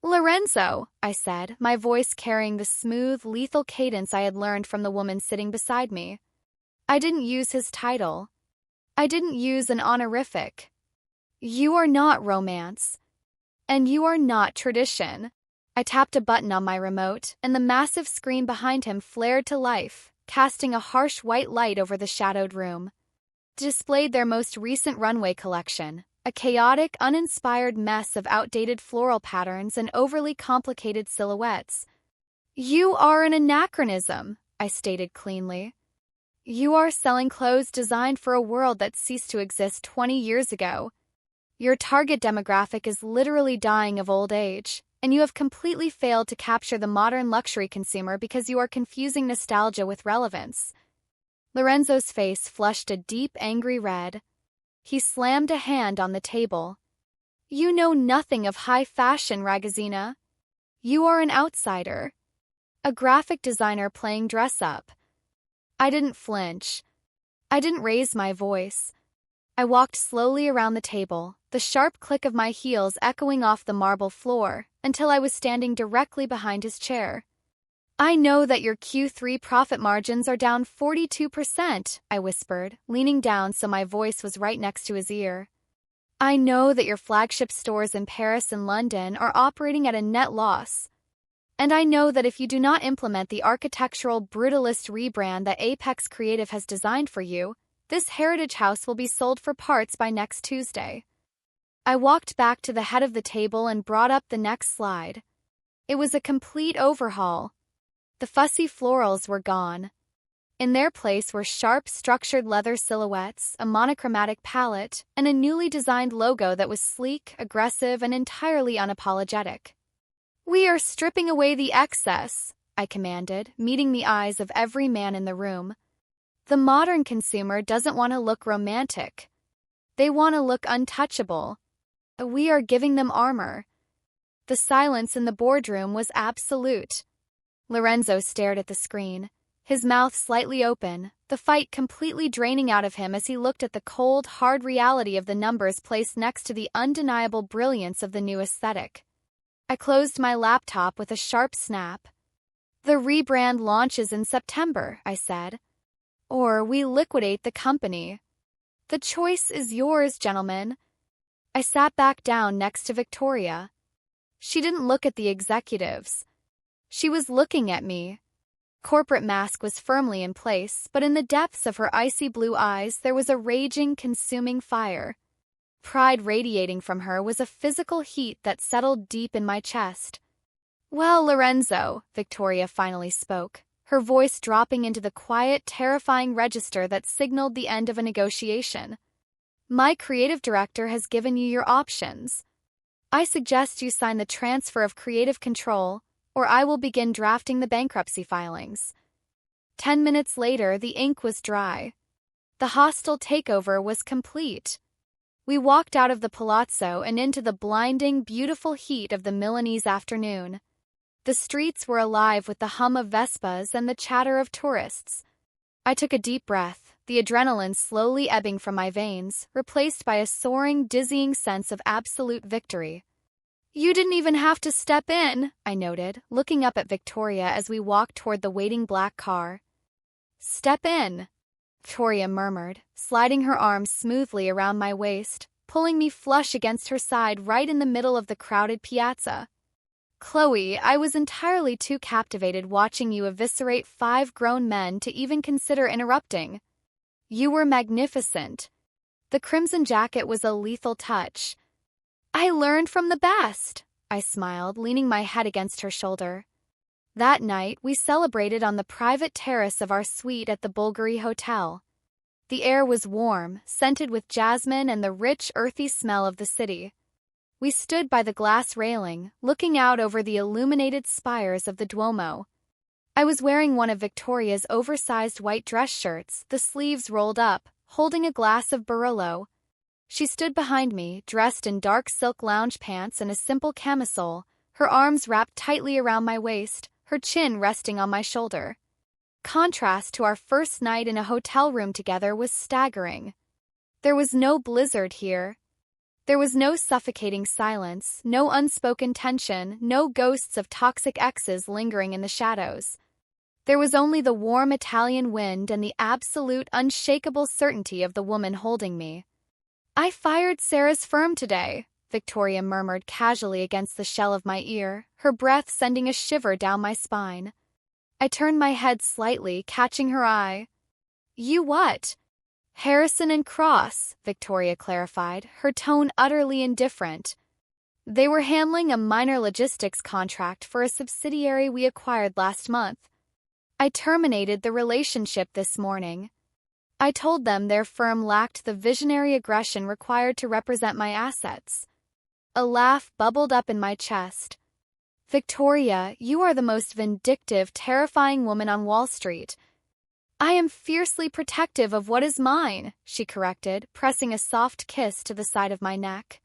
S1: Lorenzo, I said, my voice carrying the smooth, lethal cadence I had learned from the woman sitting beside me. I didn't use his title. I didn't use an honorific. You are not romance. And you are not tradition. I tapped a button on my remote, and the massive screen behind him flared to life, casting a harsh white light over the shadowed room. Displayed their most recent runway collection, a chaotic, uninspired mess of outdated floral patterns and overly complicated silhouettes. You are an anachronism, I stated cleanly. You are selling clothes designed for a world that ceased to exist 20 years ago. Your target demographic is literally dying of old age, and you have completely failed to capture the modern luxury consumer because you are confusing nostalgia with relevance. Lorenzo's face flushed a deep, angry red. He slammed a hand on the table. You know nothing of high fashion, Ragazzina. You are an outsider. A graphic designer playing dress-up. I didn't flinch. I didn't raise my voice. I walked slowly around the table, the sharp click of my heels echoing off the marble floor, until I was standing directly behind his chair. I know that your Q3 profit margins are down 42%, I whispered, leaning down so my voice was right next to his ear. I know that your flagship stores in Paris and London are operating at a net loss. And I know that if you do not implement the architectural brutalist rebrand that Apex Creative has designed for you, this heritage house will be sold for parts by next Tuesday. I walked back to the head of the table and brought up the next slide. It was a complete overhaul. The fussy florals were gone. In their place were sharp, structured leather silhouettes, a monochromatic palette, and a newly designed logo that was sleek, aggressive, and entirely unapologetic. We are stripping away the excess, I commanded, meeting the eyes of every man in the room. The modern consumer doesn't want to look romantic. They want to look untouchable. We are giving them armor. The silence in the boardroom was absolute. Lorenzo stared at the screen, his mouth slightly open, the fight completely draining out of him as he looked at the cold, hard reality of the numbers placed next to the undeniable brilliance of the new aesthetic. I closed my laptop with a sharp snap. The rebrand launches in September, I said. Or we liquidate the company. The choice is yours, gentlemen. I sat back down next to Victoria. She didn't look at the executives. She was looking at me. Corporate mask was firmly in place, but in the depths of her icy blue eyes there was a raging, consuming fire. Pride radiating from her was a physical heat that settled deep in my chest. "Well, Lorenzo," Victoria finally spoke, her voice dropping into the quiet, terrifying register that signaled the end of a negotiation. "My creative director has given you your options. I suggest you sign the transfer of creative control, or I will begin drafting the bankruptcy filings." 10 minutes later, the ink was dry. The hostile takeover was complete. We walked out of the palazzo and into the blinding, beautiful heat of the Milanese afternoon. The streets were alive with the hum of Vespas and the chatter of tourists. I took a deep breath, the adrenaline slowly ebbing from my veins, replaced by a soaring, dizzying sense of absolute victory. "You didn't even have to step in," I noted, looking up at Victoria as we walked toward the waiting black car. "Step in," Victoria murmured, sliding her arms smoothly around my waist, pulling me flush against her side right in the middle of the crowded piazza. "Chloe, I was entirely too captivated watching you eviscerate 5 grown men to even consider interrupting. You were magnificent." The crimson jacket was a lethal touch. "I learned from the best," I smiled, leaning my head against her shoulder. That night, we celebrated on the private terrace of our suite at the Bulgari Hotel. The air was warm, scented with jasmine and the rich, earthy smell of the city. We stood by the glass railing, looking out over the illuminated spires of the Duomo. I was wearing one of Victoria's oversized white dress shirts, the sleeves rolled up, holding a glass of Barolo. She stood behind me, dressed in dark silk lounge pants and a simple camisole, her arms wrapped tightly around my waist, her chin resting on my shoulder. Contrast to our first night in a hotel room together was staggering. There was no blizzard here. There was no suffocating silence, no unspoken tension, no ghosts of toxic exes lingering in the shadows. There was only the warm Italian wind and the absolute, unshakable certainty of the woman holding me. "I fired Sarah's firm today," Victoria murmured casually against the shell of my ear, her breath sending a shiver down my spine. I turned my head slightly, catching her eye. "You what?" "Harrison and Cross," Victoria clarified, her tone utterly indifferent. "They were handling a minor logistics contract for a subsidiary we acquired last month. I terminated the relationship this morning. I told them their firm lacked the visionary aggression required to represent my assets." A laugh bubbled up in my chest. "Victoria, you are the most vindictive, terrifying woman on Wall Street." "I am fiercely protective of what is mine," she corrected, pressing a soft kiss to the side of my neck.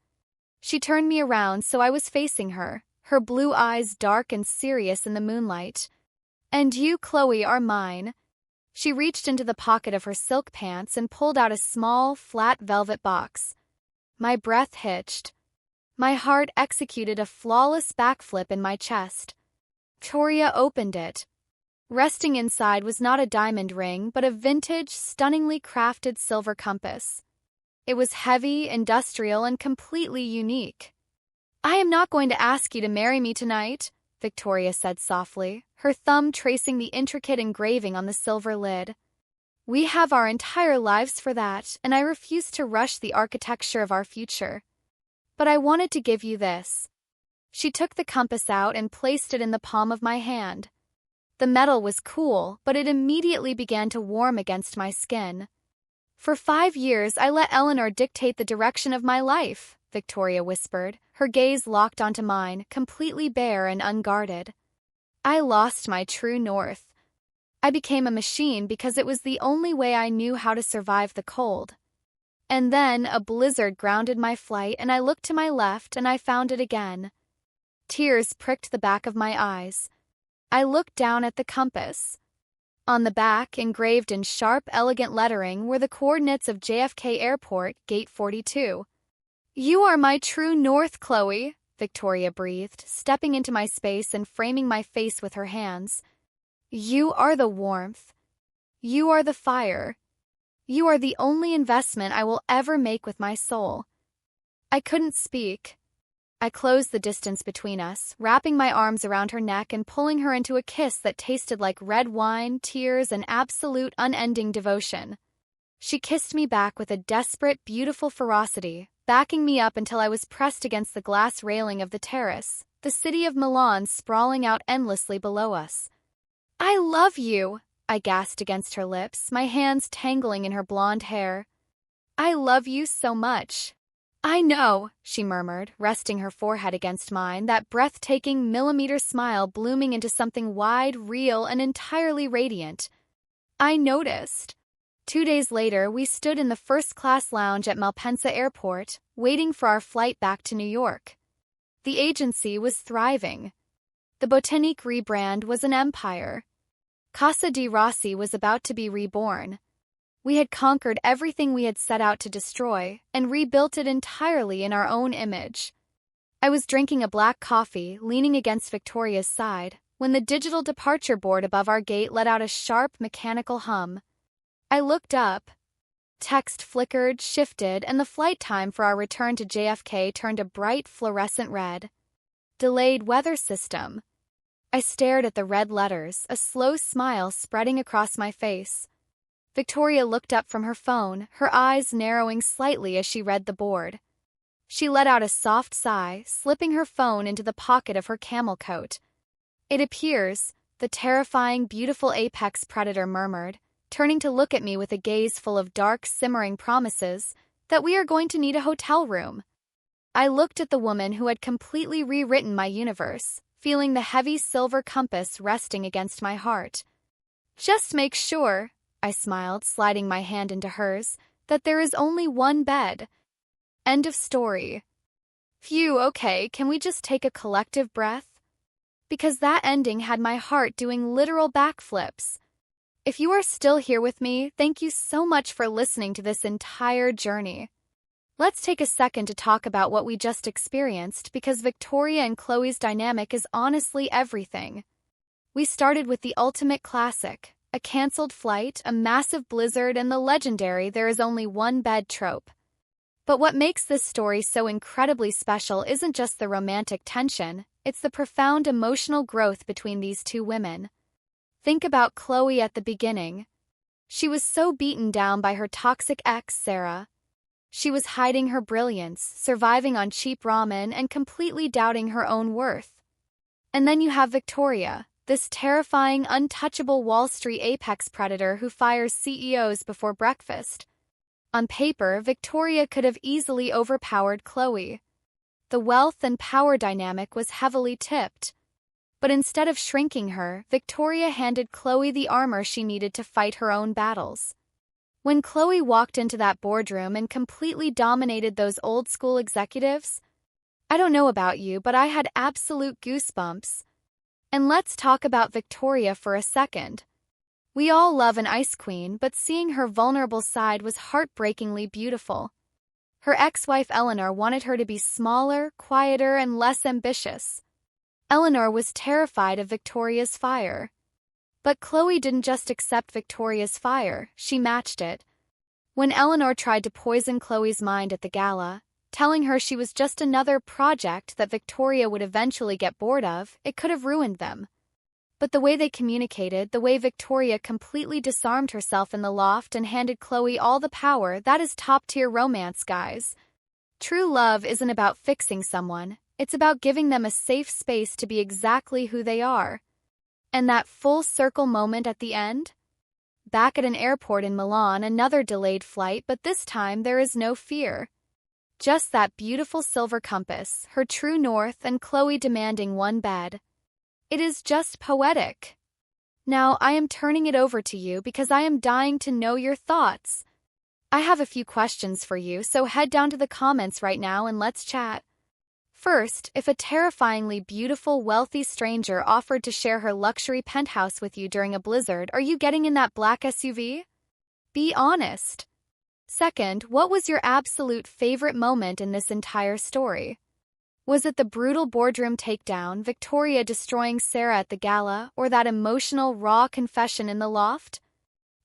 S1: She turned me around so I was facing her, her blue eyes dark and serious in the moonlight. "And you, Chloe, are mine." She reached into the pocket of her silk pants and pulled out a small, flat velvet box. My breath hitched. My heart executed a flawless backflip in my chest. Victoria opened it. Resting inside was not a diamond ring, but a vintage, stunningly crafted silver compass. It was heavy, industrial, and completely unique. "I am not going to ask you to marry me tonight," Victoria said softly, her thumb tracing the intricate engraving on the silver lid. "We have our entire lives for that, and I refuse to rush the architecture of our future. But I wanted to give you this." She took the compass out and placed it in the palm of my hand. The metal was cool, but it immediately began to warm against my skin. "For 5 years, I let Eleanor dictate the direction of my life," Victoria whispered, her gaze locked onto mine, completely bare and unguarded. I lost my true north. I became a machine because it was the only way I knew how to survive the cold. And then a blizzard grounded my flight and I looked to my left and I found it again. Tears pricked the back of my eyes. I looked down at the compass. On the back, engraved in sharp, elegant lettering, were the coordinates of JFK Airport, Gate 42. "You are my true north, Chloe," Victoria breathed, stepping into my space and framing my face with her hands. "You are the warmth. You are the fire. You are the only investment I will ever make with my soul." I couldn't speak. I closed the distance between us, wrapping my arms around her neck and pulling her into a kiss that tasted like red wine, tears, and absolute unending devotion. She kissed me back with a desperate, beautiful ferocity, backing me up until I was pressed against the glass railing of the terrace, the city of Milan sprawling out endlessly below us. "I love you," I gasped against her lips, my hands tangling in her blonde hair. "I love you so much." "I know," she murmured, resting her forehead against mine, that breathtaking millimeter smile blooming into something wide, real, and entirely radiant. "I noticed." 2 days later, we stood in the first-class lounge at Malpensa Airport, waiting for our flight back to New York. The agency was thriving. The Botanique rebrand was an empire. Casa di Rossi was about to be reborn. We had conquered everything we had set out to destroy and rebuilt it entirely in our own image. I was drinking a black coffee, leaning against Victoria's side, when the digital departure board above our gate let out a sharp, mechanical hum. I looked up. Text flickered, shifted, and the flight time for our return to JFK turned a bright, fluorescent red. Delayed weather system. I stared at the red letters, a slow smile spreading across my face. Victoria looked up from her phone, her eyes narrowing slightly as she read the board. She let out a soft sigh, slipping her phone into the pocket of her camel coat. "It appears," the terrifying, beautiful apex predator murmured, turning to look at me with a gaze full of dark, simmering promises, "that we are going to need a hotel room." I looked at the woman who had completely rewritten my universe, feeling the heavy silver compass resting against my heart. "Just make sure," I smiled, sliding my hand into hers, "that there is only one bed." End of story. Phew, okay, can we just take a collective breath? Because that ending had my heart doing literal backflips. If you are still here with me, thank you so much for listening to this entire journey. Let's take a second to talk about what we just experienced, because Victoria and Chloe's dynamic is honestly everything. We started with the ultimate classic, a cancelled flight, a massive blizzard, and the legendary "there is only one bed" trope. But what makes this story so incredibly special isn't just the romantic tension, it's the profound emotional growth between these two women. Think about Chloe at the beginning. She was so beaten down by her toxic ex, Sarah. She was hiding her brilliance, surviving on cheap ramen, and completely doubting her own worth. And then you have Victoria, this terrifying, untouchable Wall Street apex predator who fires CEOs before breakfast. On paper, Victoria could have easily overpowered Chloe. The wealth and power dynamic was heavily tipped. But instead of shrinking her, Victoria handed Chloe the armor she needed to fight her own battles. When Chloe walked into that boardroom and completely dominated those old-school executives, I don't know about you, but I had absolute goosebumps. And let's talk about Victoria for a second. We all love an ice queen, but seeing her vulnerable side was heartbreakingly beautiful. Her ex-wife Eleanor wanted her to be smaller, quieter, and less ambitious. Eleanor was terrified of Victoria's fire. But Chloe didn't just accept Victoria's fire, she matched it. When Eleanor tried to poison Chloe's mind at the gala, telling her she was just another project that Victoria would eventually get bored of, it could have ruined them. But the way they communicated, the way Victoria completely disarmed herself in the loft and handed Chloe all the power, that is top-tier romance, guys. True love isn't about fixing someone, it's about giving them a safe space to be exactly who they are. And that full-circle moment at the end? Back at an airport in Milan, another delayed flight, but this time there is no fear. Just that beautiful silver compass, her true north, and Chloe demanding one bed. It is just poetic. Now, I am turning it over to you because I am dying to know your thoughts. I have a few questions for you, so head down to the comments right now and let's chat. First, if a terrifyingly beautiful, wealthy stranger offered to share her luxury penthouse with you during a blizzard, are you getting in that black SUV? Be honest. Second, what was your absolute favorite moment in this entire story? Was it the brutal boardroom takedown, Victoria destroying Sarah at the gala, or that emotional, raw confession in the loft?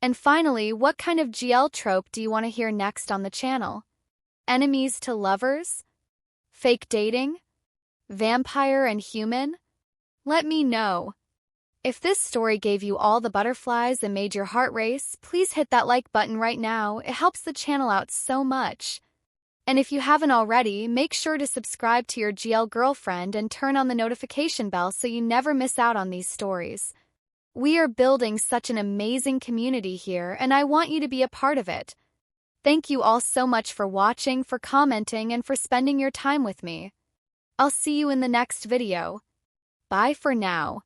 S1: And finally, what kind of GL trope do you want to hear next on the channel? Enemies to lovers? Fake dating? Vampire and human? Let me know. If this story gave you all the butterflies and made your heart race, please hit that like button right now. It helps the channel out so much. And if you haven't already, make sure to subscribe to your GL girlfriend and turn on the notification bell so you never miss out on these stories. We are building such an amazing community here, and I want you to be a part of it. Thank you all so much for watching, for commenting, and for spending your time with me. I'll see you in the next video. Bye for now.